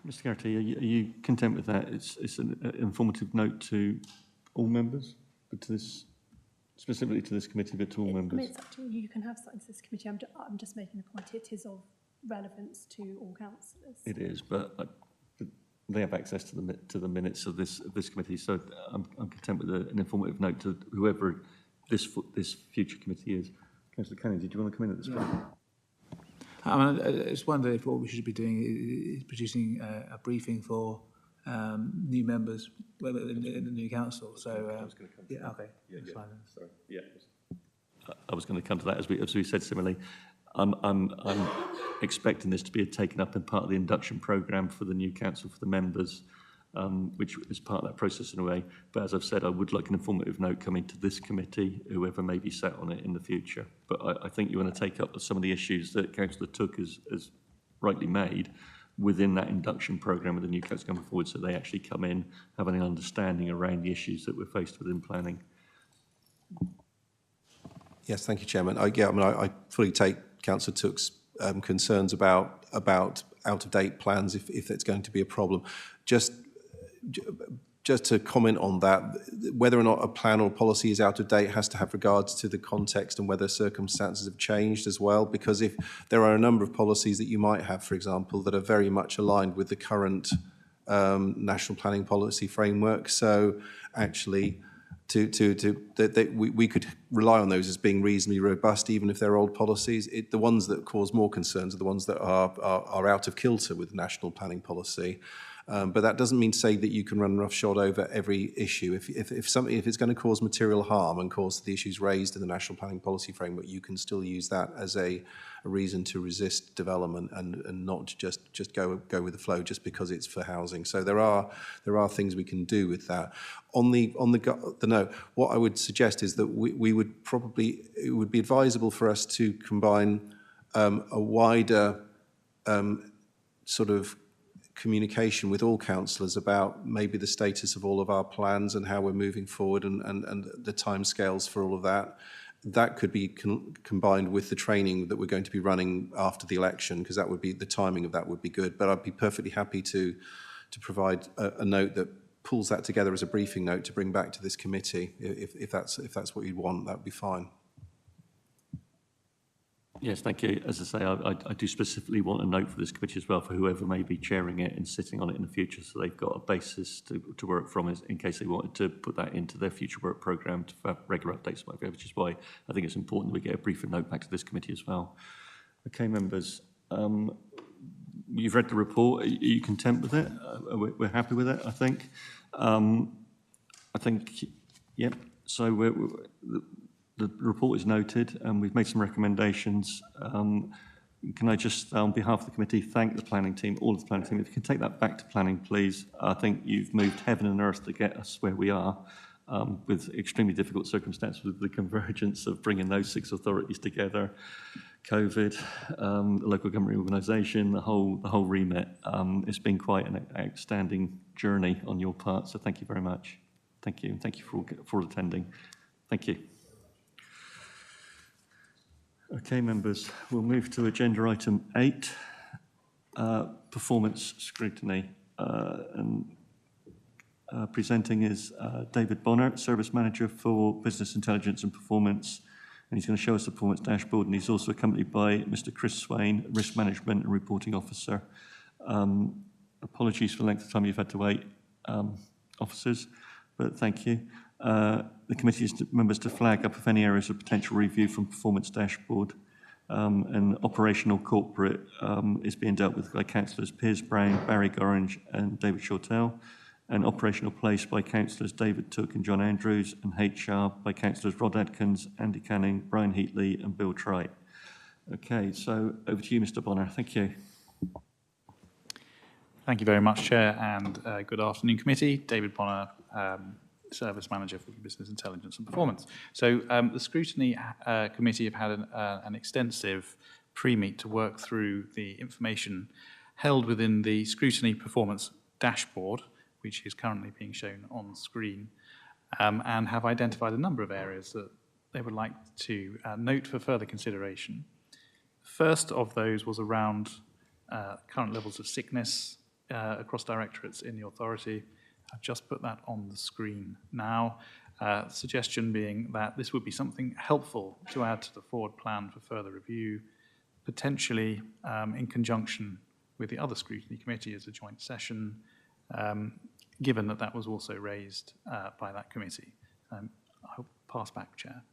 Mr. Garrity, are you content with that? It's an informative note to all members, but to this, specifically to this committee, but to all members. I mean, it's up to you. You can have something to this committee. I'm just making the point. It is of relevance to all councillors. It is, but they have access to the minutes of this committee, so I'm content with an informative note to whoever this future committee is. Councillor Canning, did you want to come in at this point? I mean, I just wonder if what we should be doing is producing a briefing for new members in the new council. So, yeah, okay. That's fine then. Sorry. Yeah. I was going to come to that as we said similarly. I'm expecting this to be taken up in part of the induction programme for the new council for the members, which is part of that process in a way. But as I've said, I would like an informative note coming to this committee, whoever may be sat on it in the future. But I think you want to take up some of the issues that Councillor Took has rightly made within that induction programme with the new council coming forward, so they actually come in having an understanding around the issues that we're faced with in planning. Yes, thank you, Chairman. I fully take Councillor Took's concerns about out-of-date plans if it's going to be a problem. Just to comment on that, whether or not a plan or policy is out of date has to have regards to the context and whether circumstances have changed as well, because if there are a number of policies that you might have, for example, that are very much aligned with the current national planning policy framework, so actually we could rely on those as being reasonably robust, even if they're old policies. The ones that cause more concerns are the ones that are out of kilter with national planning policy. But that doesn't mean to say that you can run roughshod over every issue. If it's going to cause material harm and cause the issues raised in the national planning policy framework, you can still use that as a reason to resist development and not just go with the flow just because it's for housing. So there are things we can do with that. On the note, what I would suggest is that it would be advisable for us to combine a wider sort of communication with all councillors about maybe the status of all of our plans and how we're moving forward and the timescales for all of that. That could be combined with the training that we're going to be running after the election, because that would be the timing of that would be good. But I'd be perfectly happy to provide a note that pulls that together as a briefing note to bring back to this committee. If that's what you'd want, that would be fine. Yes, thank you. As I say, I do specifically want a note for this committee as well for whoever may be chairing it and sitting on it in the future, so they've got a basis to work from in case they wanted to put that into their future work programme to have regular updates, which is why I think it's important that we get a briefing note back to this committee as well. Okay, members, you've read the report. Are you content with it? We're happy with it, I think. Yep. So the report is noted and we've made some recommendations. can I just, on behalf of the committee, thank the planning team, all of the planning team. If you can take that back to planning, please. I think you've moved heaven and earth to get us where we are, with extremely difficult circumstances, with the convergence of bringing those 6 authorities together, COVID, the local government organisation, the whole remit. It's been quite an outstanding journey on your part, so thank you very much. Thank you, and thank you for attending. Thank you. Okay, members, we'll move to agenda item 8, performance scrutiny. Presenting is David Bonner, Service Manager for Business Intelligence and Performance, and he's going to show us the performance dashboard, and he's also accompanied by Mr. Chris Swain, Risk Management and Reporting Officer. Apologies for the length of time you've had to wait, officers, but thank you. The committee is members to flag up if any areas of potential review from performance dashboard, and operational corporate is being dealt with by councillors Piers Brown, Barry Gorringe and David Shortell, and operational place by councillors David Took and John Andrews, and HR by councillors Rod Adkins, Andy Canning, Brian Heatley and Bill Trite. Okay, so over to you, Mr. Bonner. Thank you. Thank you very much, Chair, and good afternoon, committee. David Bonner, Service Manager for Business Intelligence and Performance. So the Scrutiny Committee have had an extensive pre-meet to work through the information held within the Scrutiny Performance Dashboard, which is currently being shown on screen, and have identified a number of areas that they would like to note for further consideration. First of those was around current levels of sickness across directorates in the authority. I've just put that on the screen now. Suggestion being that this would be something helpful to add to the forward plan for further review, potentially in conjunction with the other Scrutiny Committee as a joint session, given that that was also raised by that committee. I'll pass back, Chair.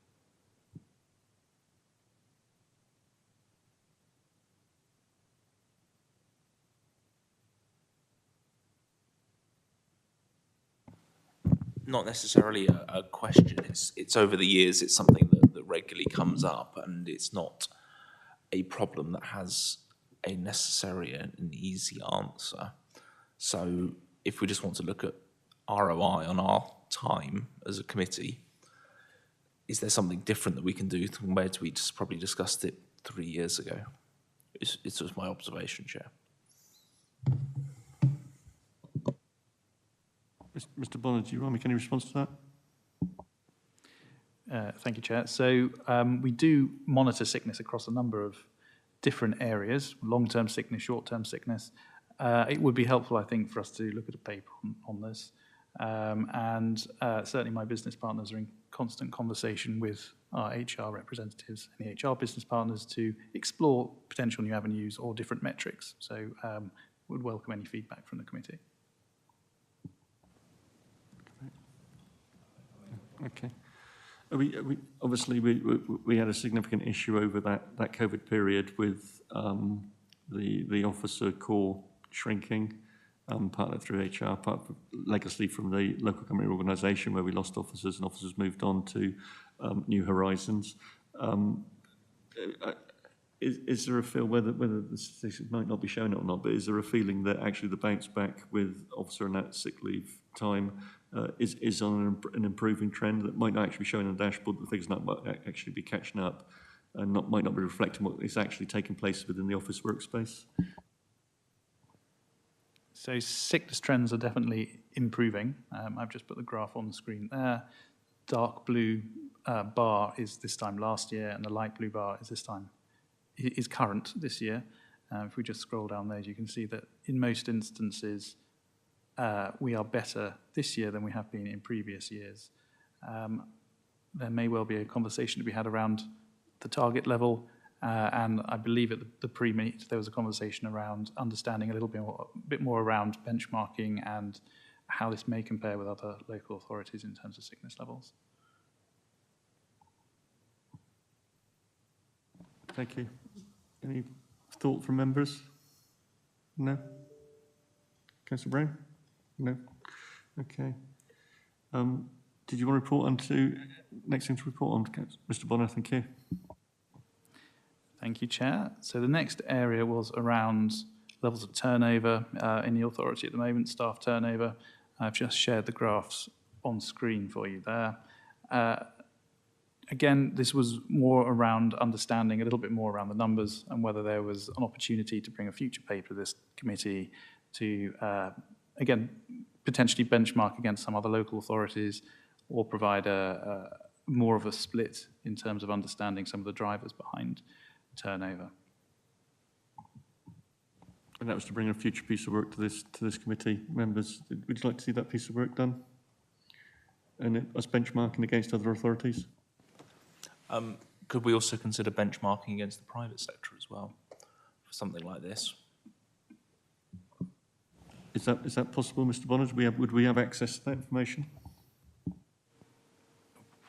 Not necessarily a question. It's over the years, it's something that regularly comes up, and it's not a problem that has a necessary and easy answer. So if we just want to look at ROI on our time as a committee, is there something different that we can do compared to we just probably discussed it 3 years ago? It's just my observation, Chair. Mr. Bonner, do you want to make any response to that? Thank you, Chair. So we do monitor sickness across a number of different areas, long-term sickness, short-term sickness. It would be helpful, I think, for us to look at a paper on this. Certainly my business partners are in constant conversation with our HR representatives and the HR business partners to explore potential new avenues or different metrics. So would welcome any feedback from the committee. Okay. Obviously, we had a significant issue over that COVID period with the officer core shrinking, partly through HR, part legacy from the local government organisation where we lost officers and officers moved on to New Horizons. Is there a feel, whether the statistics might not be showing it or not, but is there a feeling that actually the bounce back with officer and that sick leave time is on an improving trend that might not actually be showing on the dashboard, but the figures might actually be catching up and might not be reflecting what is actually taking place within the office workspace? So sickness trends are definitely improving. I've just put the graph on the screen there. Dark blue bar is this time last year, and the light blue bar is current this year. If we just scroll down there, you can see that in most instances, we are better this year than we have been in previous years. There may well be a conversation to be had around the target level, and I believe at the pre-meet there was a conversation around understanding a bit more around benchmarking and how this may compare with other local authorities in terms of sickness levels. Thank you. Any thought from members? No? Councillor Brown? No? Okay. Did you want to report on to, next thing to report on, Mr. Bonner? Thank you. Thank you, Chair. So the next area was around levels of turnover in the authority at the moment, staff turnover. I've just shared the graphs on screen for you there. Again, this was more around understanding a little bit more around the numbers and whether there was an opportunity to bring a future paper to this committee to, again, potentially benchmark against some other local authorities or provide more of a split in terms of understanding some of the drivers behind turnover. And that was to bring a future piece of work to this committee. Members, would you like to see that piece of work done? And us benchmarking against other authorities? Could we also consider benchmarking against the private sector as well for something like this? Is that possible, Mr. Bonner? Would we have access to that information?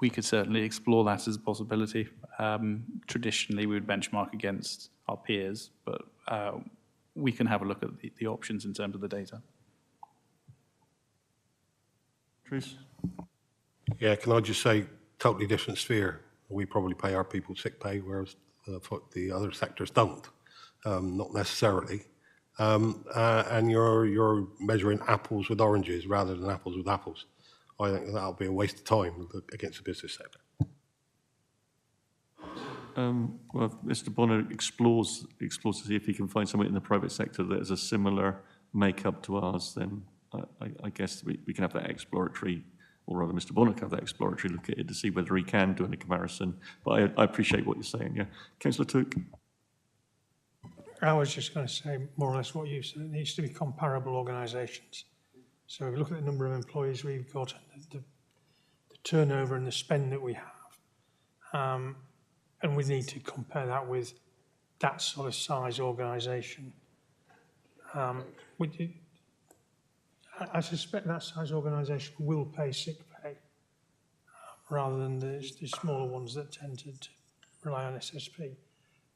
We could certainly explore that as a possibility. Traditionally, we would benchmark against our peers, but we can have a look at the options in terms of the data. Trace? Yeah, can I just say, totally different sphere. We probably pay our people sick pay, whereas the other sectors don't, not necessarily. And you're measuring apples with oranges rather than apples with apples. I think that'll be a waste of time against the business sector. Well, if Mr. Bonner explores to see if he can find somewhere in the private sector that has a similar makeup to ours, then I guess we can have that exploratory, or rather Mr. Bonner can have that exploratory look at it to see whether he can do any comparison. But I appreciate what you're saying, yeah. Councillor Took? I was just going to say more or less what you said. It needs to be comparable organisations. So if you look at the number of employees we've got, the turnover and the spend that we have, and we need to compare that with that sort of size organisation. I suspect that size organisation will pay sick pay rather than the smaller ones that tend to rely on SSP.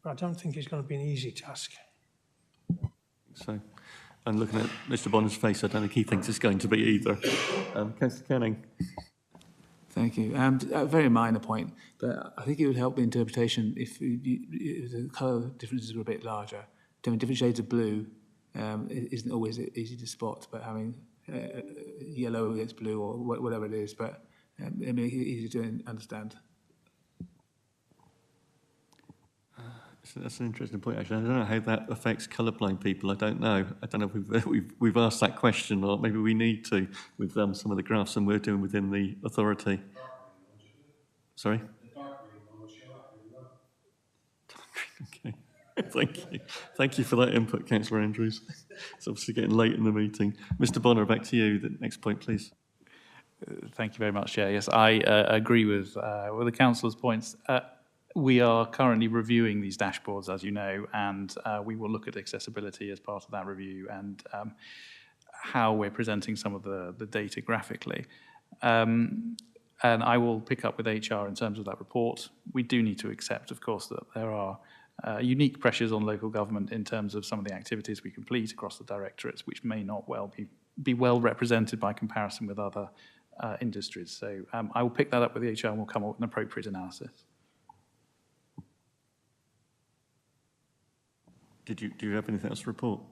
But I don't think it's going to be an easy task. So, and looking at Mr. Bonner's face, I don't think he thinks it's going to be either. Councillor Canning. Thank you. A very minor point, but I think it would help the interpretation if the colour differences were a bit larger. Having different shades of blue isn't always easy to spot, but having yellow against blue or whatever it is, but it makes it easy to understand. That's an interesting point, actually. I don't know how that affects colourblind people. I don't know. I don't know if we've asked that question, or maybe we need to with some of the graphs and we're doing within the authority. Sorry? Okay. Thank you. Thank you for that input, Councillor Andrews. It's obviously getting late in the meeting. Mr. Bonner, back to you. The next point, please. Thank you very much, Chair. Yes, I agree with the councillor's points. We are currently reviewing these dashboards, as you know, and we will look at accessibility as part of that review and how we're presenting some of the data graphically. And I will pick up with HR in terms of that report. We do need to accept, of course, that there are unique pressures on local government in terms of some of the activities we complete across the directorates, which may not well be well represented by comparison with other industries. So I will pick that up with the HR and we'll come up with an appropriate analysis. Do you have anything else to report?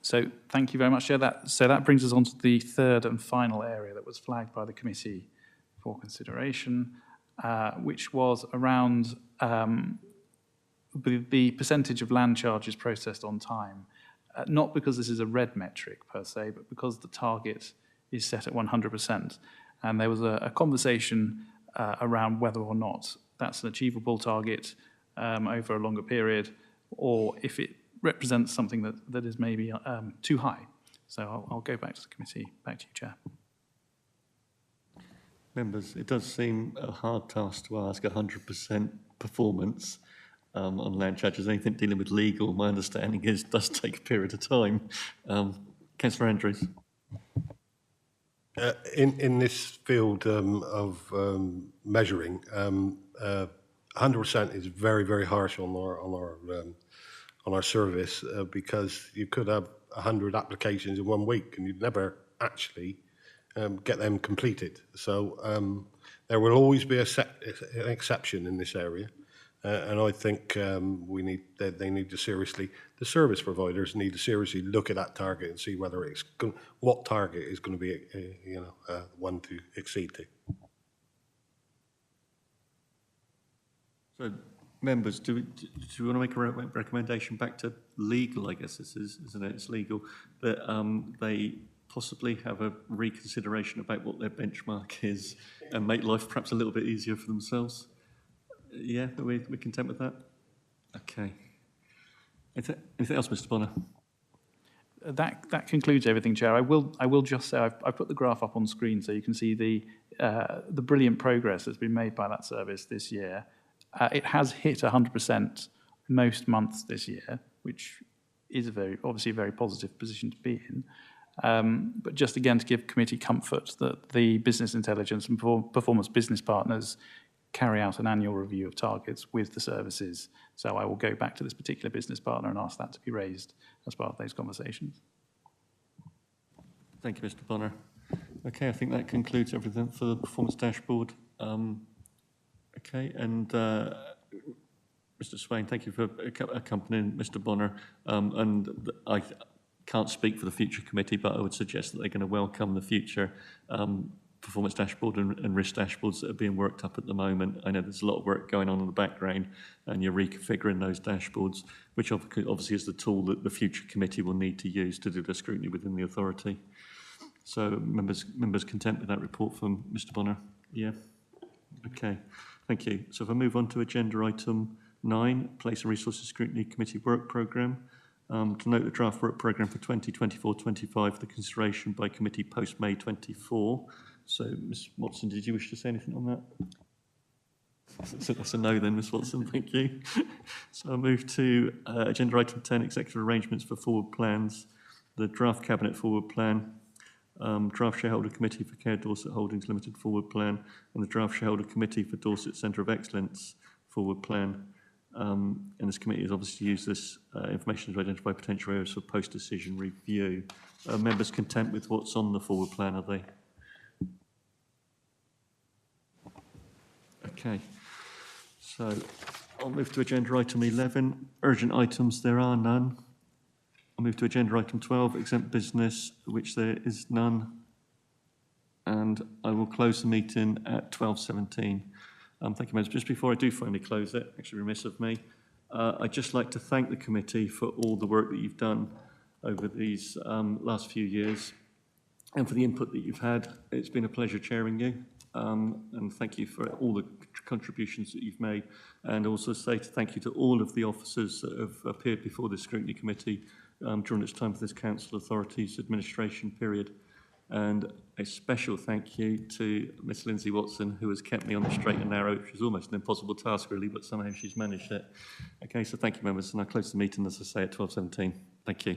So thank you very much, Chair. So that brings us on to the third and final area that was flagged by the committee for consideration, which was around the percentage of land charges processed on time. Not because this is a red metric per se, but because the target is set at 100%. And there was a conversation around whether or not that's an achievable target over a longer period, or if it represents something that is maybe too high. So I'll go back to the committee. Back to you, Chair. Members, it does seem a hard task to ask 100% performance on land charges. Anything dealing with legal, my understanding is, does take a period of time. Councillor Andrews. In this field of measuring, 100% is very, very harsh on our service because you could have 100 applications in 1 week and you'd never actually get them completed. So there will always be an exception in this area. And I think they need to seriously, the service providers need to seriously look at that target and see whether it's what target is going to be one to exceed to. So, members, do we want to make a recommendation back to legal? I guess this is, isn't it? It's legal that they possibly have a reconsideration about what their benchmark is and make life perhaps a little bit easier for themselves. Yeah, are we content with that? Okay. Anything else, Mr. Bonner? That concludes everything, Chair. I will just say I've put the graph up on screen so you can see the brilliant progress that's been made by that service this year. It has hit 100% most months this year, which is obviously a very positive position to be in. But just again to give committee comfort that the business intelligence and performance business partners carry out an annual review of targets with the services. So I will go back to this particular business partner and ask that to be raised as part of those conversations. Thank you, Mr. Bonner. Okay, I think that concludes everything for the performance dashboard. Okay, and Mr. Swain, thank you for accompanying Mr. Bonner. And I can't speak for the future committee, but I would suggest that they're going to welcome the future performance dashboard and risk dashboards that are being worked up at the moment. I know there's a lot of work going on in the background and you're reconfiguring those dashboards, which obviously is the tool that the future committee will need to use to do the scrutiny within the authority. So members content with that report from Mr. Bonner? Yeah? Okay, thank you. So if I move on to agenda item 9, Place and Resources Scrutiny Committee Work Programme. To note the draft work programme for 2024-25, the consideration by committee post May 24. So, Ms. Watson, did you wish to say anything on that? So that's a no then, Ms. Watson, thank you. So I'll move to agenda item 10, executive arrangements for forward plans, the draft cabinet forward plan, draft shareholder committee for Care Dorset Holdings Limited forward plan, and the draft shareholder committee for Dorset Centre of Excellence forward plan. And this committee has obviously used this information to identify potential areas for post-decision review. Are members content with what's on the forward plan, are they? Okay, so I'll move to agenda item 11. Urgent items, there are none. I'll move to agenda item 12, exempt business, which there is none. And I will close the meeting at 12:17. Thank you, members. Just before I do finally close it, actually remiss of me, I'd just like to thank the committee for all the work that you've done over these last few years and for the input that you've had. It's been a pleasure chairing you. And thank you for all the contributions that you've made. And also say thank you to all of the officers that have appeared before this scrutiny committee during its time for this council authority's administration period. And a special thank you to Miss Lindsay Watson, who has kept me on the straight and narrow, which was almost an impossible task really, but somehow she's managed it. Okay, so thank you, members, and I close the meeting, as I say, at 12:17. Thank you.